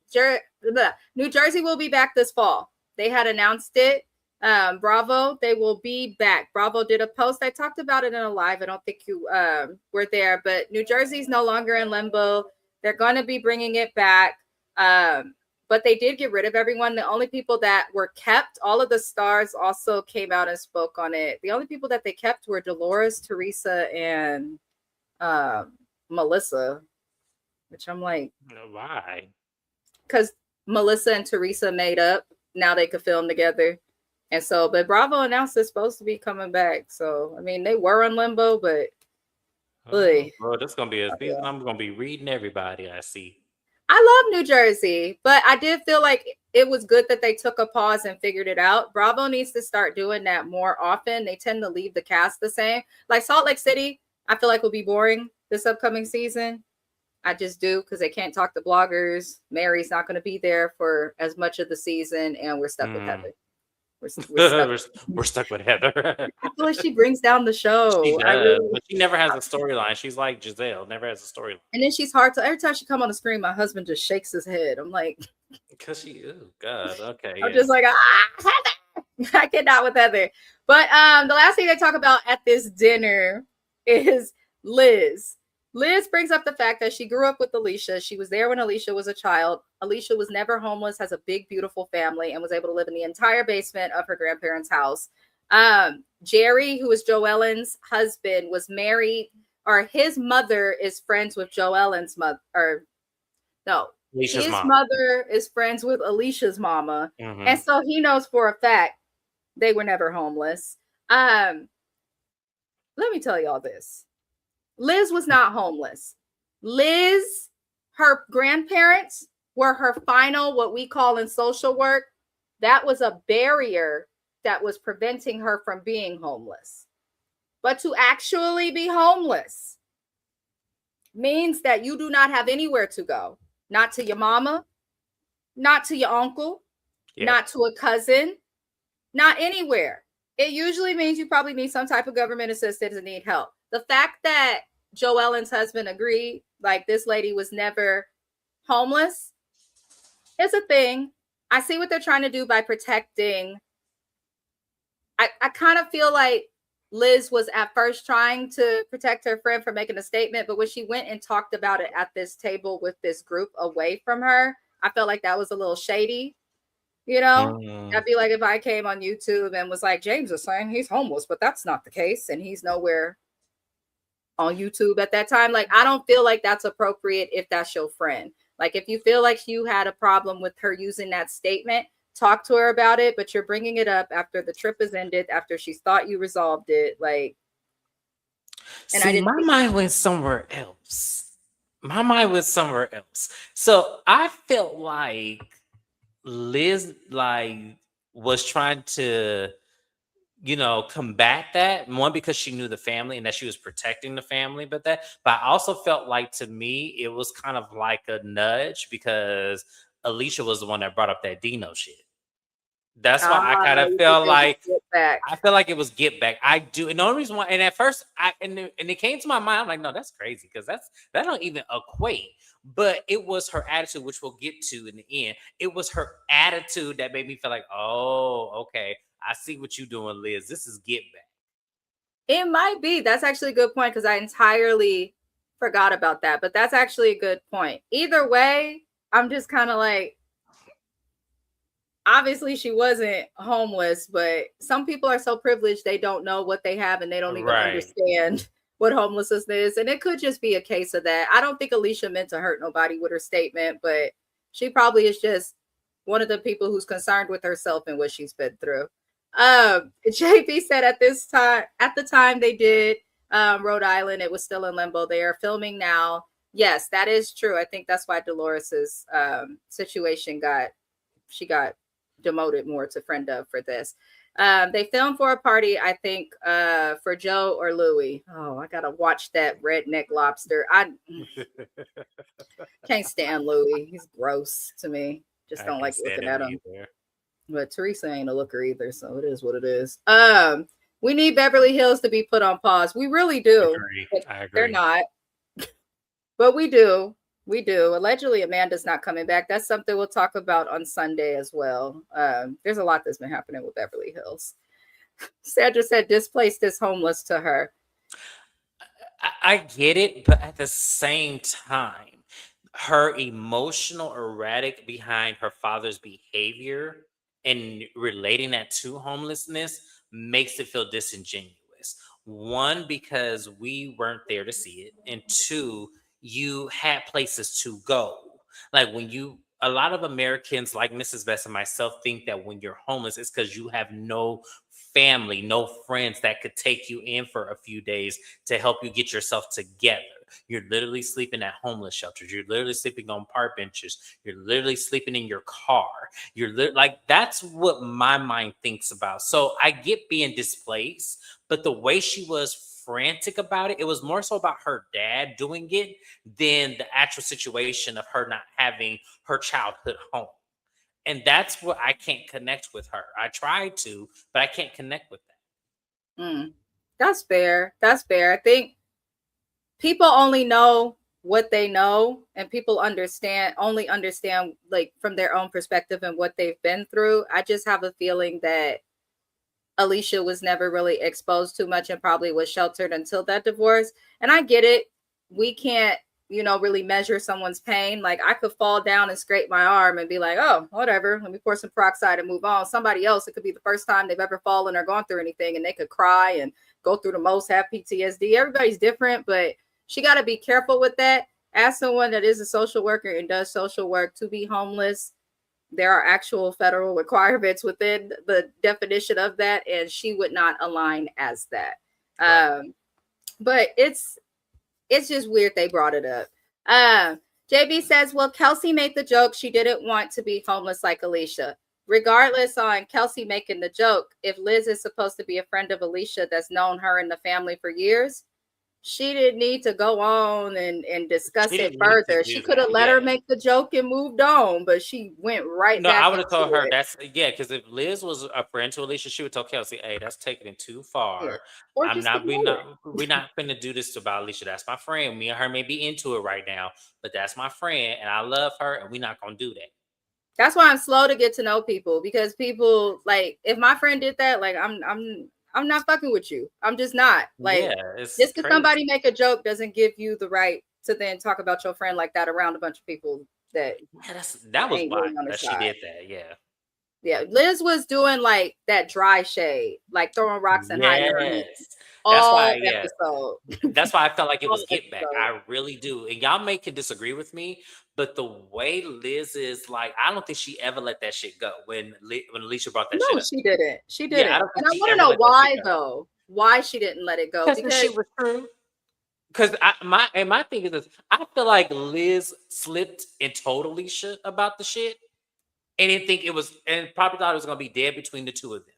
New Jersey will be back this fall. They had announced it. Bravo, they will be back. Bravo did a post. I talked about it in a live. I don't think you were there, but New Jersey's no longer in limbo. They're going to be bringing it back. But they did get rid of everyone. The only people that were kept, all of the stars also came out and spoke on it. The only people that they kept were Dolores, Teresa, and Melissa, which I'm like, Why? because Melissa and Teresa made up. Now they could film together. And so, but Bravo announced it's supposed to be coming back. So, I mean, they were in limbo, but Oh, ugh, bro, this gonna be a yeah. season. I'm gonna be reading everybody I see. I love New Jersey, but I did feel like it was good that they took a pause and figured it out. Bravo needs to start doing that more often. They tend to leave the cast the same. Like Salt Lake City, I feel like will be boring this upcoming season. I just do because they can't talk to bloggers. Mary's not going to be there for as much of the season, and we're stuck with Mm. Heather. We're stuck. We're stuck with Heather. I feel like she brings down the She show. I does, really, but she never has a storyline. She's like Giselle, never has a storyline. and then she's hard to. Every time she come on the screen, my husband just shakes his head. I'm like, Because oh God, okay, I'm yeah. just like, Heather. I cannot with Heather. But the last thing they talk about at this dinner is Liz. Liz brings up the fact that she grew up with Alicia. She was there when Alicia was a child. Alicia was never homeless, has a big, beautiful family, and was able to live in the entire basement of her grandparents' house. Jerry, who is Joellen's husband, was married, or his mother is friends with Joellen's mother, or no, Alicia's his mom. mother is friends with Alicia's mama. And Hmm. so he knows for a fact they were never homeless. Um, Let me tell y'all this. Liz was not homeless. Liz, her grandparents were her final, what we call in social work, that was a barrier that was preventing her from being homeless. But to actually be homeless means that you do not have anywhere to go, not to your mama, not to your uncle, Yep. not to a cousin, not anywhere. It usually means you probably need some type of government assistance and need help. The fact that Joellen's husband agreed, like this lady was never homeless, is a thing. I see what they're trying to do by protecting. I kind of feel like Liz was at first trying to protect her friend from making a statement, but when she went and talked about it at this table with this group away from her, I felt like that was a little shady. You know, Mm. that'd be like if I came on YouTube and was like, James is saying he's homeless, but that's not the case. And he's nowhere on YouTube at that time. Like, I don't feel like that's appropriate if that's your friend. Like, if you feel like you had a problem with her using that statement, talk to her about it, but you're bringing it up after the trip has ended, after she's thought you resolved it. Like, and I See, didn't my think, mind went somewhere else. My mind went somewhere else. So I felt like Liz was trying to combat that one because she knew the family and that she was protecting the family, but I also felt like to me it was kind of like a nudge because Alicia was the one that brought up that Dino shit. That's why I kind of you think felt it was like a get back. I feel like it was get back. I do, and the only reason why, and at first, and it came to my mind, I'm like, no, that's crazy because that don't even equate. But it was her attitude, which we'll get to in the end. It was her attitude that made me feel like, oh, okay, I see what you're doing, Liz. This is get back. It might be. That's actually a good point because I entirely forgot about that. But that's actually a good point. Either way, I'm just kind of like, obviously she wasn't homeless, but some people are so privileged they don't know what they have and they don't even Right. understand what homelessness is. And it could just be a case of that. I don't think Alicia meant to hurt nobody with her statement, but she probably is just one of the people who's concerned with herself and what she's been through. JB said at the time they did Rhode Island, it was still in limbo. They are filming now. Yes, that is true. I think that's why Dolores's situation got demoted more to friend of for this. They filmed for a party, I think, for Joe or Louie. Oh, I gotta watch that redneck lobster. I can't stand Louie. He's gross to me. Just I don't can like stand looking him at him. either. But Teresa ain't a looker either, so it is what it is. We need Beverly Hills to be put on pause. We really do, Agree. but I they're agree. not. But we do. We do. Allegedly, Amanda's not coming back. That's something we'll talk about on Sunday as well. There's a lot that's been happening with Beverly Hills. Sandra said, displace this homeless to her. I get it, but at the same time, her emotional erratic behind her father's behavior and relating that to homelessness makes it feel disingenuous. One, because we weren't there to see it, and two, you had places to go. Like when you, a lot of Americans, like Mrs. Best and myself, think that when you're homeless, it's because you have no family, no friends that could take you in for a few days to help you get yourself together. You're literally sleeping at homeless shelters. You're literally sleeping on park benches. You're literally sleeping in your car. Like, that's what my mind thinks about. So I get being displaced, but the way she was frantic about it, it was more so about her dad doing it than the actual situation of her not having her childhood home. And that's what I can't connect with her. I tried to, but I can't connect with that. That's fair. That's fair. I think people only know what they know, and people only understand like from their own perspective and what they've been through. I just have a feeling that Alicia was never really exposed too much and probably was sheltered until that divorce. And I get it. We can't, really measure someone's pain. Like I could fall down and scrape my arm and be like, oh, whatever, let me pour some peroxide and move on. Somebody else, it could be the first time they've ever fallen or gone through anything, and they could cry and go through the most, have PTSD. Everybody's different, but she got to be careful with that. As someone that is a social worker and does social work, to be homeless, there are actual federal requirements within the definition of that, and she would not align as that. Right. But it's just weird they brought it up. JB says, well, Kelsey made the joke she didn't want to be homeless like Alicia. Regardless on Kelsey making the joke, if Liz is supposed to be a friend of Alicia that's known her and the family for years, she didn't need to go on and discuss She it didn't need to further. She do could have that. let her Yeah. make the joke and moved on, but she went right No, I back would have told into her it. that's, yeah, because if Liz was a friend to Alicia, she would tell Kelsey, "Hey, that's taking it too Yeah. far. Or I'm just not we ignore it. not we're not finna do this about Alicia. That's my friend. Me and her may be into it right now, but that's my friend, and I love her, and we're not gonna do that." That's why I'm slow to get to know people, because people, like, if my friend did that, like I'm not fucking with you. I'm just not. Like, Yeah, it's just because somebody crazy. make a joke doesn't give you the right to then talk about your friend like that around a bunch of people that Yeah, that was ain't wild really on the that she side. did that. Yeah. Yeah, Liz was doing like that dry shade, like throwing rocks and hiding her hand Yes. That's all why, yeah. episode. That's why I felt like it All was get back. episode. I really do. And y'all may can disagree with me, but the way Liz is, like, I don't think she ever let that shit go when Alicia brought that shit No, up. she didn't. She Yeah, I didn't. don't And think I she want to ever know let that shit why go. though. Why she didn't let it go? Because the Because shit was true. Because my thing is this, I feel like Liz slipped and told Alicia about the shit and didn't think it was, and probably thought it was gonna be dead between the two of them.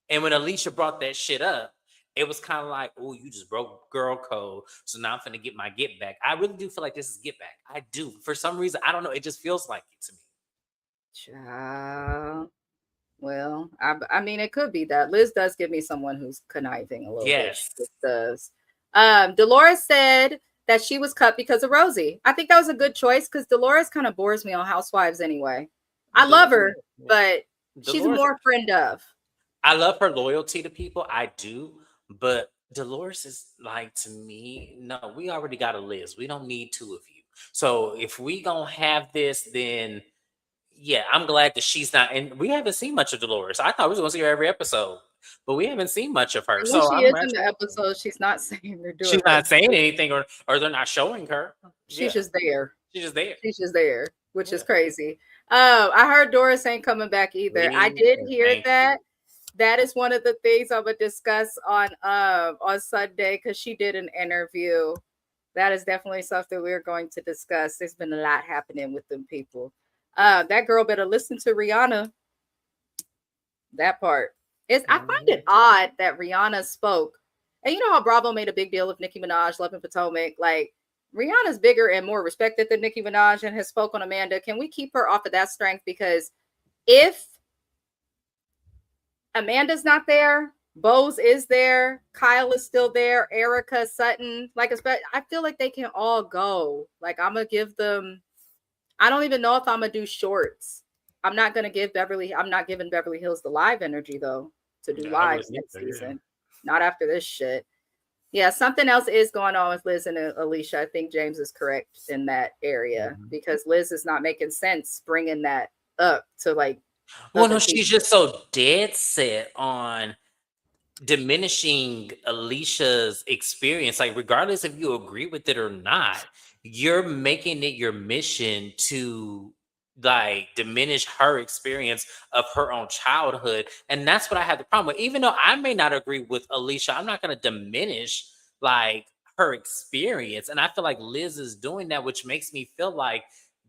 And when Alicia brought that shit up, it was kind of like, oh, you just broke girl code, so now I'm finna get my get back. I really do feel like this is get back. I do. For some reason, I don't know. It just feels like it to me. child. Well, I mean, it could be that Liz does give me someone who's conniving a little bit. She Yes. just does. Dolores said that she was cut because of Rosie. I think that was a good choice because Dolores kind of bores me on Housewives anyway. I love her, Dolores, but she's Dolores, more friend of. I love her loyalty to people. I do. But Dolores is like, to me, no, we already got a Liz. We don't need two of you. So if we gonna have this, then yeah, I'm glad that she's not. And we haven't seen much of Dolores. I thought we was gonna see her every episode. but we haven't seen much of her. And when So she I'm is in the actually episode, she's not saying they're doing she's right. not saying anything, or they're not showing her. She's Yeah, just there. she's just there. She's just there, which is Yeah. crazy. I heard Doris ain't coming back either. I Please did and hear thank that. you. That is one of the things I'm gonna discuss on Sunday because she did an interview. That is definitely something we're going to discuss. There's been a lot happening with them people. That girl better listen to Rihanna. That part is. I find it odd that Rihanna spoke, and you know how Bravo made a big deal of Nicki Minaj, Love and Potomac. Like Rihanna's bigger and more respected than Nicki Minaj, and has spoke on Amanda. Can we keep her off of that strength? Because if Amanda's not there, Bose is there, Kyle is still there, Erica, Sutton, like I feel like they can all go. Like I'm gonna give them. I don't even know if I'm gonna do shorts. I'm not giving Beverly Hills the live energy though to do I lives wouldn't next either, yeah. season. Not after this shit. Yeah, something else is going on with Liz and Alicia. I think James is correct in that area because Liz is not making sense bringing that up to like. Well, no, she's just so dead set on diminishing Alicia's experience. Like, regardless if you agree with it or not, you're making it your mission to like diminish her experience of her own childhood. And that's what I have the problem with. Even though I may not agree with Alicia, I'm not going to diminish like her experience. And I feel like Liz is doing that, which makes me feel like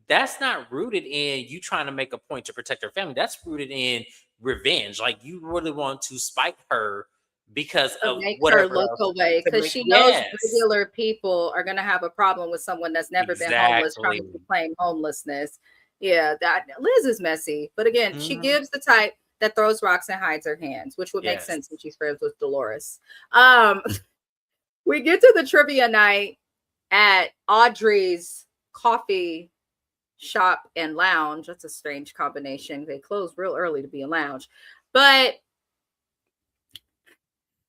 that's not rooted in you trying to make a point to protect her family. That's rooted in revenge. Like you really want to spite her because to of make her whatever look else. away To because make, she knows yes, regular people are going to have a problem with someone that's never been homeless trying exactly. to claim homelessness. Yeah, that Liz is messy, but again, she Mhm. gives the type that throws rocks and hides her hands, which would make Yes. sense when she's friends with Dolores. We get to the trivia night at Audrey's coffee shop and lounge. That's a strange combination. They close real early to be a lounge, but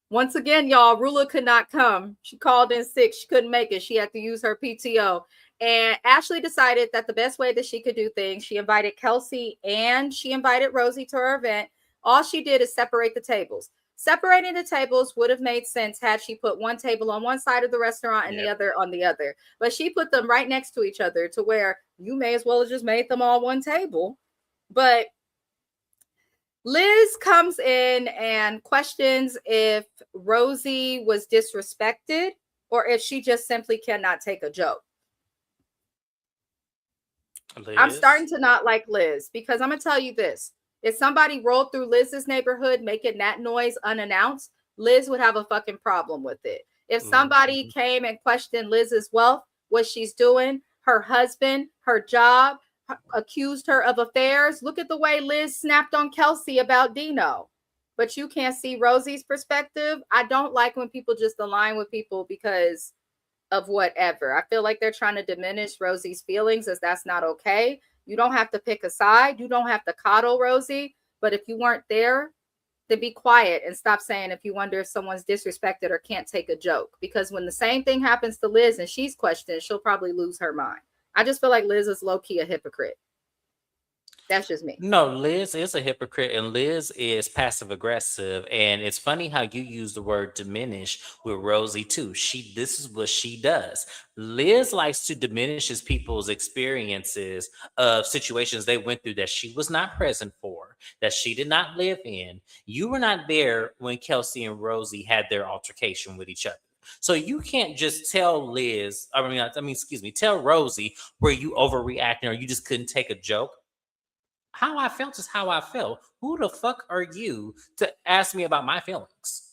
once again, y'all, Rula could not come. She called in sick. She couldn't make it. She had to use her PTO. And Ashley decided that the best way that she could do things, she invited Kelsey and she invited Rosie to her event. All she did is separate the tables. Separating the tables would have made sense had she put one table on one side of the restaurant and the other on the other. But she put them right next to each other to where you may as well have just made them all one table. But Liz comes in and questions if Rosie was disrespected or if she just simply cannot take a joke. I'm starting to not like Liz because I'm going to tell you this. If somebody rolled through Liz's neighborhood making that noise unannounced, Liz would have a fucking problem with it. If somebody came and questioned Liz's wealth, what she's doing, her husband, her job, accused her of affairs, look at the way Liz snapped on Kelsey about Dino. But you can't see Rosie's perspective. I don't like when people just align with people because of whatever. I feel like they're trying to diminish Rosie's feelings as that's not okay. You don't have to pick a side. You don't have to coddle Rosie. But if you weren't there, then be quiet and stop saying if you wonder if someone's disrespected or can't take a joke. Because when the same thing happens to Liz and she's questioned, she'll probably lose her mind. I just feel like Liz is low-key a hypocrite. That's just me. No, Liz is a hypocrite and Liz is passive aggressive. And it's funny how you use the word diminish with Rosie too. This is what she does. Liz likes to diminish people's experiences of situations they went through that she was not present for, that she did not live in. You were not there when Kelsey and Rosie had their altercation with each other. So you can't just tell tell Rosie where you overreacting or you just couldn't take a joke. How I felt is how I felt. Who the fuck are you to ask me about my feelings?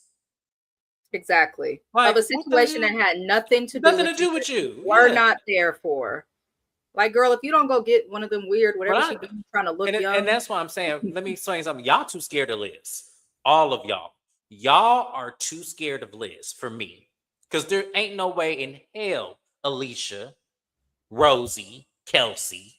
Exactly. Like, Of a situation that had nothing to do with you. We're not there for. Like, girl, if you don't go get one of them weird, whatever she's doing, trying to look young. And that's why I'm saying, let me explain something. Y'all too scared of Liz. All of y'all. Y'all are too scared of Liz for me. Because there ain't no way in hell, Alicia, Rosie, Kelsey,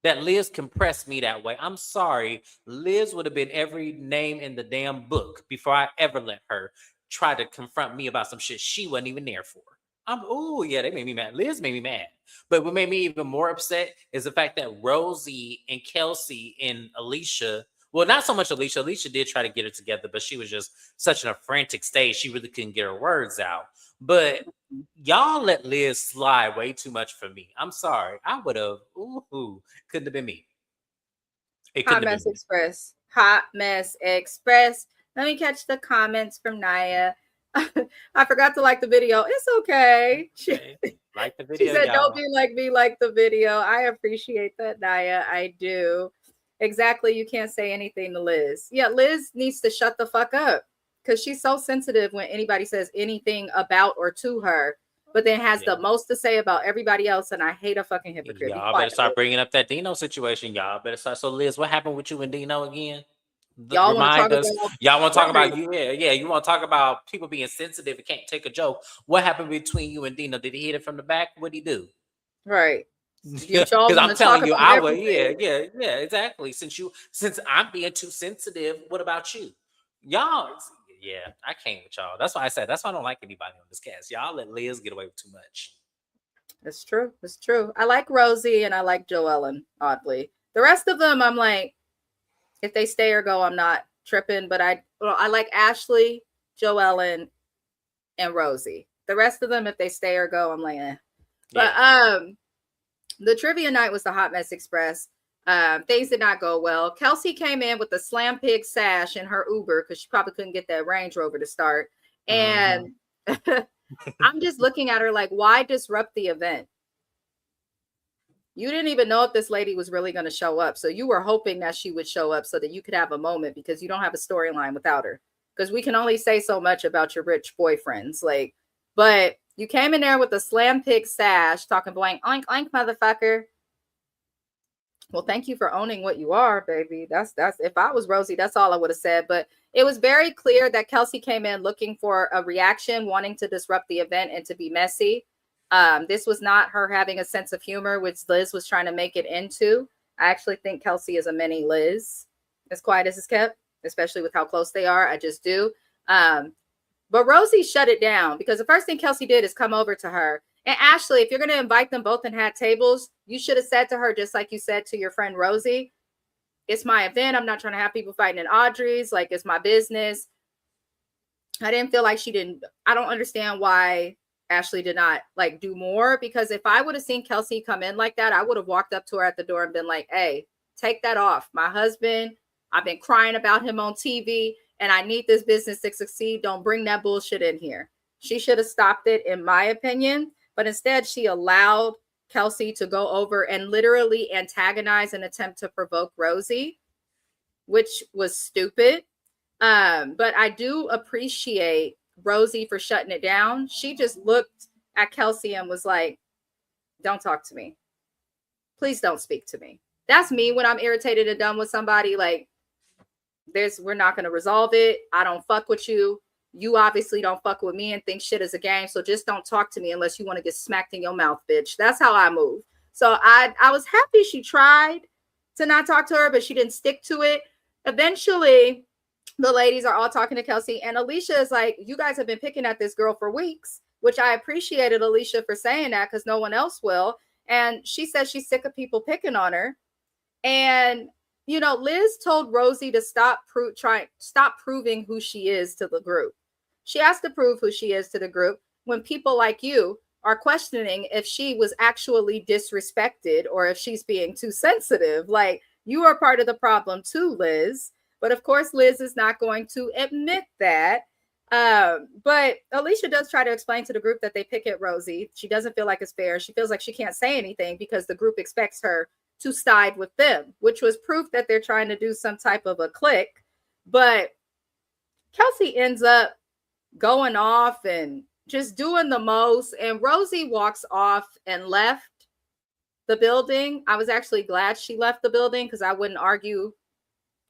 that Liz can press me that way. I'm sorry. Liz would have been every name in the damn book before I ever let her try to confront me about some shit she wasn't even there for. They made me mad. Liz made me mad. But what made me even more upset is the fact that Rosie and Kelsey and Alicia, Well, not so much Alicia. Alicia did try to get it together, but she was just such in a frantic state. She really couldn't get her words out. But y'all let Liz slide way too much for me. I'm sorry. I would have. Ooh, couldn't have been me. It Hot couldn't have been Mess me. Express. Hot Mess Express. Let me catch the comments from Naya. I forgot to like the video. It's okay. Okay. Like the She video, said, don't y'all. be like me, like the video. I appreciate that, Naya. I do. Exactly. You can't say anything to Liz. Yeah, Liz needs to shut the fuck up because she's so sensitive when anybody says anything about or to her, but then has Yeah. the most to say about everybody else. And I hate a fucking hypocrite. Be Y'all better quiet, start Liz. bringing up that Dino situation. Y'all better start. So, Liz, what happened with you and Dino again? Y'all want to talk Remind us. about, Y'all want to talk right, about you? Yeah, yeah. You want to talk about people being sensitive and can't take a joke. What happened between you and Dino? Did he hit it from the back? What'd he do? right. Y'all Because want I'm to talk telling you, about I would. Yeah, everything. yeah, yeah. Exactly. Since I'm being too sensitive, what about you? Y'all. Yeah, I can't with y'all. That's why I said. That's why I don't like anybody on this cast. Y'all let Liz get away with too much. It's true. It's true. I like Rosie and I like Joellen, oddly. The rest of them, I'm like, if they stay or go, I'm not tripping. But I like Ashley, Joellen, and Rosie. The rest of them, if they stay or go, I'm like, eh. But Yeah. the trivia night was the Hot Mess Express. Things did not go well. Kelsey came in with the Slam Pig sash in her Uber because she probably couldn't get that Range Rover to start. Mm-hmm. And I'm just looking at her like, why disrupt the event? You didn't even know if this lady was really going to show up. So you were hoping that she would show up so that you could have a moment because you don't have a storyline without her. Because we can only say so much about your rich boyfriends. Like, but you came in there with a Slam Pig sash talking blank, oink, oink, motherfucker. Well, thank you for owning what you are, baby. That's if I was Rosie, that's all I would have said. But it was very clear that Kelsey came in looking for a reaction, wanting to disrupt the event and to be messy. This was not her having a sense of humor, which Liz was trying to make it into. I actually think Kelsey is a mini Liz, as quiet as it's kept, especially with how close they are. I just do. But Rosie shut it down because the first thing Kelsey did is come over to her. And Ashley, if you're going to invite them both and have tables, you should have said to her, just like you said to your friend Rosie, it's my event. I'm not trying to have people fighting in Audrey's. Like, it's my business. I didn't feel like I don't understand why Ashley did not like do more, because if I would have seen Kelsey come in like that, I would have walked up to her at the door and been like, hey, take that off. My husband, I've been crying about him on TV and I need this business to succeed. Don't bring that bullshit in here. She should have stopped it, in my opinion. But instead, she allowed Kelsey to go over and literally antagonize and attempt to provoke Rosie, which was stupid. But I do appreciate Rosie for shutting it down. She just looked at Kelsey and was like, don't talk to me. Please don't speak to me. That's me when I'm irritated and done with somebody. Like, we're not going to resolve it. I don't fuck with you. You obviously don't fuck with me and think shit is a game. So just don't talk to me unless you want to get smacked in your mouth, bitch. That's how I move. So I was happy she tried to not talk to her, but she didn't stick to it. Eventually, the ladies are all talking to Kelsey, and Alicia is like, you guys have been picking at this girl for weeks, which I appreciated Alicia for saying that because no one else will. And she says she's sick of people picking on her. And Liz told Rosie to stop proving who she is to the group. She has to prove who she is to the group when people like you are questioning if she was actually disrespected or if she's being too sensitive. Like, you are part of the problem too, Liz. But of course, Liz is not going to admit that. But Alicia does try to explain to the group that they pick at Rosie. She doesn't feel like it's fair. She feels like she can't say anything because the group expects her to side with them, which was proof that they're trying to do some type of a click. But Kelsey ends up going off and just doing the most. And Rosie walks off and left the building. I was actually glad she left the building because I wouldn't argue.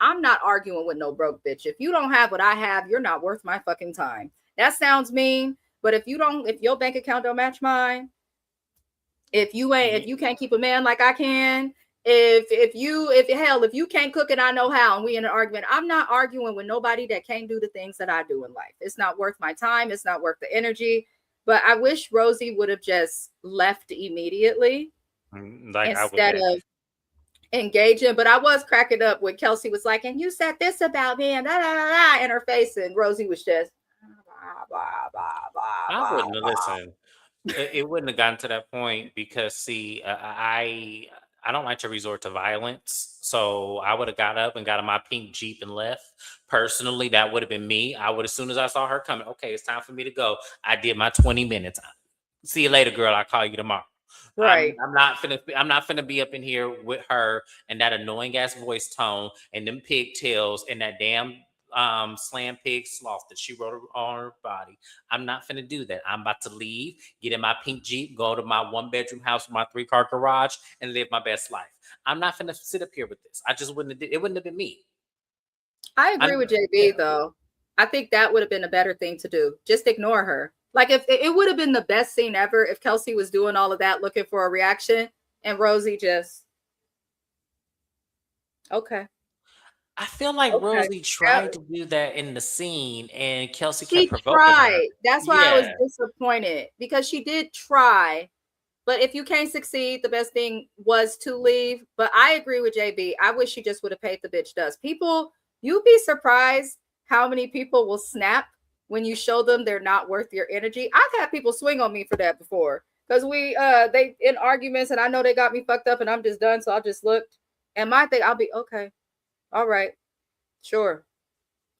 I'm not arguing with no broke bitch. If you don't have what I have, you're not worth my fucking time. That sounds mean, but if your bank account don't match mine, if you can't keep a man like I can, if you can't cook and I know how, and we in an argument, I'm not arguing with nobody that can't do the things that I do in life. It's not worth my time. It's not worth the energy. But I wish Rosie would have just left immediately Like I would instead have. of engaging. But I was cracking up when Kelsey was like, and you said this about me and da da da da in her face, and Rosie was just blah, blah, blah, blah, I blah, wouldn't have blah. listened. It wouldn't have gotten to that point because see, I don't like to resort to violence. So I would have got up and got in my pink Jeep and left. Personally, that would have been me. I would, as soon as I saw her coming, okay, it's time for me to go. I did my 20 minutes. See you later, girl. I'll call you tomorrow. I'm Right. I'm not finna I'm not finna be up in here with her and that annoying ass voice tone and them pigtails and that damn slam pig sloth that she wrote on her body. I'm not finna do that. I'm about to leave, get in my pink Jeep, go to my 1 bedroom house with my 3 car garage and live my best life. I'm not finna sit up here with this. I just wouldn't have, it wouldn't have been me. I I agree with yeah. JB though. I think that would have been a better thing to do. Just ignore her. Like if it would have been the best scene ever if Kelsey was doing all of that looking for a reaction and Rosie just okay. I feel like Okay. Rosie Yep. tried to do that in the scene and Kelsey kept She provoking her. tried. That's why I was Yeah. disappointed because she did try. But if you can't succeed, the best thing was to leave. But I agree with JB. I wish she just would have paid the bitch dust. People, you'd be surprised how many people will snap when you show them they're not worth your energy. I've had people swing on me for that before. Because they in arguments and I know they got me fucked up and I'm just done. So I just looked. And my thing, I'll be okay. All right. Sure.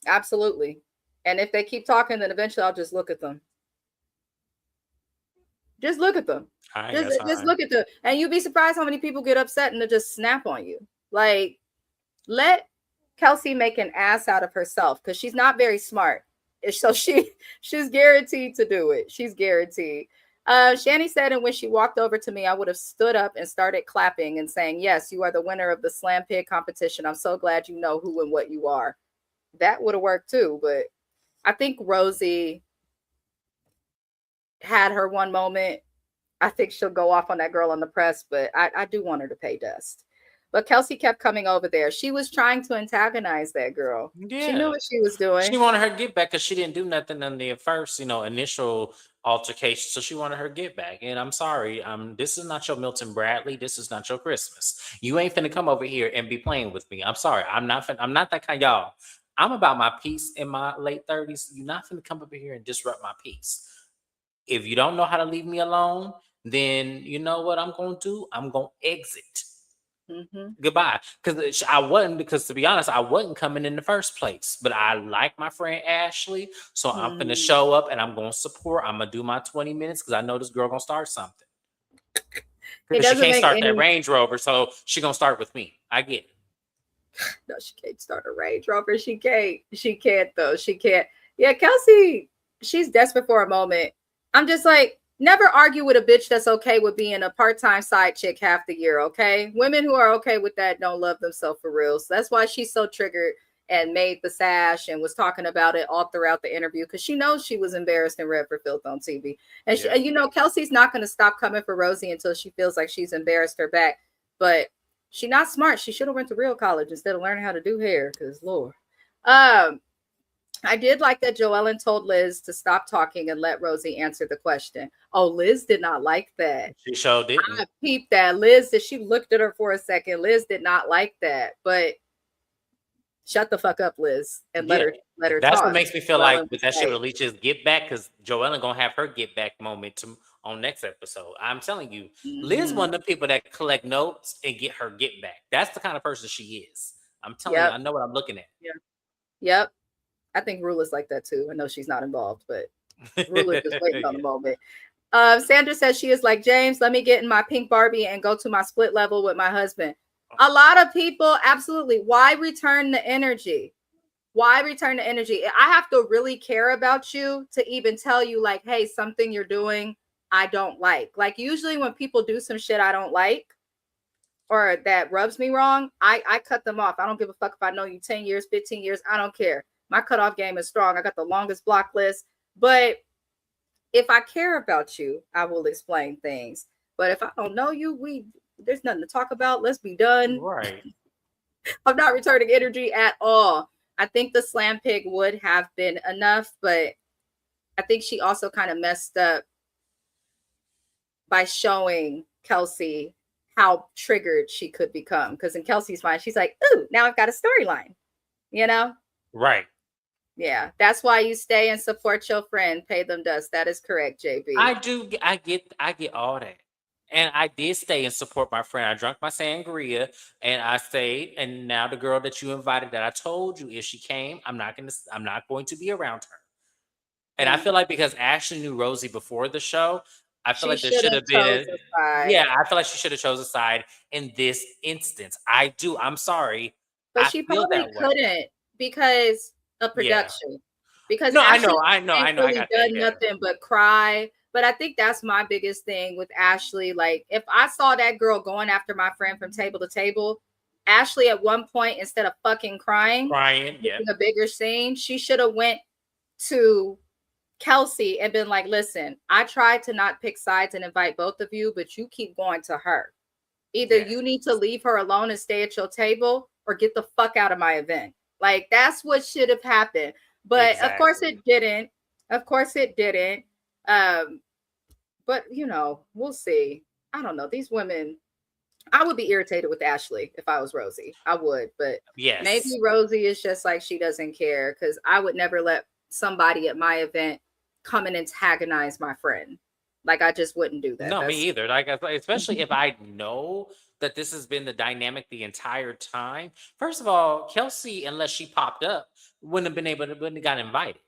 Absolutely. And if they keep talking, then eventually I'll just look at them. Just look at them. I Just guess just I. look at them. And you'd be surprised how many people get upset and they just snap on you. Like, let Kelsey make an ass out of herself because she's not very smart. So she's guaranteed to do it. She's guaranteed. Shani said, and when she walked over to me, I would have stood up and started clapping and saying, yes, you are the winner of the slam pig competition. I'm so glad you know who and what you are. That would have worked too. But I think Rosie had her one moment. I think she'll go off on that girl on the press, but I do want her to pay dust. But Kelsey kept coming over there. She was trying to antagonize that girl. She knew Yeah. what she was She doing. wanted her get back because she didn't do nothing in the first, initial altercation. So she wanted her get back. And I'm sorry, this is not your Milton Bradley. This is not your Christmas. You ain't finna come over here and be playing with me. I'm sorry. I'm not that kind, y'all. I'm about my peace in my late 30s. You're not finna come over here and disrupt my peace. If you don't know how to leave me alone, then you know what I'm gonna do? I'm gonna exit. Mm-hmm. Goodbye. Because I wasn't, because to be honest, I wasn't coming in the first place. But I like my friend Ashley. So I'm gonna Mm-hmm. show up and I'm gonna support. I'm gonna do my 20 minutes because I know this girl gonna start something. It Because she doesn't can't make start that any. Range Rover, so she gonna start with me. I get it. No, she can't start a Range Rover. She can't. She can't though. She can't. Yeah, Kelsey. She's desperate for a moment. I'm just like, never argue with a bitch that's okay with being a part-time side chick half the year. Okay, women who are okay with that don't love themselves for real. So that's why she's so triggered and made the sash and was talking about it all throughout the interview because she knows she was embarrassed and read for filth on TV. And Yeah. Kelsey's not going to stop coming for Rosie until she feels like she's embarrassed her back. But she's not smart. She should have went to real college instead of learning how to do hair. Because Lord, I did like that Joellen told Liz to stop talking and let Rosie answer the question. Oh, Liz did not like that. She sure didn't. I peeped that. Liz, that she looked at her for a second. Liz did not like that. But shut the fuck up, Liz, and let Yeah. her That's what talk. makes me feel like Joellen with was that shit like, releases get back because Joellen gonna have her get back moment on next episode. I'm telling you, Liz mm-hmm. one of the people that collect notes and get her get back. That's the kind of person she is. I'm telling you, Yep. I know what I'm looking Yeah. Yep. I think Rula's like that too. I know she's not involved, but at. Rula's just waiting on a Yeah. moment. Sandra says she is like, James, let me get in my pink Barbie and go to my split level with my husband. A lot of people, absolutely. Why return the energy? Why return the energy? I have to really care about you to even tell you, like, hey, something you're doing, I don't like. Like, usually when people do some shit I don't like or that rubs me wrong, I cut them off. I don't give a fuck if I know you 10 years, 15 years. I don't care. My cutoff game is strong. I got the longest block list. But if I care about you, I will explain things. But if I don't know you, there's nothing to talk about. Let's be done. Right. I'm not returning energy at all. I think the slam pig would have been enough, but I think she also kind of messed up by showing Kelsey how triggered she could become. Because in Kelsey's mind, she's like, ooh, now I've got a storyline, you know? Right. Yeah, that's why you stay and support your friend. Pay them dust. That is correct, JB. I do. I get all that. And I did stay and support my friend. I drank my sangria and I stayed. And now the girl that you invited, that I told you if she came, I'm not going to be around her. And I Mm. feel like because Ashley knew Rosie before the show, I feel She like there should should have have chose been. a side, Yeah, I feel like she should have chose a side in this instance. I do. I'm sorry. but I she feel probably that way. couldn't because of Yeah. production. Because No, I Ashley know. I know. ain't I know. I really got that. done Yeah. nothing but cry. But I think that's my biggest thing with Ashley. Like, if I saw that girl going after my friend from table to table, Ashley at one point, instead of fucking crying, Crying. Yeah. making a bigger scene, she should have went to Kelsey and been like, listen, I tried to not pick sides and invite both of you, but you keep going to her. Either Yeah. you need to leave her alone and stay at your table or get the fuck out of my event. Like, that's what should have happened. But of course Exactly. it didn't. Of course it didn't. Um, but we'll see. I don't know. These women, I would be irritated with Ashley if I was Rosie. I would, but maybe Yes. Rosie is just like she doesn't care because I would never let somebody at my event come and antagonize my friend. Like I just wouldn't do that. No, me That's either. Like, especially if I know that this has been the dynamic the entire time. First of all, Kelsey, unless she popped up, wouldn't have got invited.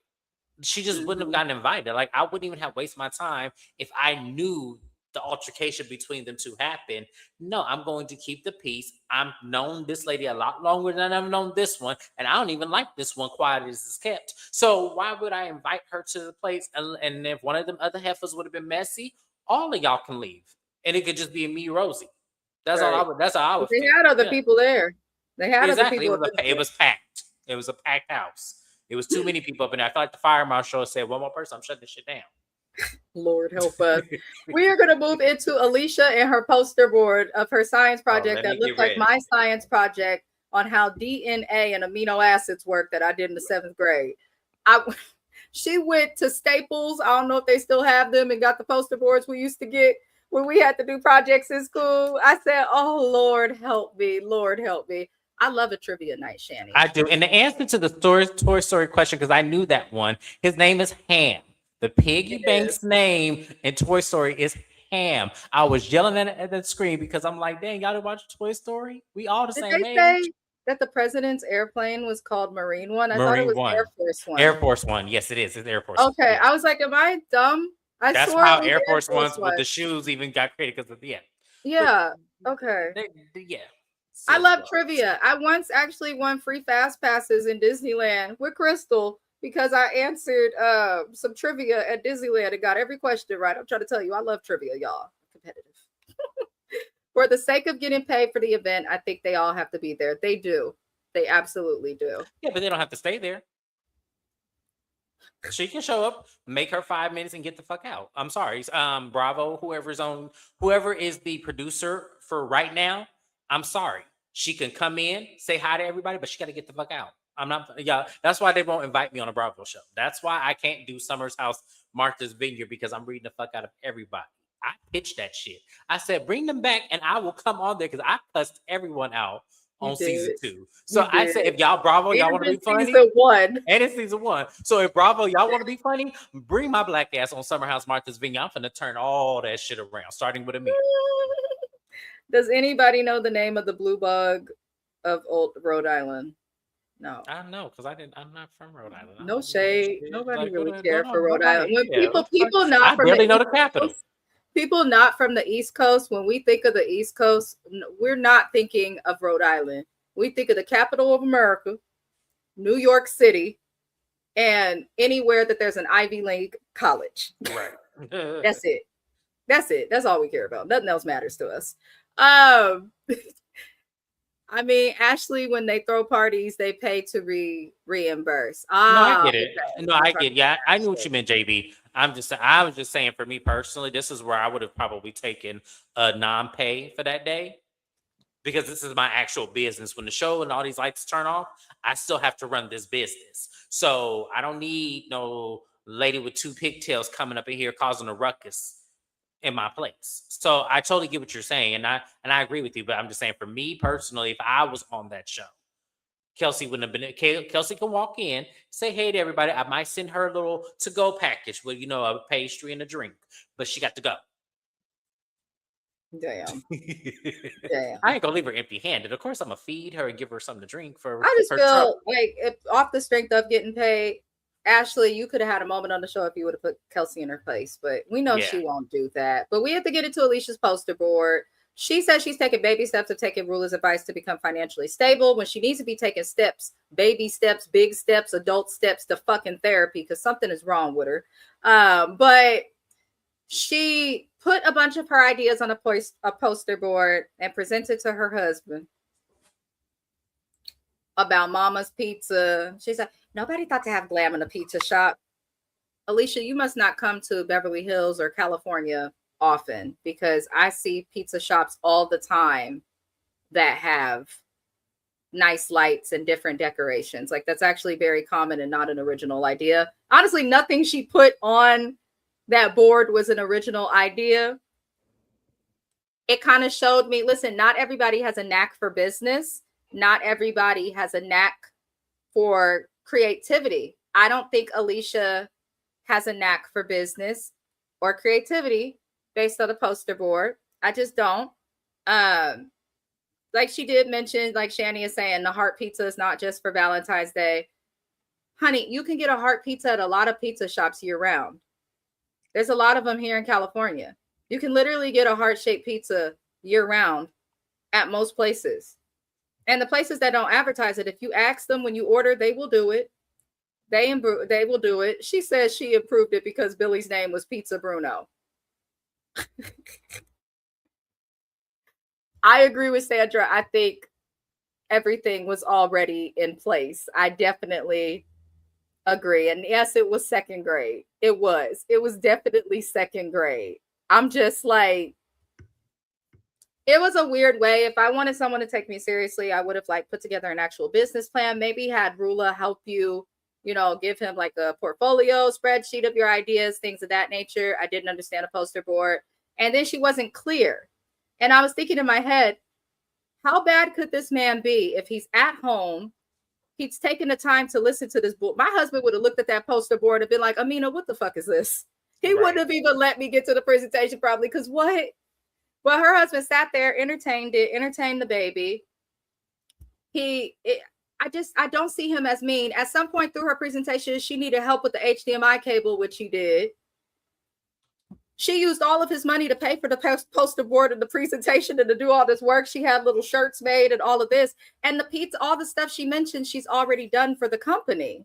She just wouldn't have Mhm. gotten invited. Like, I wouldn't even have wasted my time if I knew the altercation between them two happened. No, I'm going to keep the peace. I've known this lady a lot longer than I've known this one, and I don't even like this one quiet as it's kept. So why would I invite her to the place? And if one of them other heifers would have been messy, all of y'all can leave, and it could just be me, Rosie. That's all I Right. would. That's how I But would they feel. had other Yeah, people there. They had other exactly. people up in It there. was packed. It was a packed house. It was too many people up in there. I feel like the fire marshal said, "One more person, I'm shutting this shit down." Lord help us. We are going to move into Alicia and her poster board of her science Oh, project let that me looked get like ready. my science project on how DNA and amino acids work that I did in the 7th grade. I She went to Staples. I don't know if they still have them, and got the poster boards we used to get when we had to do projects in school. I said, "Oh Lord help me, Lord help me." I love a trivia night, Shani. I do. And the answer to the Toy Story question, because I knew that one, his name is Ham. The It Piggy is. Banks name in Toy Story is Ham. I was yelling at the screen because I'm like, dang, y'all didn't watch Toy Story? We all the Did same they age. say that the president's airplane was called Marine One? I thought it Marine was Air One. Force One. Air Force One. Yes, it is. It's Air Force One. Okay, Yeah. I was like, am I dumb? I That's swore it how was Air Air Force Force Ones with One. the shoes even got created because of, yeah. But Yeah. Okay. yeah. I Silly love bugs. trivia. I once actually won free fast passes in Disneyland with Crystal because I answered some trivia at Disneyland and got every question right. I'm trying to tell you, I love trivia, y'all. Competitive. For the sake of getting paid for the event, I think they all have to be there. They do. They absolutely do. Yeah, but they don't have to stay there. She can show up, make her 5 minutes, and get the fuck out. I'm sorry. Bravo, whoever is the producer for right now. I'm sorry. She can come in, say hi to everybody, but she got to get the fuck out. I'm not, yeah. That's why they won't invite me on a Bravo show. That's why I can't do Summer's House, Martha's Vineyard, because I'm reading the fuck out of everybody. I pitched that shit. I said, bring them back, and I will come on there because I cussed everyone out You on season did. 2. So You I did. said, if y'all Bravo, y'all And want to in be funny, season one. and it's season 1. So if Bravo, y'all want to be funny, bring my black ass on Summer House Martha's Vineyard. I'm finna turn all that shit around, starting with Amir. Does anybody know the name of the blue bug of old Rhode Island? No. I know, because I'm not from Rhode Island. I No don't know that shade. shit. Nobody Like, really no, cared for Rhode Island. nobody. When Yeah, what the fuck? people not I from the barely know East the capital. Coast, people not from the East Coast, when we think of the East Coast, we're not thinking of Rhode Island. We think of the capital of America, New York City, and anywhere that there's an Ivy League college. Right. That's it. That's it. That's all we care about. Nothing else matters to us. Um, I mean, Ashley, when they throw parties, they pay to reimburse. No, I Ah, get it. okay. No, I'm I talking get. Yeah, I about knew what Ashley. you meant, JB. I was just saying. For me personally, this is where I would have probably taken a non-pay for that day, because this is my actual business. When the show and all these lights turn off, I still have to run this business. So I don't need no lady with 2 pigtails coming up in here causing a ruckus. in my place. So I totally get what you're saying, and I agree with you. But I'm just saying, for me personally, if I was on that show, Kelsey wouldn't have been. Kelsey can walk in, say hey to everybody. I might send her a little to-go package with, a pastry and a drink, but she got to go. Damn. I ain't gonna leave her empty-handed. Of course, I'm gonna feed her and give her something to drink for I just her feel trouble. like if off the strength of getting paid, Ashley, you could have had a moment on the show if you would have put Kelsey in her place, but we know she won't do that. But we have to get into Alicia's poster board. She says she's taking baby steps of taking Rula's advice to become financially stable when she needs to be taking steps, baby steps, big steps, adult steps to fucking therapy because something is wrong with her. But she put a bunch of her ideas on a poster board and presented to her husband about Mama's Pizza. She said, nobody thought to have glam in a pizza shop. Alicia, you must not come to Beverly Hills or California often because I see pizza shops all the time that have nice lights and different decorations. Like that's actually very common and not an original idea. Honestly, nothing she put on that board was an original idea. It kind of showed me, listen, not everybody has a knack for business. Not everybody has a knack for creativity. I don't think Alicia has a knack for business or creativity based on the poster board. I just don't. Like she did mention, like Shani is saying, the heart pizza is not just for Valentine's Day. Honey, you can get a heart pizza at a lot of pizza shops year round. There's a lot of them here in California. You can literally get a heart-shaped pizza year round at most places. And the places that don't advertise it, if you ask them when you order, they will do it. They will do it. She says she approved it because Billy's name was Pizza Bruno. I agree with Sandra. I think everything was already in place. I definitely agree. And yes, it was second grade. It was definitely second grade. I'm just like, it was a weird way. If I wanted someone to take me seriously, I would have like put together an actual business plan. Maybe had Rula help you, give him like a portfolio spreadsheet of your ideas, things of that nature. I didn't understand a poster board. And then she wasn't clear. And I was thinking in my head, how bad could this man be if he's at home? He's taken the time to listen to this book. My husband would have looked at that poster board and been like, Amina, what the fuck is this? He wouldn't have even let me get to the presentation probably because what? Well, her husband sat there, entertained the baby. I don't see him as mean. At some point through her presentation, she needed help with the HDMI cable, which she did. She used all of his money to pay for the poster board and the presentation and to do all this work. She had little shirts made and all of this. And the pizza, all the stuff she mentioned, she's already done for the company.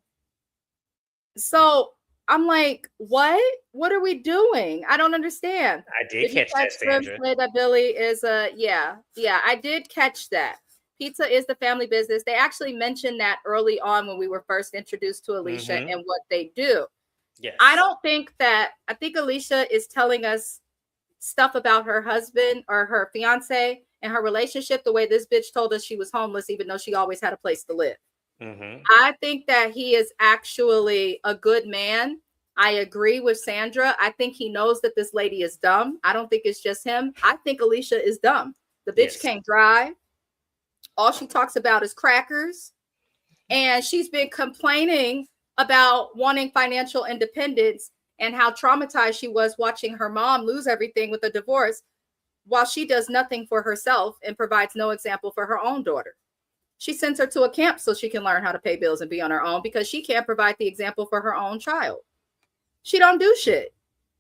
So I'm like, what? What are we doing? I don't understand. I did catch that, Sandra. That Billy is yeah, I did catch that. Pizza is the family business. They actually mentioned that early on when we were first introduced to Alicia and what they do. Yes. I think Alicia is telling us stuff about her husband or her fiance and her relationship the way this bitch told us she was homeless, even though she always had a place to live. I think that he is actually a good man. I agree with Sandra. I think he knows that this lady is dumb. I don't think it's just him. I think Alicia is dumb. The bitch can't drive. All she talks about is crackers. And she's been complaining about wanting financial independence and how traumatized she was watching her mom lose everything with a divorce while she does nothing for herself and provides no example for her own daughter. She sends her to a camp so she can learn how to pay bills and be on her own because she can't provide the example for her own child. She don't do shit.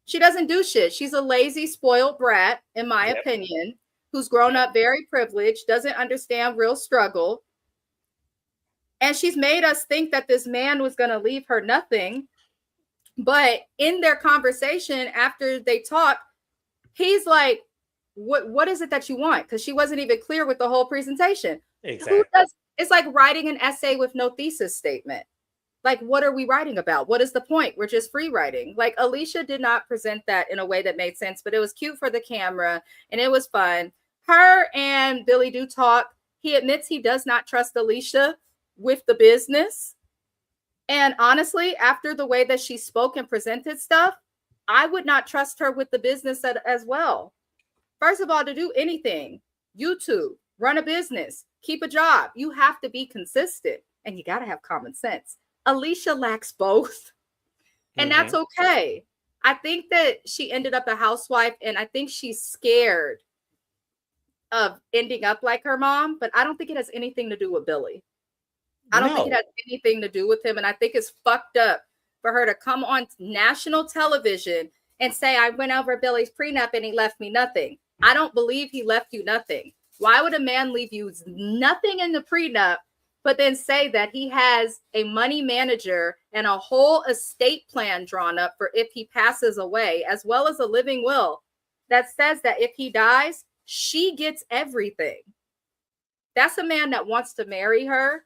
She doesn't do shit. She's a lazy, spoiled brat, in my opinion, who's grown up very privileged, doesn't understand real struggle. And she's made us think that this man was going to leave her nothing. But in their conversation, after they talk, he's like, what is it that you want? Because she wasn't even clear with the whole presentation. Exactly. It's like writing an essay with no thesis statement. Like, what are we writing about? What is the point? We're just free writing. Like, Alicia did not present that in a way that made sense, but it was cute for the camera and it was fun. Her and Billy do talk. He admits he does not trust Alicia with the business. And honestly, after the way that she spoke and presented stuff, I would not trust her with the business as well. First of all, to do anything, YouTube, run a business, keep a job, you have to be consistent and you got to have common sense. Alicia lacks both, and that's okay. I think that she ended up a housewife, and I think she's scared of ending up like her mom, but I don't think it has anything to do with Billy. I don't think it has anything to do with him, and I think it's fucked up for her to come on national television and say, I went over Billy's prenup and he left me nothing. I don't believe he left you nothing. Why would a man leave you nothing in the prenup, but then say that he has a money manager and a whole estate plan drawn up for if he passes away, as well as a living will that says that if he dies, she gets everything? That's a man that wants to marry her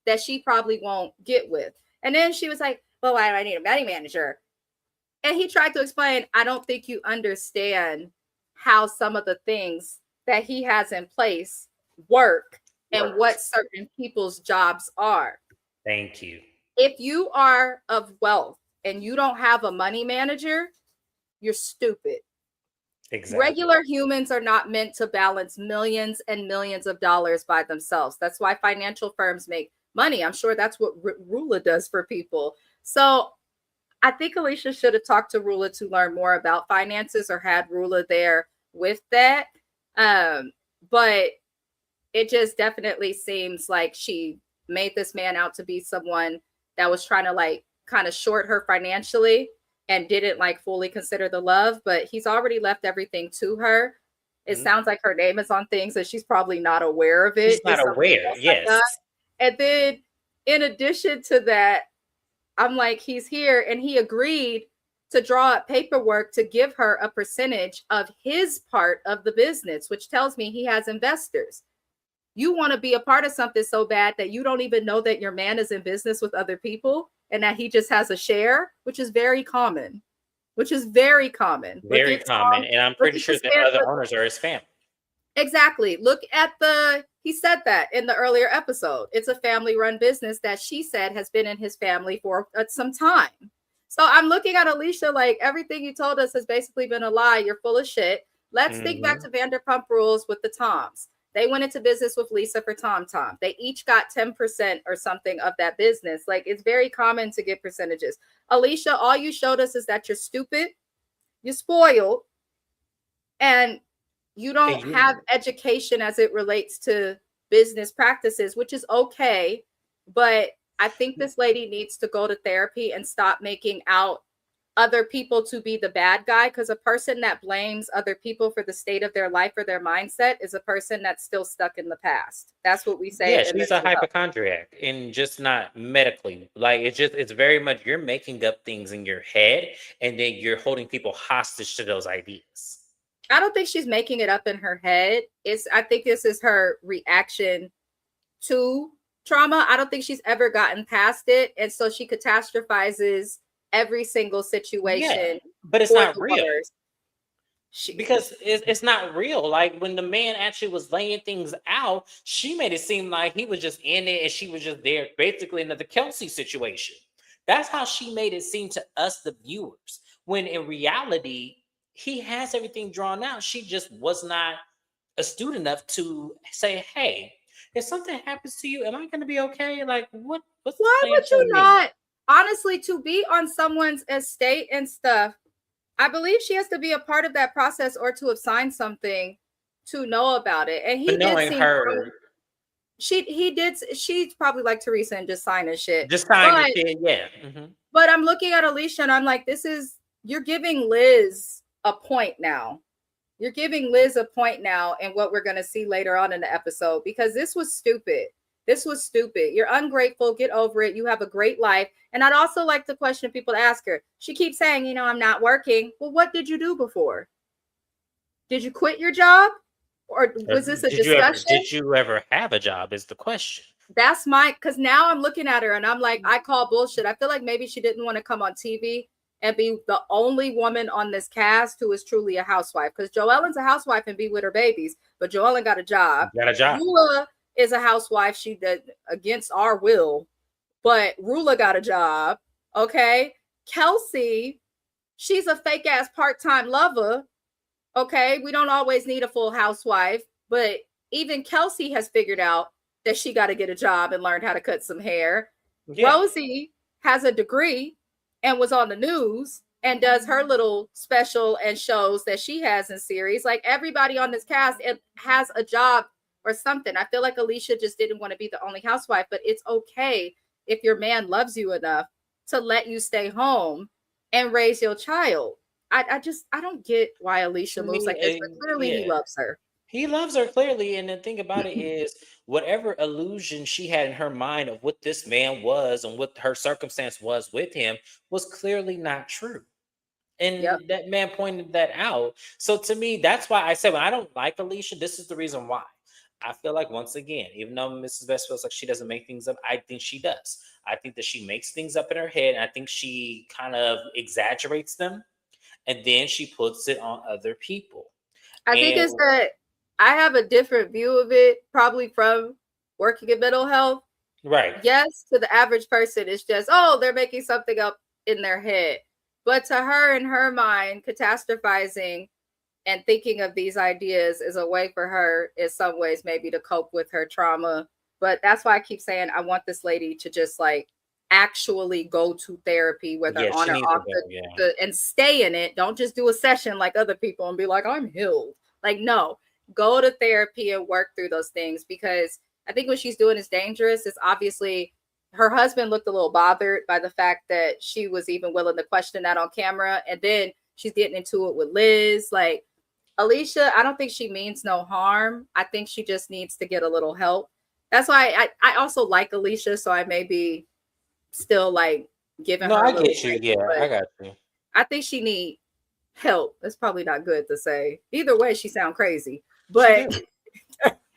that she probably won't get with. And then she was like, well, why do I need a money manager? And he tried to explain, I don't think you understand how some of the things that he has in place work and what certain people's jobs are. Thank you. If you are of wealth and you don't have a money manager, you're stupid. Exactly. Regular humans are not meant to balance millions and millions of dollars by themselves. That's why financial firms make money. I'm sure that's what Rula does for people. So I think Alicia should have talked to Rula to learn more about finances, or had Rula there with that. But it just definitely seems like she made this man out to be someone that was trying to like kind of short her financially and didn't like fully consider the love, but he's already left everything to her. It sounds like her name is on things that she's probably not aware of it. She's not aware, yes. Like, and then in addition to that, I'm like, he's here, and he agreed to draw up paperwork to give her a percentage of his part of the business, which tells me he has investors. You want to be a part of something so bad that you don't even know that your man is in business with other people and that he just has a share, which is very common. Very common. And I'm pretty sure the other owners are his family. Exactly. Look at he said that in the earlier episode. It's a family-run business that she said has been in his family for some time. So I'm looking at Alicia like, everything you told us has basically been a lie. You're full of shit. Let's think back to Vanderpump Rules with the Toms. They went into business with Lisa for Tom. They each got 10% or something of that business. Like, it's very common to get percentages. Alicia, all you showed us is that you're stupid, you're spoiled, and you don't have education as it relates to business practices, which is okay. But I think this lady needs to go to therapy and stop making out other people to be the bad guy, because a person that blames other people for the state of their life or their mindset is a person that's still stuck in the past. That's what we say. Yeah, she's a hypochondriac, and just not medically. Like, it's very much you're making up things in your head, and then you're holding people hostage to those ideas. I don't think she's making it up in her head. I think this is her reaction to trauma. I don't think she's ever gotten past it. And so she catastrophizes every single situation. Yeah, but it's not real. Because it's not real. Like, when the man actually was laying things out, she made it seem like he was just in it and she was just there, basically another Kelsey situation. That's how she made it seem to us, the viewers. When in reality, he has everything drawn out. She just was not astute enough to say, hey, if something happens to you, am I going to be okay? Like, why would you not? Honestly, to be on someone's estate and stuff, I believe she has to be a part of that process or to have signed something to know about it. And he did seem her. She's probably like Teresa and just signing shit. Just signing shit, yeah. Mm-hmm. But I'm looking at Alicia and I'm like, you're giving Liz a point now. You're giving Liz a point now in what we're going to see later on in the episode, because this was stupid. You're ungrateful. Get over it. You have a great life. And I'd also like the question people to ask her. She keeps saying, I'm not working. Well, what did you do before? Did you quit your job? Or was this a discussion? Did you ever have a job is the question. That's because now I'm looking at her and I'm like, I call bullshit. I feel like maybe she didn't want to come on TV and be the only woman on this cast who is truly a housewife. Because Joellen's a housewife and be with her babies, but Joellen got a job. Rula is a housewife. She did against our will, but Rula got a job. Okay. Kelsey she's a fake ass part-time lover. Okay, we don't always need a full housewife, but even Kelsey has figured out that she got to get a job and learn how to cut some hair. Yeah. Rosie has a degree and was on the news and does her little special and shows that she has in series. Like everybody on this cast has a job or something. I feel like Alicia just didn't want to be the only housewife, but it's okay if your man loves you enough to let you stay home and raise your child. I don't get why Alicia To moves like me, this, but clearly he yeah. loves her. He loves her clearly, and the thing about it is, whatever illusion she had in her mind of what this man was and what her circumstance was with him was clearly not true. Yep. And that man pointed that out. So to me, that's why I said when I don't like Alicia, this is the reason why. I feel like once again, even though Mrs. Best feels like she doesn't make things up, I think she does. I think that she makes things up in her head, and I think she kind of exaggerates them, and then she puts it on other people. I think And it's that I have a different view of it, probably from working in mental health. right. Yes, to the average person, it's just, oh, they're making something up in their head. But to her, in her mind, catastrophizing and thinking of these ideas is a way for her, in some ways, maybe to cope with her trauma. But that's why I keep saying I want this lady to just like actually go to therapy, whether Yeah, on she or needs to off go. Yeah. and stay in it. Don't just do a session like other people and be like, I'm healed. Like, no, go to therapy and work through those things, because I think what she's doing is dangerous. It's obviously her husband looked a little bothered by the fact that she was even willing to question that on camera. And then she's getting into it with Liz. Like, Alicia, I don't think she means no harm. I think she just needs to get a little help. That's why I also like Alicia, so I may be still like giving No, her a I little get you. grace, Yeah, but I got you. I think she need help. That's probably not good to say. Either way, she sound crazy, She but do.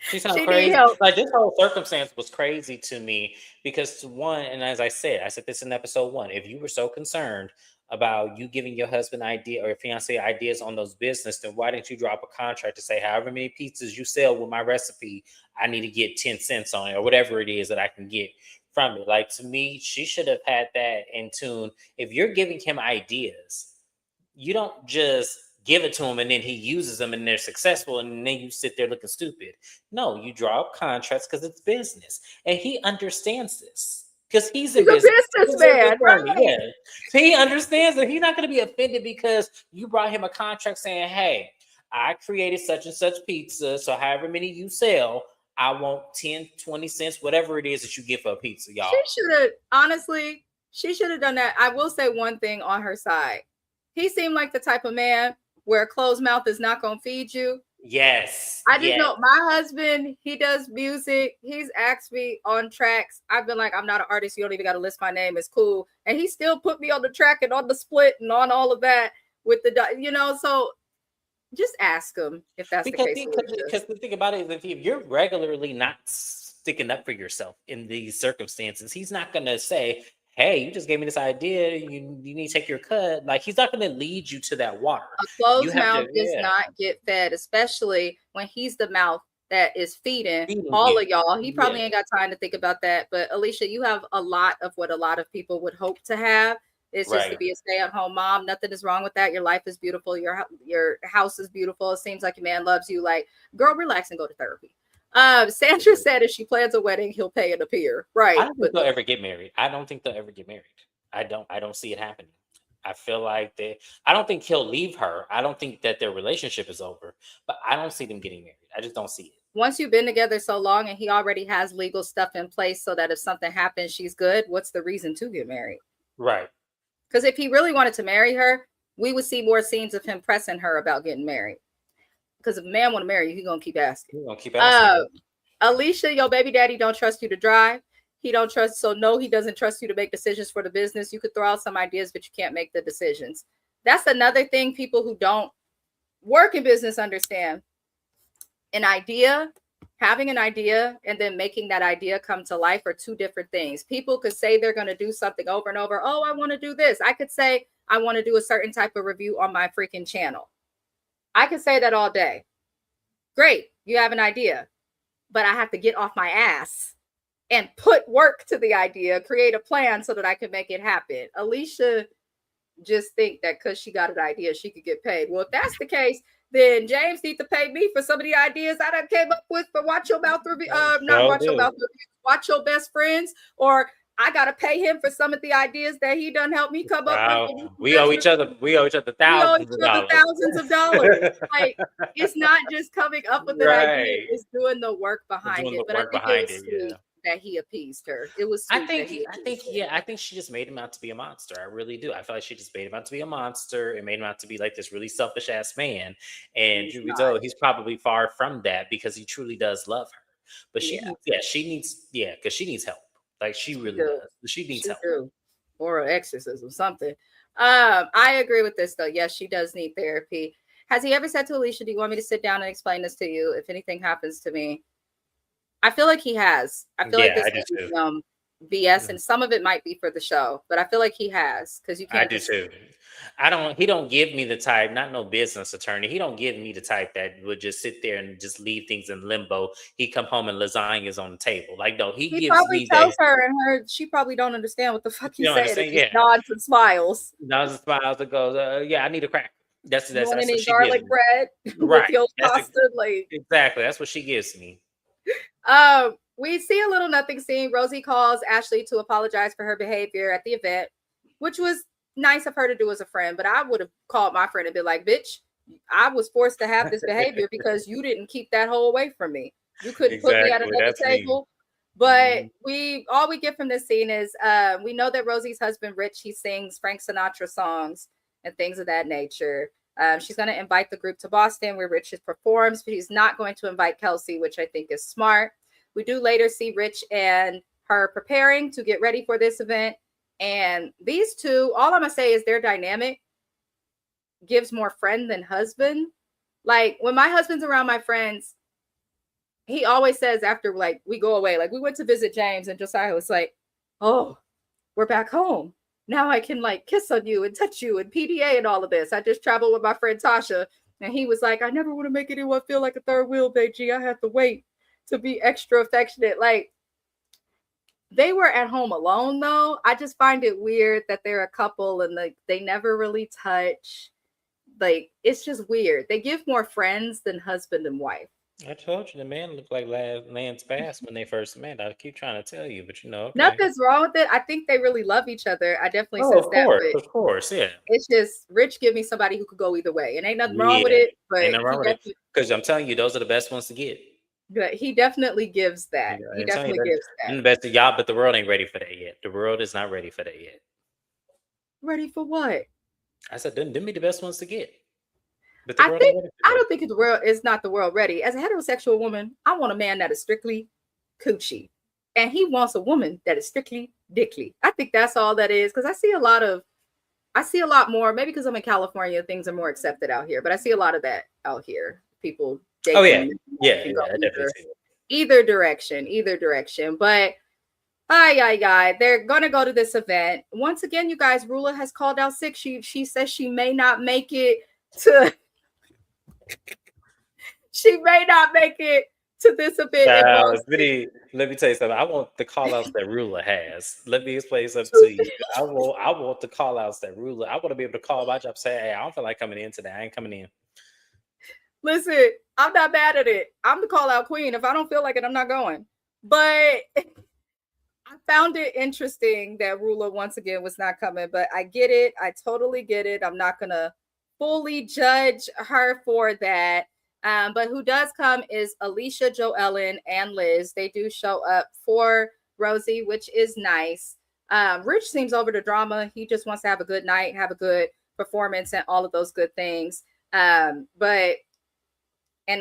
She sounds she need crazy. help. Like this whole circumstance was crazy to me because one, and as I said this in episode one. If you were so concerned about you giving your husband idea or your fiance ideas on those business, then why didn't you drop a contract to say however many pizzas you sell with my recipe, I need to get 10 cents on it or whatever it is that I can get from it. Like to me, she should have had that in tune. If you're giving him ideas, you don't just give it to him and then he uses them and they're successful and then you sit there looking stupid. No, you draw up contracts because it's business. And he understands this because he's He's in a business. He's an businessman, attorney. right? Yeah. So he understands that he's not going to be offended because you brought him a contract saying, hey, I created such and such pizza. So however many you sell, I want 10, 20 cents, whatever it is that you get for a pizza, She y'all. should have, honestly, she should have done that. I will say one thing on her side. He seemed like the type of man where a closed mouth is not going to feed you. Yes. I just Yes. know my husband, he does music. He's asked me on tracks. I've been like, I'm not an artist. You don't even got to list my name. It's cool. And he still put me on the track and on the split and on all of that with the, so just ask him if that's the Because case, Alicia. because the thing about it is if you're regularly not sticking up for yourself in these circumstances, he's not gonna say, hey, you just gave me this idea, you need to take your cut. Like he's not gonna lead you to that water. A You closed have mouth to, does yeah, not get fed, especially when he's the mouth that is feeding feeding all you. of y'all. He Yeah, probably ain't got time to think about that. But Alicia, you have a lot of what a lot of people would hope to have. It's just to right. be a stay-at-home mom. Nothing is wrong with that. Your life is beautiful. Your house is beautiful. It seems like your man loves you. Like, girl, relax and go to therapy. Sandra said if she plans a wedding, he'll pay it appear. I Right. don't think But they'll ever get married. I don't think they'll ever get married. I don't see it happening. I feel like I don't think he'll leave her. I don't think that their relationship is over, but I don't see them getting married. I just don't see it. once you've been together so long and he already has legal stuff in place so that if something happens, she's good, what's the reason to get married? Right. Because if he really wanted to marry her, we would see more scenes of him pressing her about getting married. Because if a man want to marry you, he's gonna keep asking. We're gonna keep asking her. Alicia, your baby daddy don't trust you to drive. He don't trust, so no, he doesn't trust you to make decisions for the business. You could throw out some ideas, but you can't make the decisions. That's another thing people who don't work in business understand. An idea, having an idea, and then making that idea come to life are two different things. People could say they're going to do something over and over. Oh, I want to do this. I could say I want to do a certain type of review on my freaking channel. I could say that all day. Great, you have an idea, but I have to get off my ass and put work to the idea, create a plan so that I can make it happen. Alicia just think that because she got an idea, she could get paid. Well, if that's the case, then James need to pay me for some of the ideas I done came up with for Watch Your Mouth Review. Not So Watch Your Mouth Review, Watch Your Best Friends. Or I gotta pay him for some of the ideas that he done helped me come up with. we owe each other. We owe each other We owe thousands each of other dollars. thousands of dollars. Like, it's not just coming up with an idea; Right. it's doing the work behind Doing it. the But I work think it behind was it. sweet Yeah. that he appeased her. It was sweet that he appeased her. I think she just made him out to be a monster. I really do. I feel like she just made him out to be a monster and made him out to be like this really selfish ass man. And He's truth be not. told, he's probably far from that because he truly does love her. But Yeah, because she needs help. Like she she really do. does. She needs She help. do. Or an exorcism, something. I agree with this though. Yes, she does need therapy. Has he ever said to Alicia, "Do you want me to sit down and explain this to you if anything happens to me?" I feel like he has. I feel like Yeah, this I do is too. BS, and some of it might be for the show, but I feel like he has because you I can't do just. too. He don't give me the type, not no business attorney. He don't give me the type that would just sit there and just leave things in limbo. He come home and lasagna's on the table. Like, no, he He gives probably me tells that. her, and she probably don't understand what the fuck You he's don't saying. It understand? just Yeah. nods and smiles. Now the smiles that goes, yeah, I need a crack. You want That's what any she gives garlic me. bread with Right. your pasta? Like, Exactly. That's what she gives me. we see a little nothing scene. Rosie calls Ashley to apologize for her behavior at the event, which was nice of her to do as a friend. But I would have called my friend and been like, "Bitch, I was forced to have this behavior because you didn't keep that hoe away from me. You couldn't put me at Exactly. another That's me. table." But Mhm. all we get from this scene is we know that Rosie's husband Rich, he sings Frank Sinatra songs and things of that nature. She's going to invite the group to Boston where Rich performs, but he's not going to invite Kelsey, which I think is smart. We do later see Rich and her preparing to get ready for this event. And these two, all I'm going to say is their dynamic gives more friend than husband. Like when my husband's around my friends, he always says after like we go away, like we went to visit James and Josiah was like, "Oh, we're back home. Now I can like kiss on you and touch you and PDA and all of this." I just traveled with my friend Tasha and he was like, "I never want to make anyone feel like a third wheel, baby. I have to wait to be extra affectionate." Like they were at home alone though. I just find it weird that they're a couple and like they never really touch. Like it's just weird. They give more friends than husband and wife. I told you the man looked like Lance Bass when they first met. I keep trying to tell you, but okay. Nothing's wrong with it. I think they really love each other. I definitely Oh, sense that, but of course, yeah. it's just Rich give me somebody who could go either way. And ain't nothing wrong with Yeah. it, Ain't but nothing wrong with it. Because I'm telling you, those are the best ones to get. he definitely gives that. Yeah, He I'm telling you definitely that. gives that. And the best of y'all, but the world ain't ready for that yet. The world is not ready for that yet. Ready for what? I said, them be the best ones to get. But the world I ain't ready for that. don't think the world is not the world ready. As a heterosexual woman, I want a man that is strictly coochie. And he wants a woman that is strictly dickly. I think that's all that is. Because I see a lot more, maybe because I'm in California, things are more accepted out here. But I see a lot of that out here. People dating. Oh yeah. Yeah, can yeah, go I definitely see it. either direction. But they're gonna go to this event. Once again, you guys, Rula has called out sick. She says she may not make it to she may not make it to this event in Boston. Let me tell you something. I want the call outs that Ruler has. Let me explain something to you. I want the call outs that Ruler. I want to be able to call my job and say, "Hey, I don't feel like coming in today. I ain't coming in." Listen, I'm not mad at it. I'm the call out queen. If I don't feel like it, I'm not going. But I found it interesting that Rula once again was not coming, but I get it. I totally get it. I'm not gonna fully judge her for that. But who does come is Alicia, Joellen, and Liz. They do show up for Rosie, which is nice. Rich seems over the drama. He just wants to have a good night, have a good performance, and all of those good things. And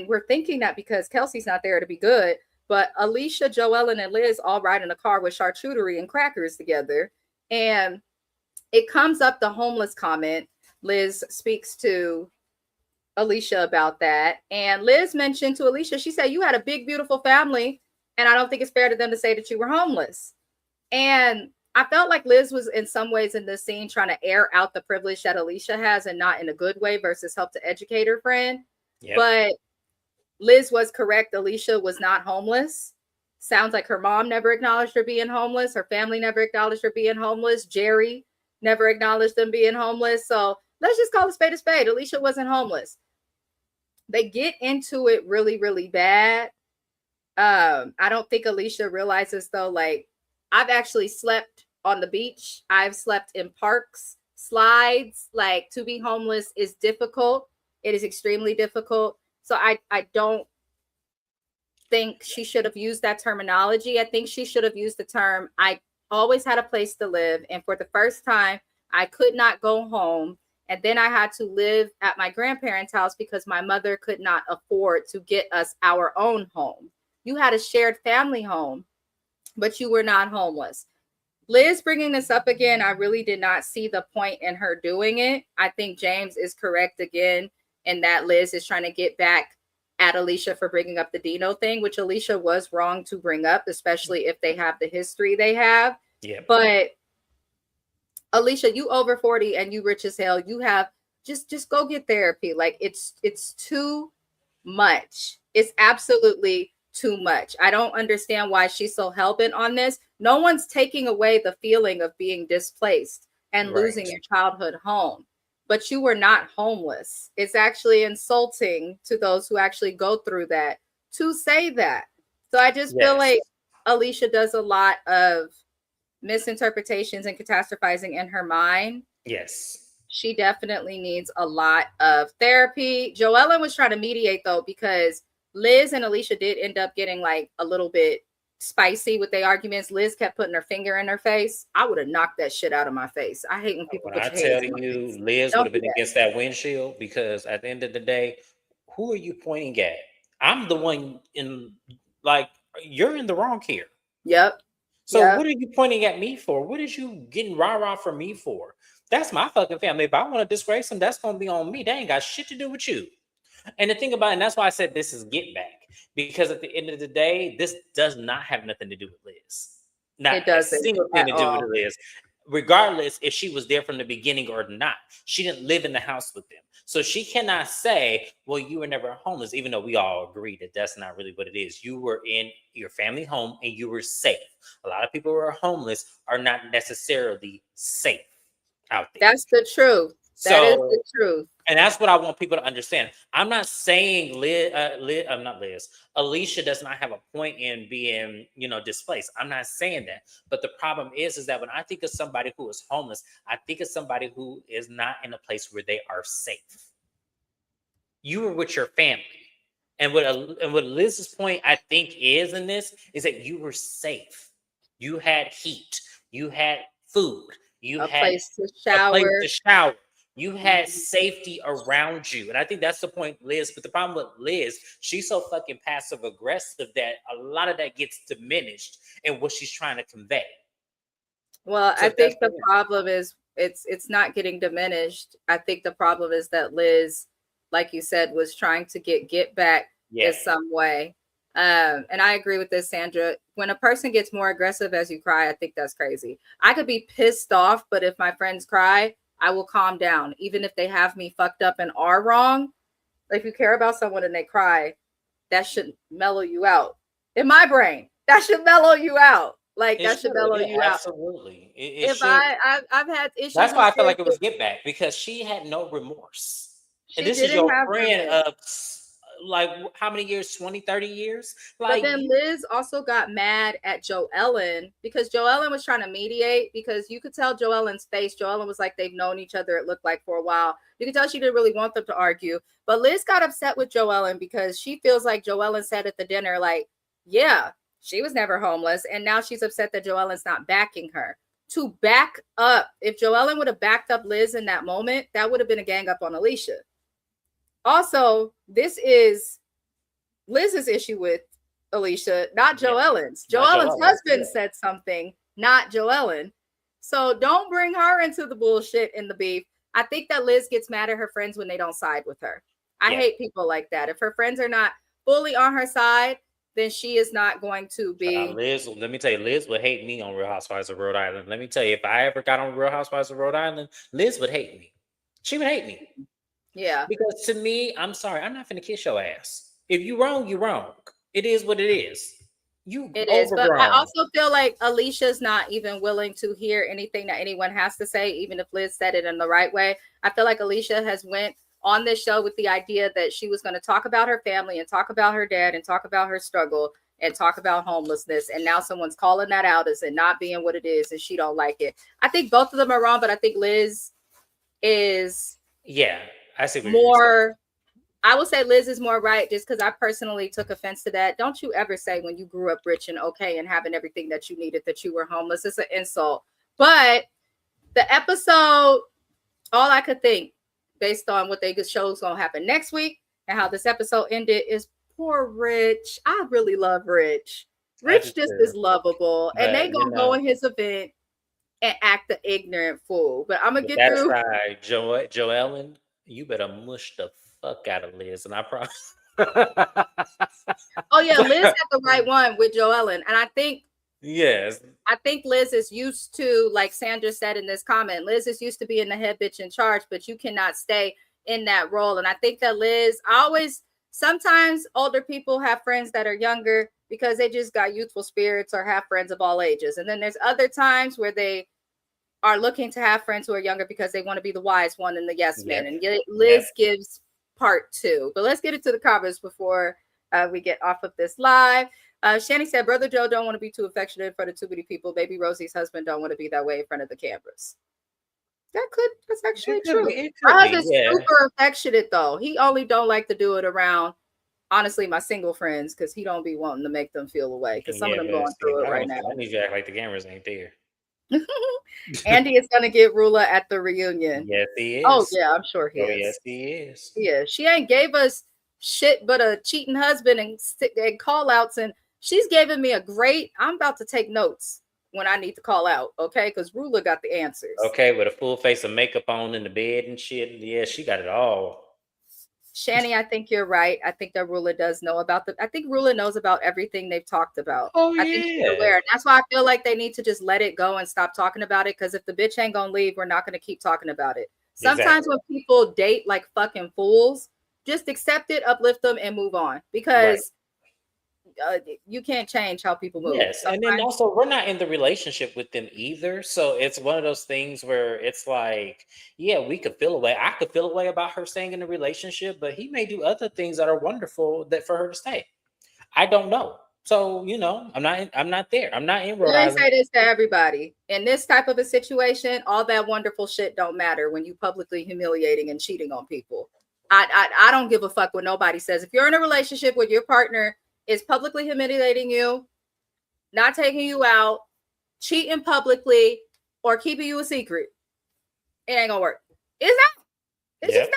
we're thinking that because Kelsey's not there to be good, but Alicia, Joellen, and Liz all ride in a car with charcuterie and crackers together. And it comes up the homeless comment. Liz speaks to Alicia about that. And Liz mentioned to Alicia, she said, "You had a big, beautiful family. And I don't think it's fair to them to say that you were homeless." And I felt like Liz was in some ways in this scene trying to air out the privilege that Alicia has and not in a good way versus help to educate her friend. Yep. But Liz was correct. Alicia was not homeless. Sounds like her mom never acknowledged her being homeless. Her family never acknowledged her being homeless. Jerry never acknowledged them being homeless. So let's just call a spade a spade. Alicia wasn't homeless. They get into it really, really bad. I don't think Alicia realizes though, like, I've actually slept on the beach. I've slept in parks, slides. Like, to be homeless is difficult. It is extremely difficult. So I don't think she should have used that terminology. I think she should have used the term, I always had a place to live. And for the first time, I could not go home. And then I had to live at my grandparents' house because my mother could not afford to get us our own home. You had a shared family home, but you were not homeless. Liz bringing this up again, I really did not see the point in her doing it. I think James is correct again in that Liz is trying to get back at Alicia for bringing up the Dino thing, which Alicia was wrong to bring up, especially if they have the history they have. Yeah. But Alicia, you over 40 and you rich as hell. You have just go get therapy. Like, it's too much. It's absolutely too much. I don't understand why she's so hell-bent on this. No one's taking away the feeling of being displaced and losing your childhood home, but you were not homeless. It's actually insulting to those who actually go through that to say that. So I just feel like Alicia does a lot of misinterpretations and catastrophizing in her mind. Yes. She definitely needs a lot of therapy. Joellen was trying to mediate though, because Liz and Alicia did end up getting like a little bit spicy with their arguments. Liz kept putting her finger in her face. I would have knocked that shit out of my face. I hate when people When I put your tell hands in my you, face. Liz would Don't have do been that. against that windshield, because at the end of the day, who are you pointing at? I'm the one in, like, you're in the wrong here. Yep. So what are you pointing at me for? What is you getting rah-rah for me for? That's my fucking family. If I want to disgrace them, that's gonna be on me. They ain't got shit to do with you. And the thing about it, and that's why I said this is get back. Because at the end of the day, this does not have nothing to do with Liz. Not It a doesn't single thing at to do with all. Liz. Regardless if she was there from the beginning or not. She didn't live in the house with them. So she cannot say, well, you were never homeless, even though we all agree that that's not really what it is. You were in your family home and you were safe. A lot of people who are homeless are not necessarily safe out there. That's the truth. That is the truth. And that's what I want people to understand. I'm not saying I'm not Liz. Alicia does not have a point in being, displaced. I'm not saying that. But the problem is that when I think of somebody who is homeless, I think of somebody who is not in a place where they are safe. You were with your family. And what Liz's point, I think, is in this is that you were safe. You had heat. You had food. You had place to a place shower. to shower. You had safety around you. And I think that's the point, Liz. But the problem with Liz, she's so fucking passive aggressive that a lot of that gets diminished in what she's trying to convey. Well, I think the problem is it's not getting diminished. I think the problem is that Liz, like you said, was trying to get back in some way. And I agree with this, Sandra. When a person gets more aggressive as you cry, I think that's crazy. I could be pissed off, but if my friends cry, I will calm down, even if they have me fucked up and are wrong. If you care about someone and they cry, that should mellow you out. In my brain, that should mellow you out. Like, that should mellow you out. Absolutely. If I've had issues. That's why I feel like it was get back, because she had no remorse. And this is your friend of like how many years? 20, 30 years? Like, but then Liz also got mad at Joellen because Joellen was trying to mediate, because you could tell Joellen's face. Joellen was like, they've known each other, it looked like, for a while. You could tell she didn't really want them to argue. But Liz got upset with Joellen because she feels like Joellen said at the dinner, like, yeah, she was never homeless. And now she's upset that Joellen's not backing her. To back up, if Joellen would have backed up Liz in that moment, that would have been a gang up on Alicia. Also, this is Liz's issue with Alicia, not Joellen's. Joellen's husband said something, not Joellen. So don't bring her into the bullshit and the beef. I think that Liz gets mad at her friends when they don't side with her. I hate people like that. If her friends are not fully on her side, then she is not going to be. Liz, let me tell you, Liz would hate me on Real Housewives of Rhode Island. Let me tell you, if I ever got on Real Housewives of Rhode Island, Liz would hate me. She would hate me. Yeah. Because to me, I'm sorry, I'm not finna kiss your ass. If you wrong, you wrong. It is what it is. You It is, but I overgrown. also feel like Alicia's not even willing to hear anything that anyone has to say, even if Liz said it in the right way. I feel like Alicia has went on this show with the idea that she was going to talk about her family and talk about her dad and talk about her struggle and talk about homelessness, and now someone's calling that out as it not being what it is, and she don't like it. I think both of them are wrong, but I think Liz is Yeah, I see what you're saying. more. I would say Liz is more right, just because I personally took offense to that. Don't you ever say when you grew up rich and okay and having everything that you needed that you were homeless. It's an insult. But the episode, all I could think based on what they show's gonna happen next week and how this episode ended is poor Rich. I really love Rich. I Rich just just do. is lovable, and But they gonna go in his event and act the ignorant fool. But I'm gonna but get that through. aside, Joellen, you better mush the fuck out of Liz, and I promise. Oh yeah, Liz had the right one with Joellen, and Yes, I think Liz is used to, like Sandra said in this comment, Liz is used to being the head bitch in charge, but you cannot stay in that role. And I think that Liz, sometimes older people have friends that are younger because they just got youthful spirits or have friends of all ages. And then there's other times where they are looking to have friends who are younger because they want to be the wise one and the yes man. yep, And yep. Liz gives part two. But let's get into the comments before we get off of this live. Shani said, Brother Joe don't want to be too affectionate in front of too many people. Baby Rosie's husband don't want to be that way in front of the cameras. That's actually true. It My could be, husband's yeah, super affectionate though. He only don't like to do it around, honestly, my single friends, because he don't be wanting to make them feel away. Because some of yeah. them But going see, through it I right don't now. say I need you to act like the cameras ain't there. Andy is gonna get Rula at the reunion. Yes, he Oh is. yeah, I'm sure he Oh, yes, is. he is. Yeah, she ain't gave us shit but a cheating husband and call outs, and she's giving me a great. I'm about to take notes when I need to call out, okay? Because Rula got the answers. Okay, with a full face of makeup on in the bed and shit. Yeah, she got it all. Shani, I think you're right. I think that Rula does know about I think Rula knows about everything they've talked about. Oh I think she's yeah, aware. And that's why I feel like they need to just let it go and stop talking about it. Because if the bitch ain't gonna leave, we're not gonna keep talking about it. Sometimes exactly. when people date like fucking fools, just accept it, uplift them, and move on. Right. Because you can't change how people move. Yes, and then Sometimes also we're not in the relationship with them either. So it's one of those things where it's like, yeah, we could feel away. I could feel away about her staying in the relationship, but he may do other things that are wonderful that for her to stay. I don't know. So I'm not there. I'm not in Rhode let me Island. say this to everybody. In this type of a situation, all that wonderful shit don't matter when you publicly humiliating and cheating on people. I don't give a fuck what nobody says. If you're in a relationship where your partner is publicly humiliating you, not taking you out, cheating publicly, or keeping you a secret, it ain't gonna work. It's not. It's Yeah. just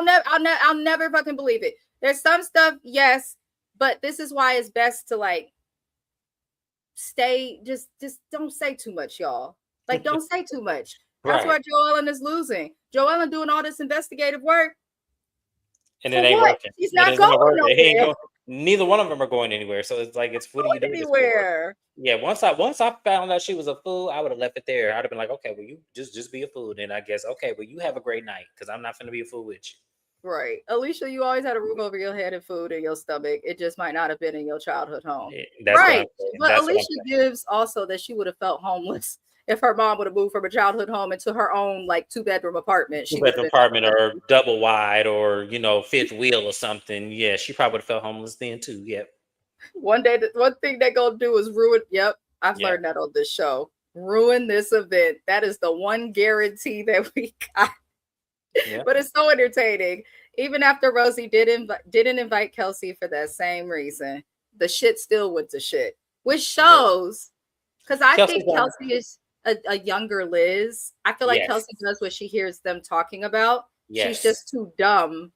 not. I'll never fucking believe it. There's some stuff, yes, but this is why it's best to like stay. Just don't say too much, y'all. Like, don't say too much. That's Right. why Joellen is losing. Joellen doing all this investigative work And it for ain't what? working. She's And not it's going not working. He ain't nowhere. going. Neither one of them are going anywhere. So it's like, it's what are you Going doing this for? anywhere. Yeah. Once I found out she was a fool, I would have left it there. I'd have been like, okay, well, you just be a fool. Then I guess, okay, well, you have a great night because I'm not gonna be a fool with Right. Alicia, you always had a roof over your head and food in your stomach. It just might not have been in your childhood home. you. That's what I'm Right. saying. But That's what I'm Alicia gives also that she would have felt homeless if her mom would have moved from a childhood home into her own like 2-bedroom apartment. saying. She would have Two-bedroom been apartment homeless. or double wide or fifth wheel or something. Yeah, she probably would have felt homeless then too. Yep. One day, one thing they're going to do is ruin. Yep. I've Yep. learned that on this show. Ruin this event. That is the one guarantee that we got. Yep. But it's so entertaining. Even after Rosie didn't invite Kelsey for that same reason, the shit still went to shit, which Yep. shows, because I Kelsey's think on. Kelsey is a younger Liz. I feel like Yes. Kelsey does what she hears them talking about. She's Yes. just too dumb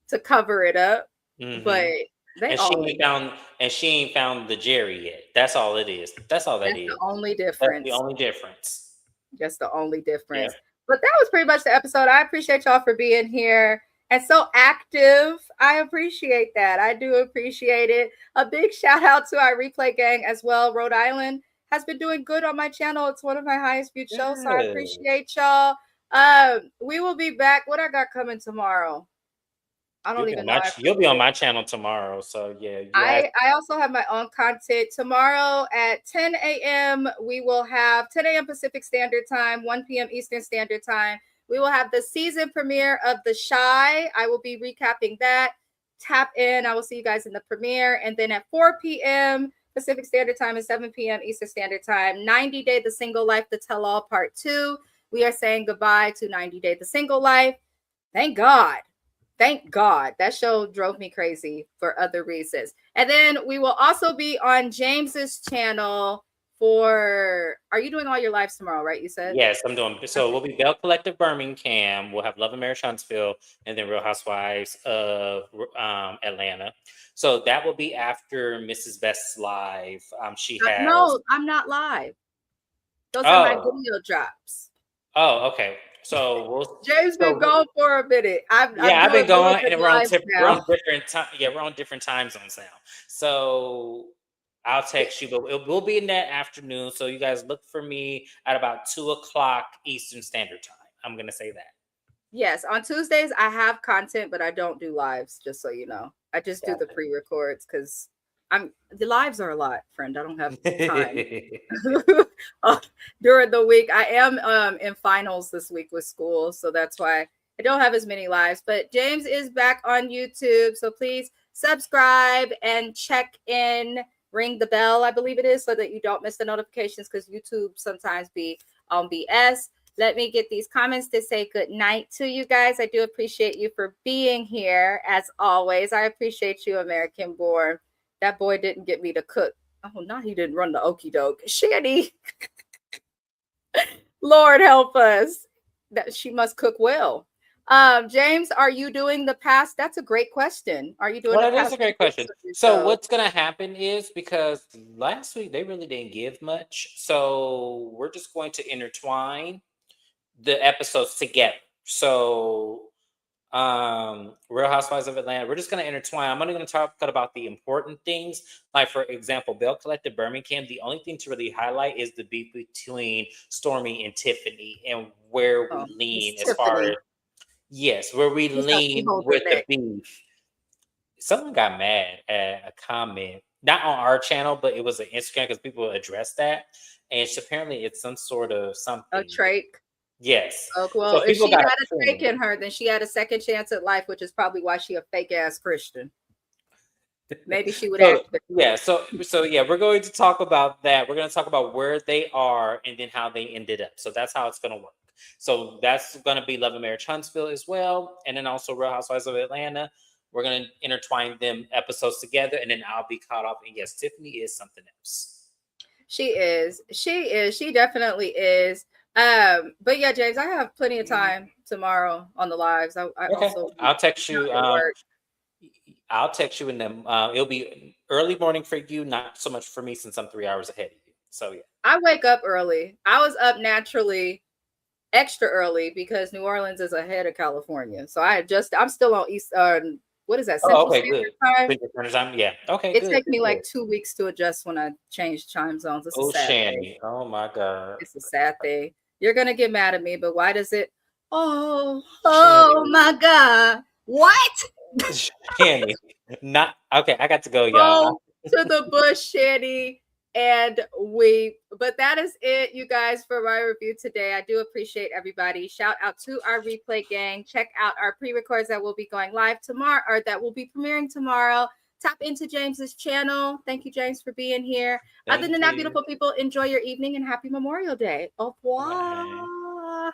to cover it up, but Hmm. they And she all ain't need. found and she ain't found the Jerry yet. That's all it is. That's all that That's the is. only That's the difference. only difference. That's the only Yeah. difference. But that was pretty much the episode. I appreciate y'all for being here and so active. I appreciate that. I do appreciate it. A big shout out to our replay gang as well. Rhode Island has been doing good on my channel. It's one of my highest viewed shows, so I Good. appreciate y'all. We will be back. What I got coming tomorrow? I don't even know. You'll be on my channel tomorrow. So yeah, I also have my own content. Tomorrow at 10 a.m. we will have 10 a.m. Pacific Standard Time, 1 p.m. Eastern Standard Time. We will have the season premiere of The Shy. I will be recapping that. Tap in. I will see you guys in the premiere. And then at 4 p.m. Pacific Standard Time and 7 p.m. Eastern Standard Time, 90 Day The Single Life, The Tell All Part 2. We are saying goodbye to 90 Day The Single Life. Thank God. Thank God. That show drove me crazy for other reasons. And then we will also be on James's channel for, are you doing all your lives tomorrow, right? You said? Yes, I'm doing. So we'll be Bell Collective Birmingham. We'll have Love and Marriage Huntsville, and then Real Housewives of Atlanta. So that will be after Mrs. Best's live. She has. No, I'm not live. Those are my video drops. Oh, okay. So James been gone for a minute. I've been going, and we're on different time. Yeah, we're on different time zones now. So I'll text you, but it will be in that afternoon. So you guys look for me at about 2:00 Eastern Standard Time. I'm gonna say that. Yes, on Tuesdays I have content, but I don't do lives. Just so you know, I just do the pre-records because the lives are a lot, friend. I don't have time during the week. I am in finals this week with school, so that's why I don't have as many lives. But James is back on YouTube, so please subscribe and check in. Ring the bell, I believe it is, so that you don't miss the notifications because YouTube sometimes be on BS. Let me get these comments to say good night to you guys. I do appreciate you for being here as always. I appreciate you, American Born. That boy didn't get me to cook. Oh, no, he didn't run the okie doke. Shady. Lord help us. That she must cook well. James, are you doing the past? That's a great question. Are you doing the past? That is a great question. So what's going to happen is, because last week they really didn't give much, so we're just going to intertwine the episodes together. So Real Housewives of Atlanta, we're just going to intertwine. I'm only going to talk about the important things. Like, for example, Bell Collective Birmingham, the only thing to really highlight is the beef between Stormy and Tiffany, and where we lean as far as where we lean with the beef. Someone got mad at a comment, not on our channel, but it was an Instagram because people addressed that, and apparently it's some sort of something. A trait. Yes. Oh, well, so if she had a fake in her, then she had a second chance at life, which is probably why she a fake ass Christian. Maybe she would act. So we're going to talk about that. We're going to talk about where they are and then how they ended up. So that's how it's going to work. So that's going to be Love and Marriage Huntsville as well, and then also Real Housewives of Atlanta. We're going to intertwine them episodes together, and then I'll be caught up. And yes, Tiffany is something else. She is. She definitely is. But yeah, James, I have plenty of time tomorrow on the lives. I'll text you. I'll text you, and then it'll be early morning for you, not so much for me since I'm 3 hours ahead of you. So yeah, I wake up early. I was up naturally, extra early because New Orleans is ahead of California. So I'm still on East. What is that? Central Standard Time? Yeah. Okay. It takes me like 2 weeks to adjust when I change time zones. It's a sad thing. Oh my God. It's a sad thing. You're gonna get mad at me, but why does it? Oh my God! What? Shanny, not okay. I got to go, y'all. To the bush, Shady, and we. But that is it, you guys, for my review today. I do appreciate everybody. Shout out to our replay gang. Check out our pre-records that will be going live tomorrow, or that will be premiering tomorrow. Tap into James's channel. Thank you, James, for being here. Other than that, beautiful people, enjoy your evening and happy Memorial Day. Au revoir.